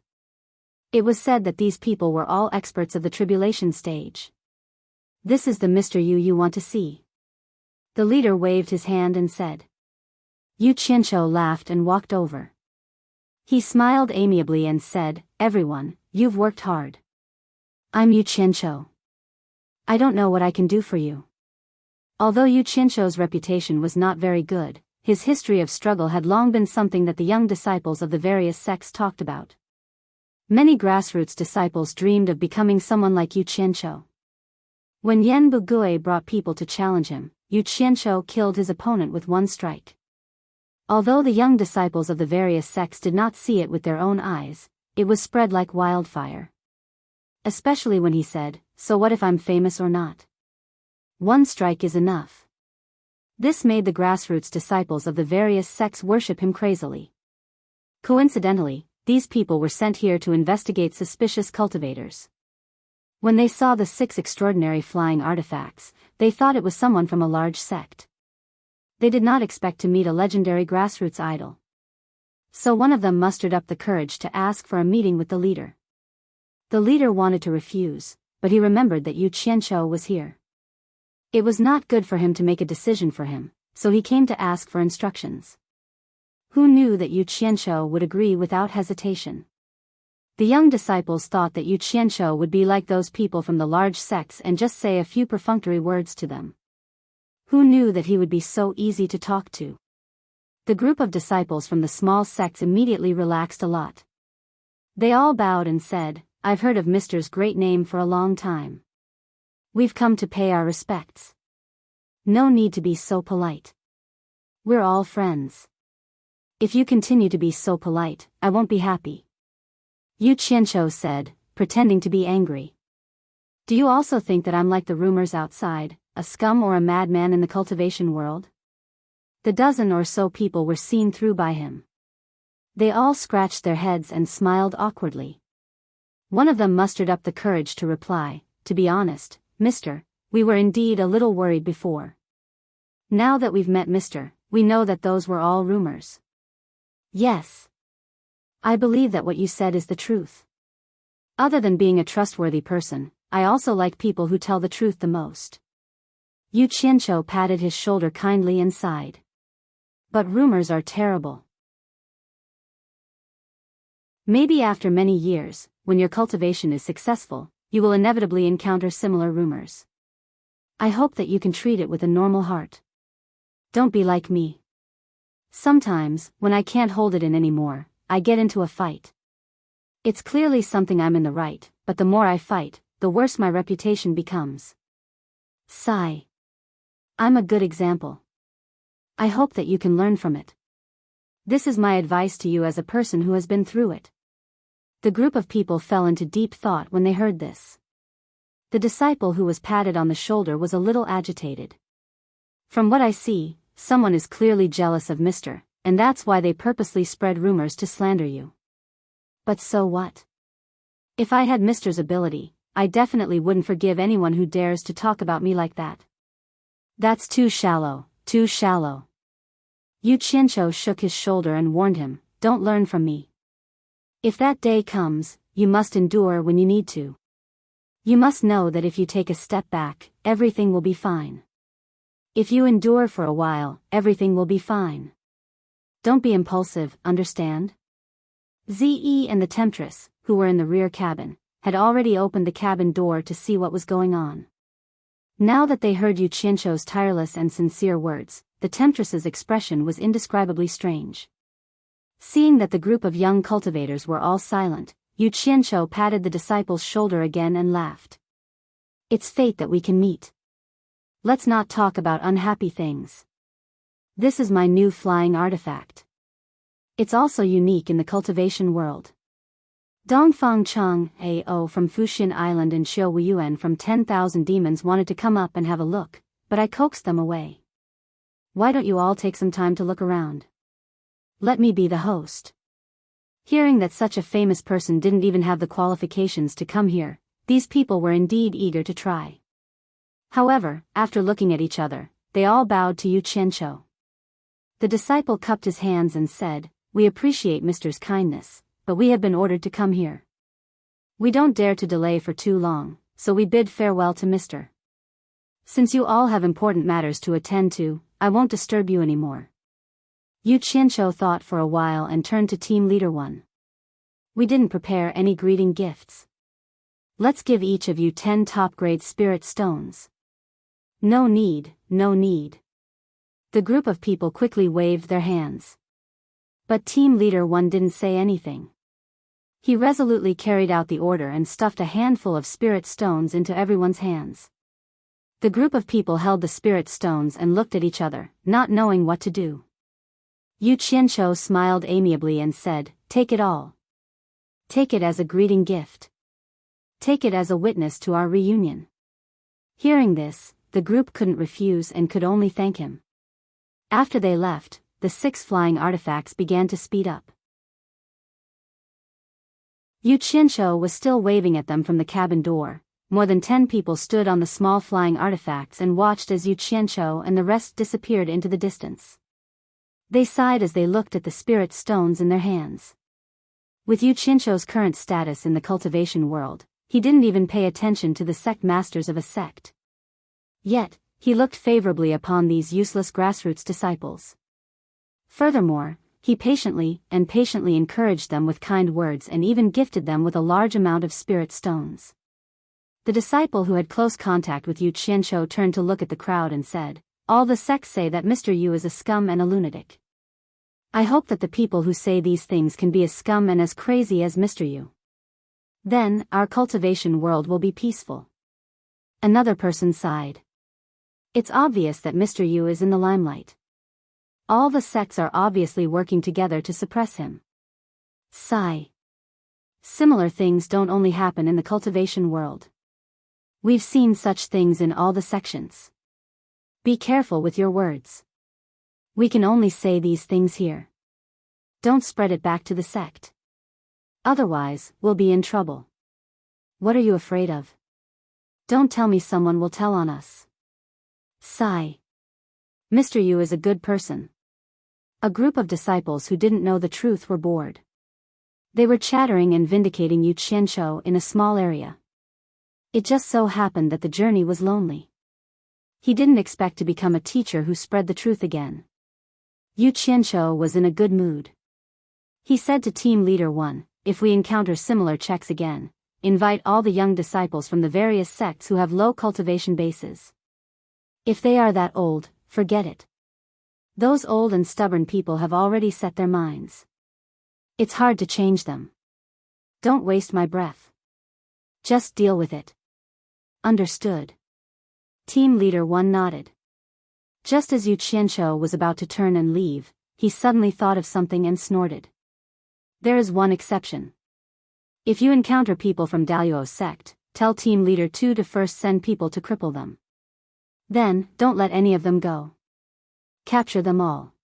It was said that these people were all experts of the tribulation stage. "This is the Mr. Yu you want to see." The leader waved his hand and said. Yu Qianzhou laughed and walked over. He smiled amiably and said, "Everyone, you've worked hard. I'm Yu Qianzhou. I don't know what I can do for you." Although Yu Qianzhou's reputation was not very good, his history of struggle had long been something that the young disciples of the various sects talked about. Many grassroots disciples dreamed of becoming someone like Yu Qianzhou. When Yan Bugui brought people to challenge him, Yu Qianzhou killed his opponent with one strike. Although the young disciples of the various sects did not see it with their own eyes, it was spread like wildfire. Especially when he said, "So what if I'm famous or not? One strike is enough." This made the grassroots disciples of the various sects worship him crazily. Coincidentally, these people were sent here to investigate suspicious cultivators. When they saw the 6 extraordinary flying artifacts, they thought it was someone from a large sect. They did not expect to meet a legendary grassroots idol. So one of them mustered up the courage to ask for a meeting with the leader. The leader wanted to refuse, but he remembered that Yu Qianzhou was here. It was not good for him to make a decision for him, so he came to ask for instructions. Who knew that Yu Qianzhou would agree without hesitation? The young disciples thought that Yu Qianzhou would be like those people from the large sects and just say a few perfunctory words to them. Who knew that he would be so easy to talk to? The group of disciples from the small sects immediately relaxed a lot. They all bowed and said, "I've heard of Mr.'s great name for a long time. We've come to pay our respects. No need to be so polite. We're all friends. If you continue to be so polite, I won't be happy." Yu Qianzhou said, pretending to be angry. "Do you also think that I'm like the rumors outside, a scum or a madman in the cultivation world?" The dozen or so people were seen through by him. They all scratched their heads and smiled awkwardly. One of them mustered up the courage to reply, "To be honest, Mr., we were indeed a little worried before. Now that we've met Mr., we know that those were all rumors." "Yes. I believe that what you said is the truth. Other than being a trustworthy person, I also like people who tell the truth the most." Yu Qianzhou patted his shoulder kindly and sighed. "But rumors are terrible. Maybe after many years, when your cultivation is successful, you will inevitably encounter similar rumors. I hope that you can treat it with a normal heart. Don't be like me. Sometimes, when I can't hold it in anymore, I get into a fight. It's clearly something I'm in the right, but the more I fight, the worse my reputation becomes. Sigh. I'm a good example. I hope that you can learn from it. This is my advice to you as a person who has been through it." The group of people fell into deep thought when they heard this. The disciple who was patted on the shoulder was a little agitated. "From what I see, someone is clearly jealous of Mr., and that's why they purposely spread rumors to slander you. But so what? If I had Mr.'s ability, I definitely wouldn't forgive anyone who dares to talk about me like that. That's too shallow, too shallow." Yu Qianzhou shook his shoulder and warned him, "Don't learn from me. If that day comes, you must endure when you need to. You must know that if you take a step back, everything will be fine. If you endure for a while, everything will be fine. Don't be impulsive, understand?" Ze and the temptress, who were in the rear cabin, had already opened the cabin door to see what was going on. Now that they heard Yu Qianzhou's tireless and sincere words, the temptress's expression was indescribably strange. Seeing that the group of young cultivators were all silent, Yu Qianzhou patted the disciple's shoulder again and laughed. It's fate that we can meet. Let's not talk about unhappy things. This is my new flying artifact. It's also unique in the cultivation world. Dongfang Cheng A.O. from Fuxin Island and Xiu Wuyuan from 10,000 Demons wanted to come up and have a look, but I coaxed them away. Why don't you all take some time to look around? Let me be the host. Hearing that such a famous person didn't even have the qualifications to come here, these people were indeed eager to try. However, after looking at each other, they all bowed to Yu Qianzhou. The disciple cupped his hands and said, "We appreciate Mr.'s kindness, but we have been ordered to come here. We don't dare to delay for too long, so we bid farewell to Mr. Since you all have important matters to attend to, I won't disturb you anymore." Yu Qianzhou thought for a while and turned to Team Leader 1. "We didn't prepare any greeting gifts. Let's give each of you 10 top-grade spirit stones." No need, no need. The group of people quickly waved their hands. But Team Leader 1 didn't say anything. He resolutely carried out the order and stuffed a handful of spirit stones into everyone's hands. The group of people held the spirit stones and looked at each other, not knowing what to do. Yu Qianzhou smiled amiably and said, "Take it all. Take it as a greeting gift. Take it as a witness to our reunion." Hearing this, the group couldn't refuse and could only thank him. After they left, the 6 flying artifacts began to speed up. Yu Qianzhou was still waving at them from the cabin door. More than 10 people stood on the small flying artifacts and watched as Yu Qianzhou and the rest disappeared into the distance. They sighed as they looked at the spirit stones in their hands. With Yu Qianzhou's current status in the cultivation world, he didn't even pay attention to the sect masters of a sect. Yet, he looked favorably upon these useless grassroots disciples. Furthermore, he patiently encouraged them with kind words and even gifted them with a large amount of spirit stones. The disciple who had close contact with Yu Qianzhou turned to look at the crowd and said, "All the sects say that Mr. Yu is a scum and a lunatic. I hope that the people who say these things can be as scum and as crazy as Mr. Yu. Then, our cultivation world will be peaceful." Another person sighed. It's obvious that Mr. Yu is in the limelight. All the sects are obviously working together to suppress him. Sigh. Similar things don't only happen in the cultivation world. We've seen such things in all the sections. Be careful with your words. We can only say these things here. Don't spread it back to the sect. Otherwise, we'll be in trouble. What are you afraid of? Don't tell me someone will tell on us. Sigh. Mr. Yu is a good person. A group of disciples who didn't know the truth were bored. They were chattering and vindicating Yu Qianzhou in a small area. It just so happened that the journey was lonely. He didn't expect to become a teacher who spread the truth again. Yu Qianzhou was in a good mood. He said to Team Leader 1, "If we encounter similar checks again, invite all the young disciples from the various sects who have low cultivation bases. If they are that old, forget it. Those old and stubborn people have already set their minds. It's hard to change them. Don't waste my breath. Just deal with it." Understood. Team Leader 1 nodded. Just as Yu Qianzhou was about to turn and leave, he suddenly thought of something and snorted. "There is one exception. If you encounter people from Daluo's sect, tell Team Leader 2 to first send people to cripple them. Then, don't let any of them go. Capture them all.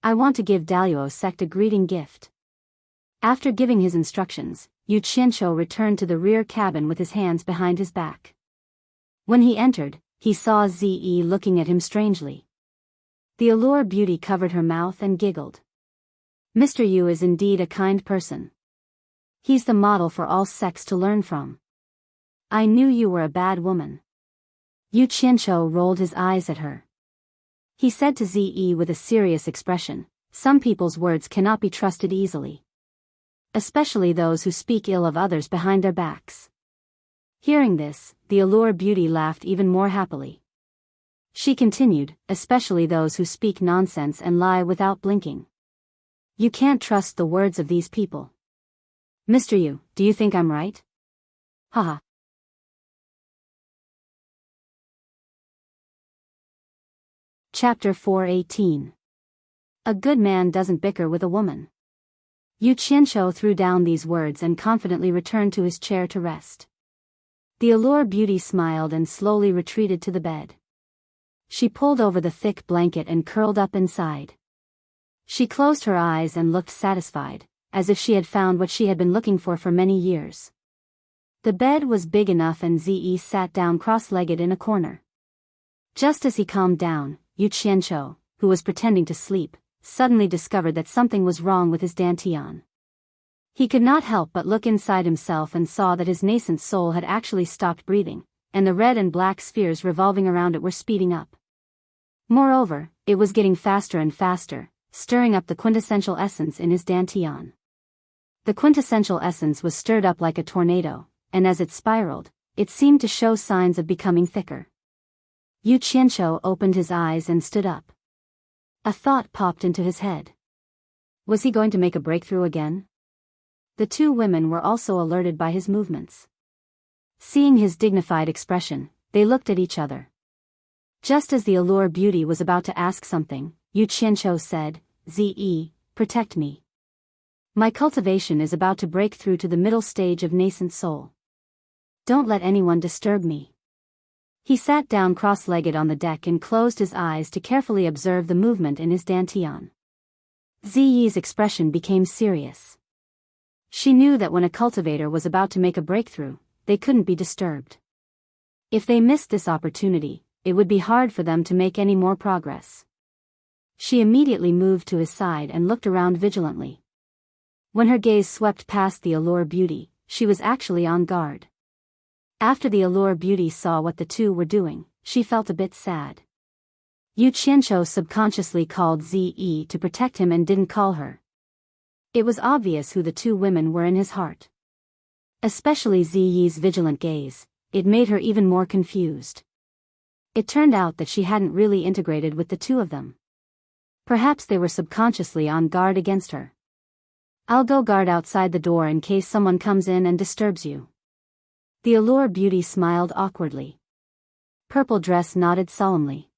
I want to give Daluo's sect a greeting gift." After giving his instructions, Yu Qianzhou returned to the rear cabin with his hands behind his back. When he entered, he saw Ze looking at him strangely. The allure beauty covered her mouth and giggled. "Mr. Yu is indeed a kind person. He's the model for all sects to learn from. I knew you were a bad woman." Yu Qianzhou rolled his eyes at her. He said to Ze with a serious expression, "Some people's words cannot be trusted easily. Especially those who speak ill of others behind their backs." Hearing this, the Allure Beauty laughed even more happily. She continued, especially those who speak nonsense and lie without blinking. You can't trust the words of these people. Mr. Yu, do you think I'm right? Haha. Chapter 418. A good man doesn't bicker with a woman. Yu Qianqiu threw down these words and confidently returned to his chair to rest. The Allure Beauty smiled and slowly retreated to the bed. She pulled over the thick blanket and curled up inside. She closed her eyes and looked satisfied, as if she had found what she had been looking for many years. The bed was big enough and Ze sat down cross-legged in a corner. Just as he calmed down, Yu Qianqiu, who was pretending to sleep, suddenly discovered that something was wrong with his dantian. He could not help but look inside himself and saw that his nascent soul had actually stopped breathing, and the red and black spheres revolving around it were speeding up. Moreover, it was getting faster and faster, stirring up the quintessential essence in his dantian. The quintessential essence was stirred up like a tornado, and as it spiraled, it seemed to show signs of becoming thicker. Yu Qianqiu opened his eyes and stood up. A thought popped into his head. Was he going to make a breakthrough again? The two women were also alerted by his movements. Seeing his dignified expression, they looked at each other. Just as the Allure Beauty was about to ask something, Yu Qianqiu said, Ze, protect me. My cultivation is about to break through to the middle stage of nascent soul. Don't let anyone disturb me. He sat down cross-legged on the deck and closed his eyes to carefully observe the movement in his dantian. Ziyi's expression became serious. She knew that when a cultivator was about to make a breakthrough, they couldn't be disturbed. If they missed this opportunity, it would be hard for them to make any more progress. She immediately moved to his side and looked around vigilantly. When her gaze swept past the Allure Beauty, she was actually on guard. After the Allure Beauty saw what the two were doing, she felt a bit sad. Yu Qianqiu subconsciously called Ze to protect him and didn't call her. It was obvious who the two women were in his heart. Especially Ze's vigilant gaze, it made her even more confused. It turned out that she hadn't really integrated with the two of them. Perhaps they were subconsciously on guard against her. I'll go guard outside the door in case someone comes in and disturbs you. The Allure Beauty smiled awkwardly. Purple Dress nodded solemnly.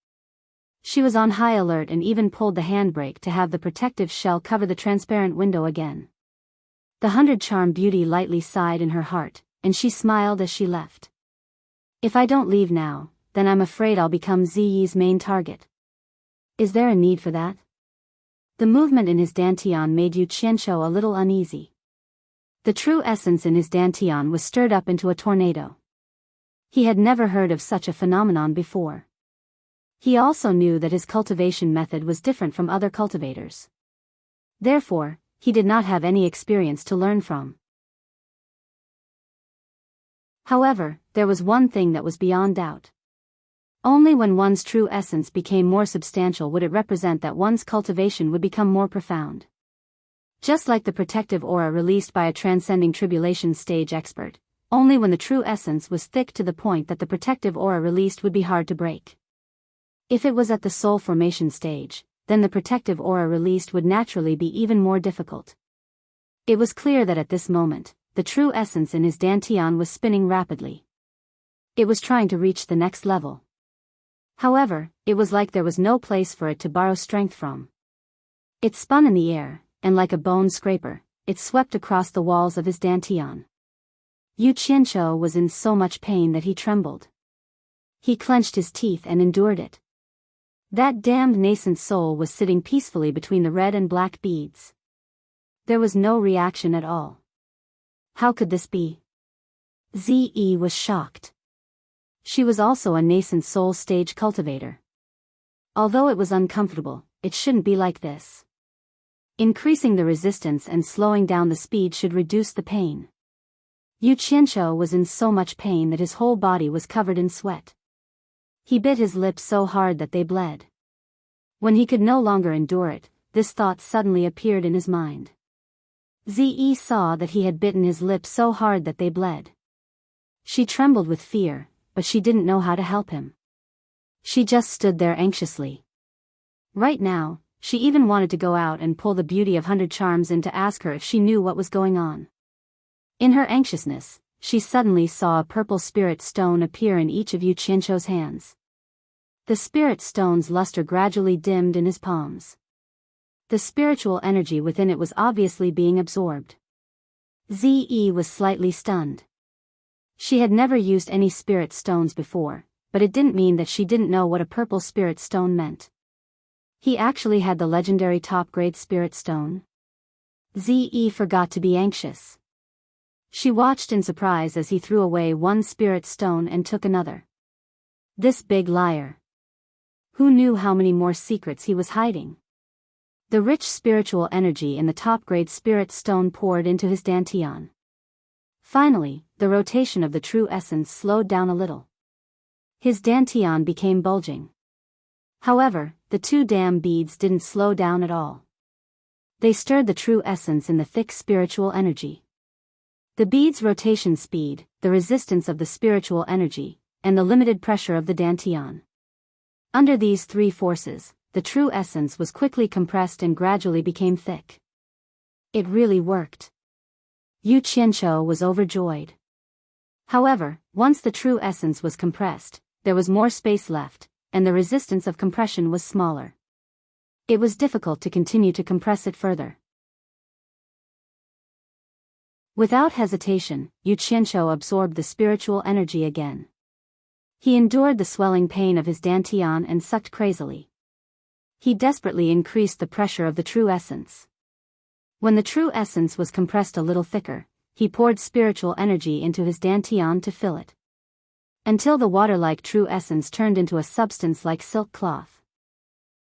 She was on high alert and even pulled the handbrake to have the protective shell cover the transparent window again. The 100-charm Beauty lightly sighed in her heart, and she smiled as she left. If I don't leave now, then I'm afraid I'll become Ze's main target. Is there a need for that? The movement in his dantian made Yu Qianqiu a little uneasy. The true essence in his dantian was stirred up into a tornado. He had never heard of such a phenomenon before. He also knew that his cultivation method was different from other cultivators. Therefore, he did not have any experience to learn from. However, there was one thing that was beyond doubt. Only when one's true essence became more substantial would it represent that one's cultivation would become more profound. Just like the protective aura released by a transcending tribulation stage expert, only when the true essence was thick to the point that the protective aura released would be hard to break. If it was at the soul formation stage, then the protective aura released would naturally be even more difficult. It was clear that at this moment, the true essence in his dantian was spinning rapidly. It was trying to reach the next level. However, it was like there was no place for it to borrow strength from. It spun in the air, and like a bone scraper, it swept across the walls of his dantian. Yu Qianqiu was in so much pain that he trembled. He clenched his teeth and endured it. That damned nascent soul was sitting peacefully between the red and black beads. There was no reaction at all. How could this be? Ze was shocked. She was also a nascent soul stage cultivator. Although it was uncomfortable, it shouldn't be like this. Increasing the resistance and slowing down the speed should reduce the pain. Yu Qianqiu was in so much pain that his whole body was covered in sweat. He bit his lips so hard that they bled. When he could no longer endure it, this thought suddenly appeared in his mind. Ze saw that he had bitten his lips so hard that they bled. She trembled with fear, but she didn't know how to help him. She just stood there anxiously. Right now, she even wanted to go out and pull the Beauty of 100 Charms in to ask her if she knew what was going on. In her anxiousness, she suddenly saw a purple spirit stone appear in each of Yu Qianqiu's hands. The spirit stone's luster gradually dimmed in his palms. The spiritual energy within it was obviously being absorbed. Ze was slightly stunned. She had never used any spirit stones before, but it didn't mean that she didn't know what a purple spirit stone meant. He actually had the legendary top-grade spirit stone. Ze forgot to be anxious. She watched in surprise as he threw away one spirit stone and took another. This big liar. Who knew how many more secrets he was hiding? The rich spiritual energy in the top-grade spirit stone poured into his dantian. Finally, the rotation of the true essence slowed down a little. His dantian became bulging. However, the two damn beads didn't slow down at all. They stirred the true essence in the thick spiritual energy. The beads' rotation speed, the resistance of the spiritual energy, and the limited pressure of the dantian. Under these three forces, the true essence was quickly compressed and gradually became thick. It really worked. Yu Qianqiu was overjoyed. However, once the true essence was compressed, there was more space left, and the resistance of compression was smaller. It was difficult to continue to compress it further. Without hesitation, Yu Qianqiu absorbed the spiritual energy again. He endured the swelling pain of his dantian and sucked crazily. He desperately increased the pressure of the true essence. When the true essence was compressed a little thicker, he poured spiritual energy into his dantian to fill it. Until the water-like true essence turned into a substance like silk cloth.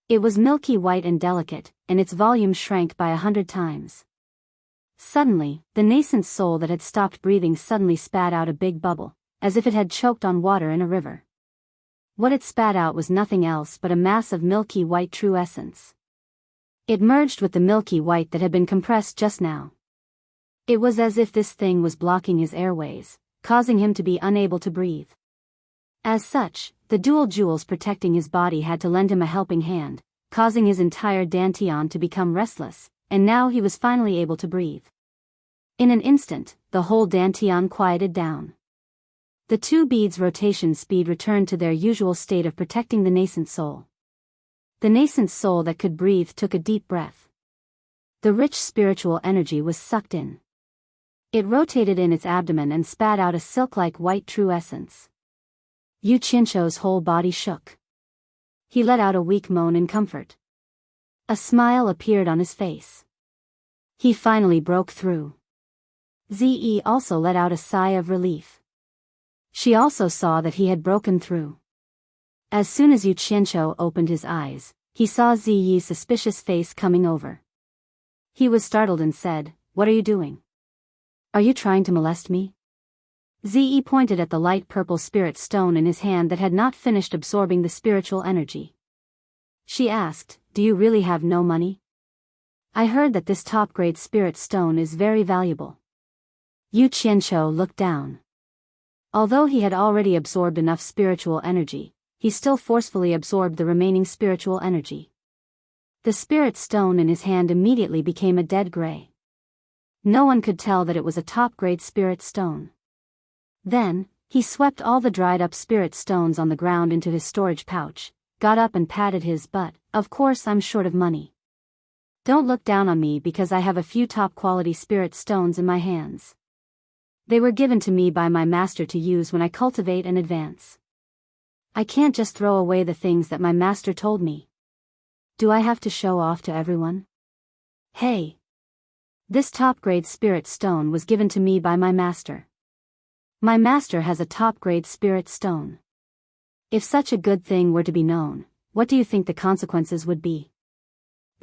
It was milky white and delicate, and its volume shrank by 100 times. Suddenly, the nascent soul that had stopped breathing suddenly spat out a big bubble, as if it had choked on water in a river. What it spat out was nothing else but a mass of milky white true essence. It merged with the milky white that had been compressed just now. It was as if this thing was blocking his airways, causing him to be unable to breathe. As such, the dual jewels protecting his body had to lend him a helping hand, causing his entire dantian to become restless, and now he was finally able to breathe. In an instant, the whole dantian quieted down. The two beads' rotation speed returned to their usual state of protecting the nascent soul. The nascent soul that could breathe took a deep breath. The rich spiritual energy was sucked in. It rotated in its abdomen and spat out a silk-like white true essence. Yu Qianqiu's whole body shook. He let out a weak moan in comfort. A smile appeared on his face. He finally broke through. Ze also let out a sigh of relief. She also saw that he had broken through. As soon as Yu Qianqiu opened his eyes, he saw Ziyi's suspicious face coming over. He was startled and said, "What are you doing? Are you trying to molest me?" Ziyi pointed at the light purple spirit stone in his hand that had not finished absorbing the spiritual energy. She asked, "Do you really have no money? I heard that this top-grade spirit stone is very valuable." Yu Qianqiu looked down. Although he had already absorbed enough spiritual energy, he still forcefully absorbed the remaining spiritual energy. The spirit stone in his hand immediately became a dead gray. No one could tell that it was a top-grade spirit stone. Then, he swept all the dried-up spirit stones on the ground into his storage pouch, got up and patted his butt. "Of course I'm short of money. Don't look down on me because I have a few top-quality spirit stones in my hands. They were given to me by my master to use when I cultivate and advance. I can't just throw away the things that my master told me. Do I have to show off to everyone? Hey! This top-grade spirit stone was given to me by my master. My master has a top-grade spirit stone. If such a good thing were to be known, what do you think the consequences would be?"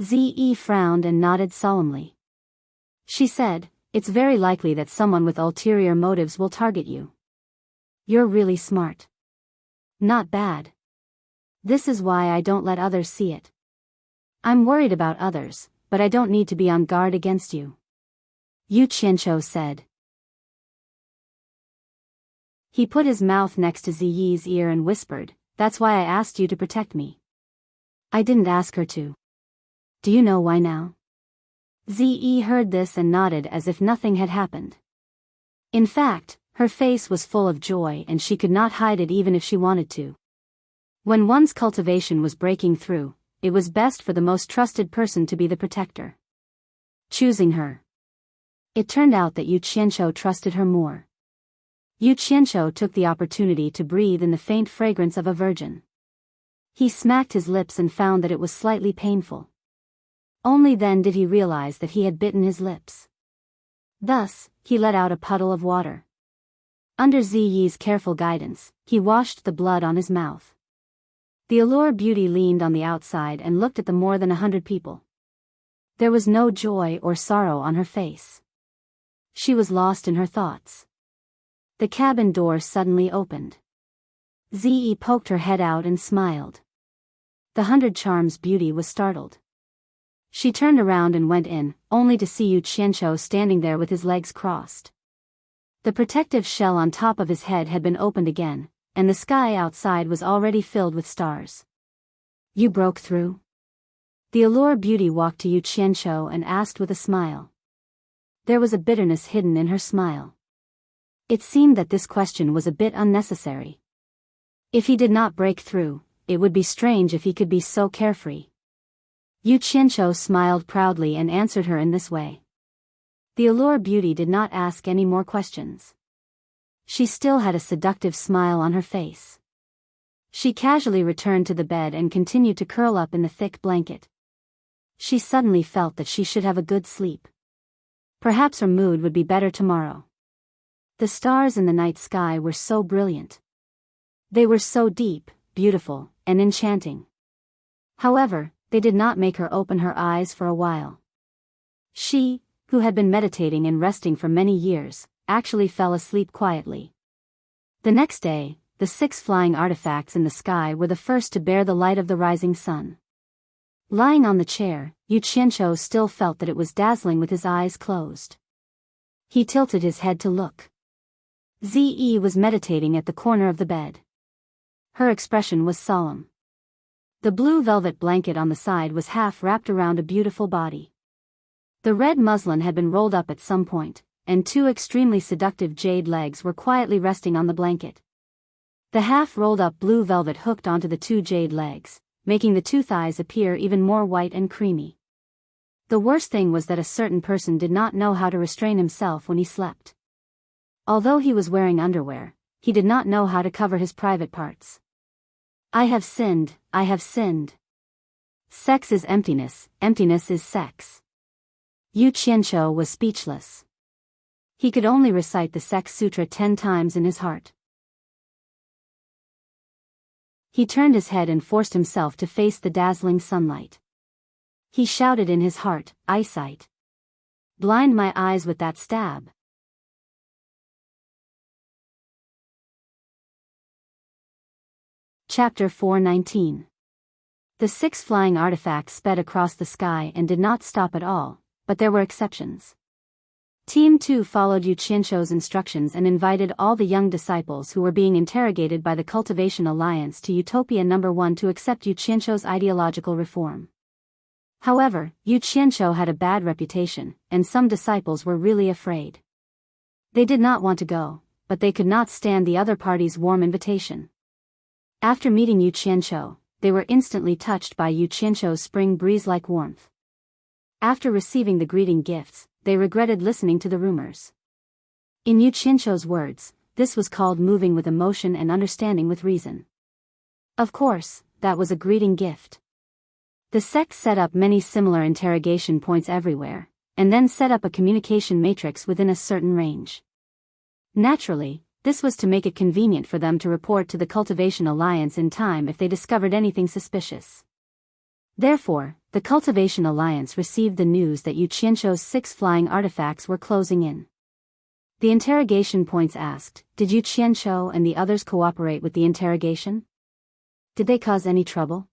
Ze frowned and nodded solemnly. She said, "It's very likely that someone with ulterior motives will target you. You're really smart. Not bad. This is why I don't let others see it. I'm worried about others, but I don't need to be on guard against you," Yu Qianqiu said. He put his mouth next to Ziyi's ear and whispered, "That's why I asked you to protect me." "I didn't ask her to." "Do you know why now?" Ziyi heard this and nodded as if nothing had happened. In fact, her face was full of joy and she could not hide it even if she wanted to. When one's cultivation was breaking through, it was best for the most trusted person to be the protector. Choosing her. It turned out that Yu Qianqiu trusted her more. Yu Qianqiu took the opportunity to breathe in the faint fragrance of a virgin. He smacked his lips and found that it was slightly painful. Only then did he realize that he had bitten his lips. Thus, he let out a puddle of water. Under Ziyi's careful guidance, he washed the blood on his mouth. The Allure Beauty leaned on the outside and looked at the more than 100 people. There was no joy or sorrow on her face. She was lost in her thoughts. The cabin door suddenly opened. Ziyi poked her head out and smiled. The 100 Charms Beauty was startled. She turned around and went in, only to see Yu Qianqiu standing there with his legs crossed. The protective shell on top of his head had been opened again, and the sky outside was already filled with stars. "You broke through?" The Allure Beauty walked to Yu Qianqiu and asked with a smile. There was a bitterness hidden in her smile. It seemed that this question was a bit unnecessary. If he did not break through, it would be strange if he could be so carefree. Yu Qianqiu smiled proudly and answered her in this way. The Allure Beauty did not ask any more questions. She still had a seductive smile on her face. She casually returned to the bed and continued to curl up in the thick blanket. She suddenly felt that she should have a good sleep. Perhaps her mood would be better tomorrow. The stars in the night sky were so brilliant. They were so deep, beautiful, and enchanting. However, they did not make her open her eyes for a while. She, who had been meditating and resting for many years, actually fell asleep quietly. The next day, the 6 flying artifacts in the sky were the first to bear the light of the rising sun. Lying on the chair, Yu Qianqiu still felt that it was dazzling with his eyes closed. He tilted his head to look. Ziyi was meditating at the corner of the bed. Her expression was solemn. The blue velvet blanket on the side was half wrapped around a beautiful body. The red muslin had been rolled up at some point, and 2 extremely seductive jade legs were quietly resting on the blanket. The half-rolled-up blue velvet hooked onto the 2 jade legs, making the 2 thighs appear even more white and creamy. The worst thing was that a certain person did not know how to restrain himself when he slept. Although he was wearing underwear, he did not know how to cover his private parts. "I have sinned, I have sinned. Sex is emptiness, emptiness is sex." Yu Qianqiu was speechless. He could only recite the Sex Sutra 10 times in his heart. He turned his head and forced himself to face the dazzling sunlight. He shouted in his heart, "Eyesight! Blind my eyes with that stab." Chapter 419. The 6 flying artifacts sped across the sky and did not stop at all, but there were exceptions. Team 2 followed Yu Qianqiu's instructions and invited all the young disciples who were being interrogated by the Cultivation Alliance to Utopia No. 1 to accept Yu Qianqiu's ideological reform. However, Yu Qianqiu had a bad reputation, and some disciples were really afraid. They did not want to go, but they could not stand the other party's warm invitation. After meeting Yu Qianqiu, they were instantly touched by Yu Qianqiu's spring breeze-like warmth. After receiving the greeting gifts, they regretted listening to the rumors. In Yu Qianqiu's words, this was called moving with emotion and understanding with reason. Of course, that was a greeting gift. The sect set up many similar interrogation points everywhere, and then set up a communication matrix within a certain range. Naturally, this was to make it convenient for them to report to the Cultivation Alliance in time if they discovered anything suspicious. Therefore, the Cultivation Alliance received the news that Yu Qianqiu's 6 flying artifacts were closing in. The interrogation points asked, "Did Yu Qianqiu and the others cooperate with the interrogation? Did they cause any trouble?"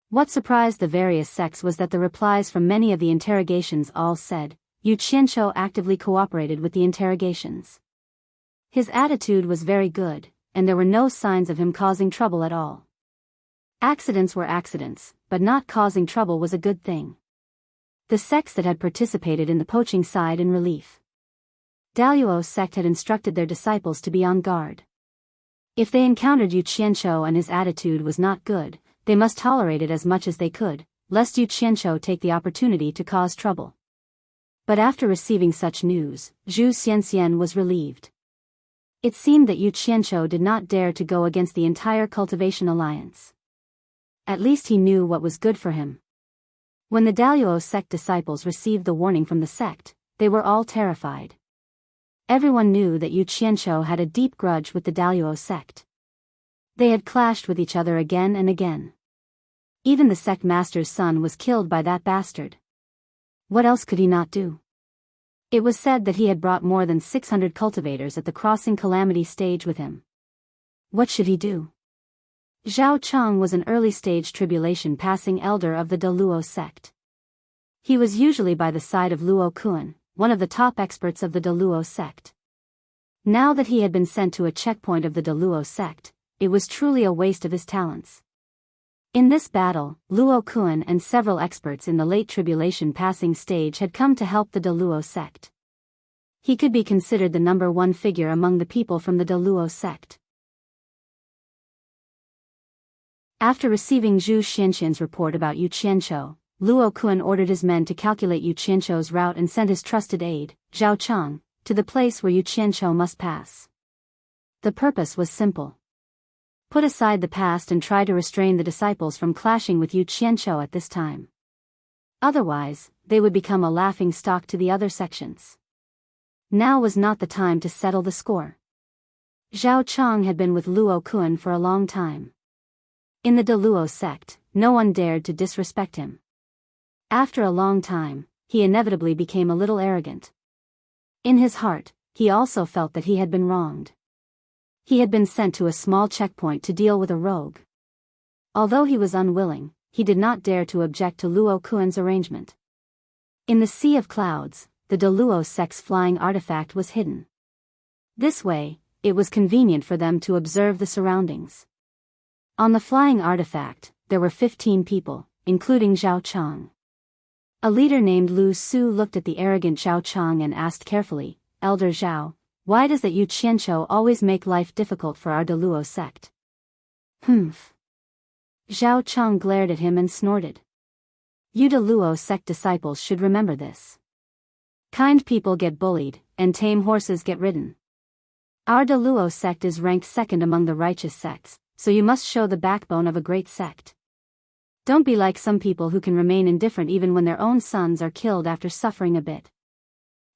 What surprised the various sects was that the replies from many of the interrogations all said, "Yu Qianqiu actively cooperated with the interrogations. His attitude was very good, and there were no signs of him causing trouble at all. Accidents were accidents, but not causing trouble was a good thing. The sects that had participated in the poaching sighed in relief. Daluo's sect had instructed their disciples to be on guard. If they encountered Yu Qianqiu and his attitude was not good, they must tolerate it as much as they could, lest Yu Qianqiu take the opportunity to cause trouble. But after receiving such news, Zhu Xianxian was relieved. It seemed that Yu Qianqiu did not dare to go against the entire cultivation alliance. At least he knew what was good for him. When the Daluo sect disciples received the warning from the sect, they were all terrified. Everyone knew that Yu Qianqiu had a deep grudge with the Daluo sect. They had clashed with each other again and again. Even the sect master's son was killed by that bastard. What else could he not do? It was said that he had brought more than 600 cultivators at the crossing calamity stage with him. What should he do? Zhao Cheng was an early-stage tribulation passing elder of the Daluo sect. He was usually by the side of Luo Kuan, one of the top experts of the Daluo sect. Now that he had been sent to a checkpoint of the Daluo sect, it was truly a waste of his talents. In this battle, Luo Kuan and several experts in the late tribulation passing stage had come to help the Daluo sect. He could be considered the number one figure among the people from the Daluo sect. After receiving Zhu Xianxian's report about Yu Qianqiu, Luo Kuan ordered his men to calculate Yu Qianqiu's route and send his trusted aide, Zhao Cheng, to the place where Yu Qianqiu must pass. The purpose was simple. Put aside the past and try to restrain the disciples from clashing with Yu Qianqiu at this time. Otherwise, they would become a laughing stock to the other sections. Now was not the time to settle the score. Zhao Cheng had been with Luo Kuan for a long time. In the Daluo sect, no one dared to disrespect him. After a long time, he inevitably became a little arrogant. In his heart, he also felt that he had been wronged. He had been sent to a small checkpoint to deal with a rogue. Although he was unwilling, he did not dare to object to Luo Kuan's arrangement. In the sea of clouds, the Daluo sect's flying artifact was hidden. This way, it was convenient for them to observe the surroundings. On the flying artifact, there were 15 people, including Zhao Cheng. A leader named Lu Su looked at the arrogant Zhao Cheng and asked carefully, "Elder Zhao, why does that Yu Qianqiu always make life difficult for our Daluo sect?" Humph. Zhao Cheng glared at him and snorted. You Daluo sect disciples should remember this. Kind people get bullied, and tame horses get ridden. Our Daluo sect is ranked second among the righteous sects, so you must show the backbone of a great sect. Don't be like some people who can remain indifferent even when their own sons are killed after suffering a bit.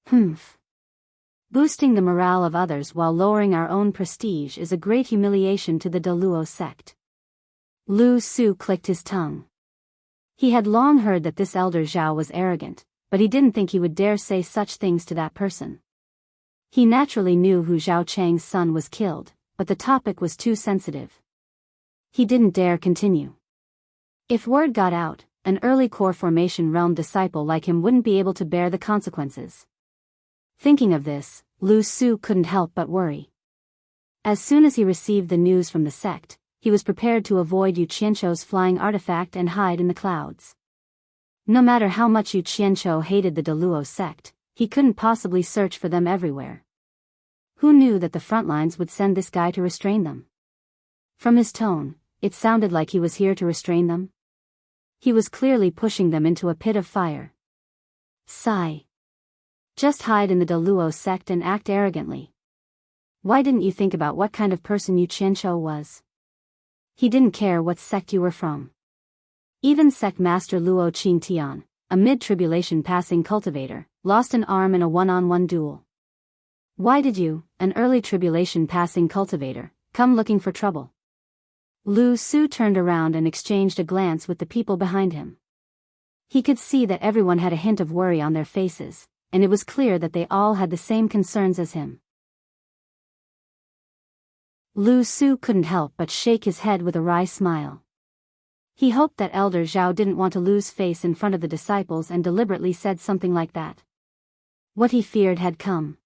Humph. Boosting the morale of others while lowering our own prestige is a great humiliation to the Daluo sect. Lu Su clicked his tongue. He had long heard that this elder Zhao was arrogant, but he didn't think he would dare say such things to that person. He naturally knew who Zhao Cheng's son was killed, but the topic was too sensitive. He didn't dare continue. If word got out, an early core formation realm disciple like him wouldn't be able to bear the consequences. Thinking of this, Lu Su couldn't help but worry. As soon as he received the news from the sect, he was prepared to avoid Yu Qianqiu's flying artifact and hide in the clouds. No matter how much Yu Qianqiu hated the Daluo sect, he couldn't possibly search for them everywhere. Who knew that the front lines would send this guy to restrain them? From his tone, it sounded like he was here to restrain them. He was clearly pushing them into a pit of fire. Sigh. Just hide in the Daluo sect and act arrogantly. Why didn't you think about what kind of person Yu Qianqiu was? He didn't care what sect you were from. Even sect master Luo Qingtian, a mid-tribulation passing cultivator, lost an arm in a one-on-one duel. Why did you, an early tribulation passing cultivator, come looking for trouble? Lu Su turned around and exchanged a glance with the people behind him. He could see that everyone had a hint of worry on their faces, and it was clear that they all had the same concerns as him. Lu Su couldn't help but shake his head with a wry smile. He hoped that Elder Zhao didn't want to lose face in front of the disciples and deliberately said something like that. What he feared had come.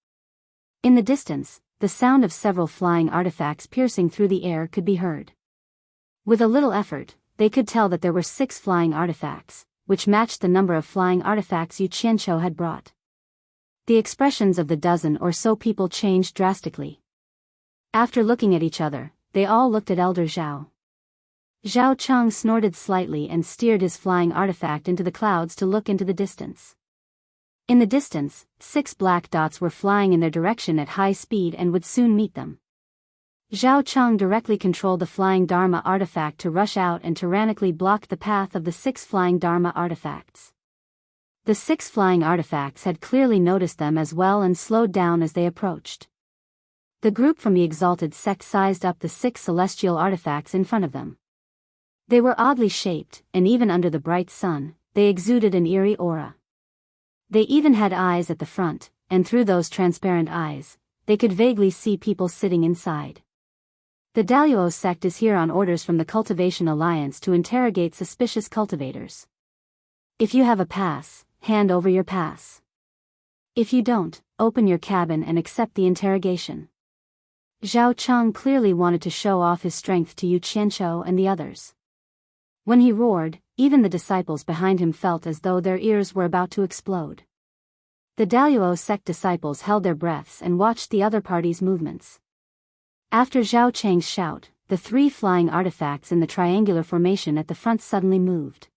In the distance, the sound of several flying artifacts piercing through the air could be heard. With a little effort, they could tell that there were 6 flying artifacts, which matched the number of flying artifacts Yu Qianqiu had brought. The expressions of the dozen or so people changed drastically. After looking at each other, they all looked at Elder Zhao. Zhao Cheng snorted slightly and steered his flying artifact into the clouds to look into the distance. In the distance, 6 black dots were flying in their direction at high speed and would soon meet them. Zhao Cheng directly controlled the flying Dharma artifact to rush out and tyrannically block the path of the 6 flying Dharma artifacts. The 6 flying artifacts had clearly noticed them as well and slowed down as they approached. The group from the exalted sect sized up the 6 celestial artifacts in front of them. They were oddly shaped, and even under the bright sun, they exuded an eerie aura. They even had eyes at the front, and through those transparent eyes, they could vaguely see people sitting inside. The Daluo sect is here on orders from the Cultivation Alliance to interrogate suspicious cultivators. If you have a pass, hand over your pass. If you don't, open your cabin and accept the interrogation. Zhao Cheng clearly wanted to show off his strength to Yu Qianqiu and the others. When he roared, even the disciples behind him felt as though their ears were about to explode. The Daluo sect disciples held their breaths and watched the other party's movements. After Zhao Cheng's shout, the 3 flying artifacts in the triangular formation at the front suddenly moved.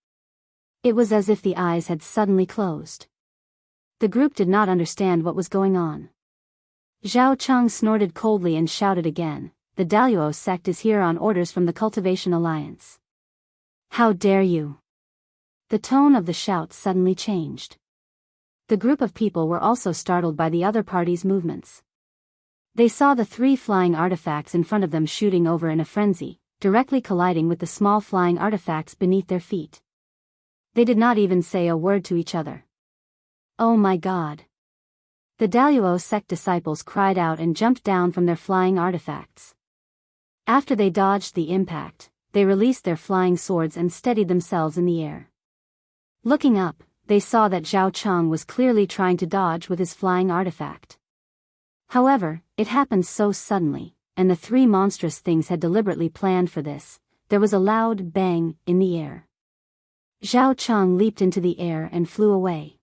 It was as if the eyes had suddenly closed. The group did not understand what was going on. Zhao Cheng snorted coldly and shouted again, "The Daluo sect is here on orders from the Cultivation Alliance. How dare you!" The tone of the shout suddenly changed. The group of people were also startled by the other party's movements. They saw the 3 flying artifacts in front of them shooting over in a frenzy, directly colliding with the small flying artifacts beneath their feet. They did not even say a word to each other. "Oh my God!" The Daluo sect disciples cried out and jumped down from their flying artifacts. After they dodged the impact, they released their flying swords and steadied themselves in the air. Looking up, they saw that Zhao Cheng was clearly trying to dodge with his flying artifact. However, it happened so suddenly, and the 3 monstrous things had deliberately planned for this. There was a loud bang in the air. Zhao Cheng leaped into the air and flew away.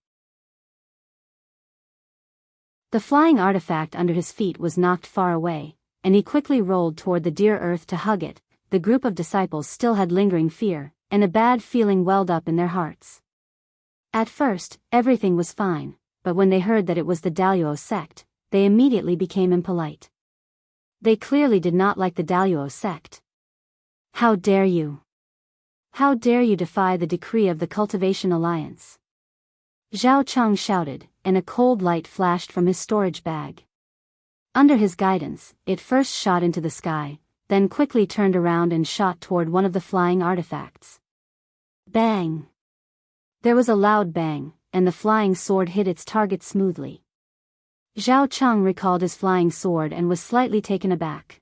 The flying artifact under his feet was knocked far away, and he quickly rolled toward the dear earth to hug it. The group of disciples still had lingering fear, and a bad feeling welled up in their hearts. At first, everything was fine, but when they heard that it was the Daluo sect, they immediately became impolite. They clearly did not like the Daluo sect. "How dare you! How dare you defy the decree of the Cultivation Alliance!" Zhao Cheng shouted, and a cold light flashed from his storage bag. Under his guidance, it first shot into the sky, then quickly turned around and shot toward one of the flying artifacts. Bang! There was a loud bang, and the flying sword hit its target smoothly. Zhao Cheng recalled his flying sword and was slightly taken aback.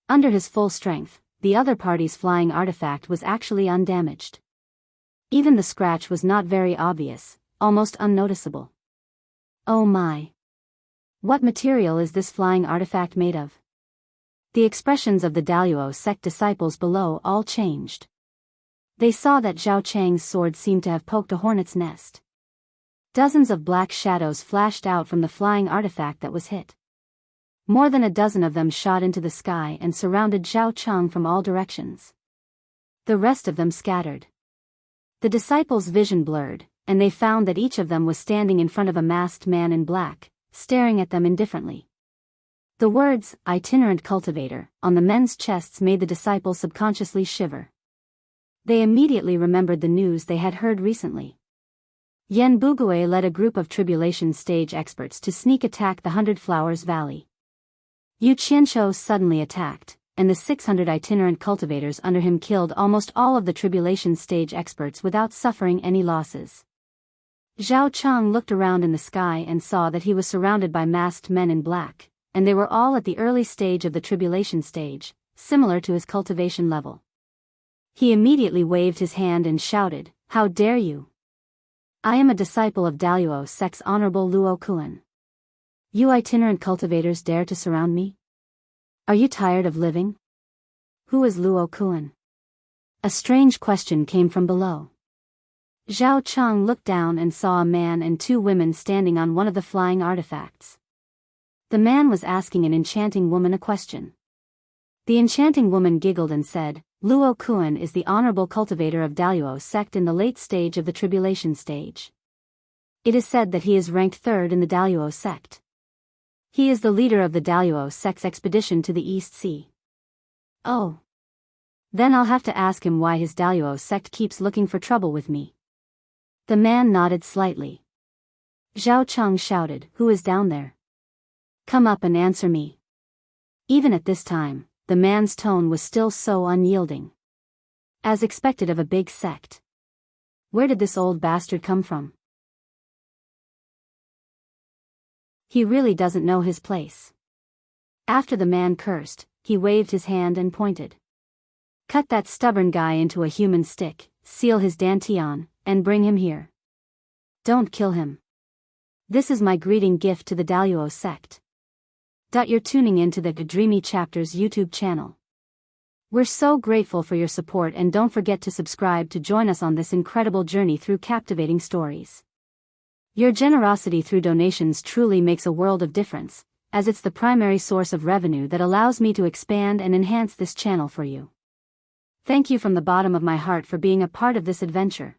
Under his full strength, the other party's flying artifact was actually undamaged. Even the scratch was not very obvious, almost unnoticeable. Oh my! What material is this flying artifact made of? The expressions of the Daluo sect disciples below all changed. They saw that Zhao Cheng's sword seemed to have poked a hornet's nest. Dozens of black shadows flashed out from the flying artifact that was hit. More than a dozen of them shot into the sky and surrounded Zhao Cheng from all directions. The rest of them scattered. The disciples' vision blurred, and they found that each of them was standing in front of a masked man in black, staring at them indifferently. The words, "itinerant cultivator," on the men's chests made the disciples subconsciously shiver. They immediately remembered the news they had heard recently. Yen Bugui led a group of tribulation stage experts to sneak attack the 100 Flowers Valley. Yu Qianqiu suddenly attacked, and the 600 itinerant cultivators under him killed almost all of the tribulation stage experts without suffering any losses. Zhao Cheng looked around in the sky and saw that he was surrounded by masked men in black, and they were all at the early stage of the tribulation stage, similar to his cultivation level. He immediately waved his hand and shouted, "How dare you! I am a disciple of Daluo sect's Honorable Luo Kuan. You itinerant cultivators dare to surround me? Are you tired of living? Who is Luo Kuan? A strange question came from below. Zhao Cheng looked down and saw a man and two women standing on one of the flying artifacts. The man was asking an enchanting woman a question. The enchanting woman giggled and said, Luo Kuan is the honorable cultivator of Daluo sect in the late stage of the tribulation stage. It is said that he is ranked third in the Daluo sect. He is the leader of the Daluo sect's expedition to the East Sea. Oh. Then I'll have to ask him why his Daluo sect keeps looking for trouble with me. The man nodded slightly. Zhao Cheng shouted, Who is down there? Come up and answer me. Even at this time, the man's tone was still so unyielding. As expected of a big sect. Where did this old bastard come from? He really doesn't know his place. After the man cursed, he waved his hand and pointed. Cut that stubborn guy into a human stick, seal his dantian, and bring him here. Don't kill him. This is my greeting gift to the Daluo sect. You're tuning into the Dreamy Chapters YouTube channel. We're so grateful for your support, and don't forget to subscribe to join us on this incredible journey through captivating stories. Your generosity through donations truly makes a world of difference, as it's the primary source of revenue that allows me to expand and enhance this channel for you. Thank you from the bottom of my heart for being a part of this adventure.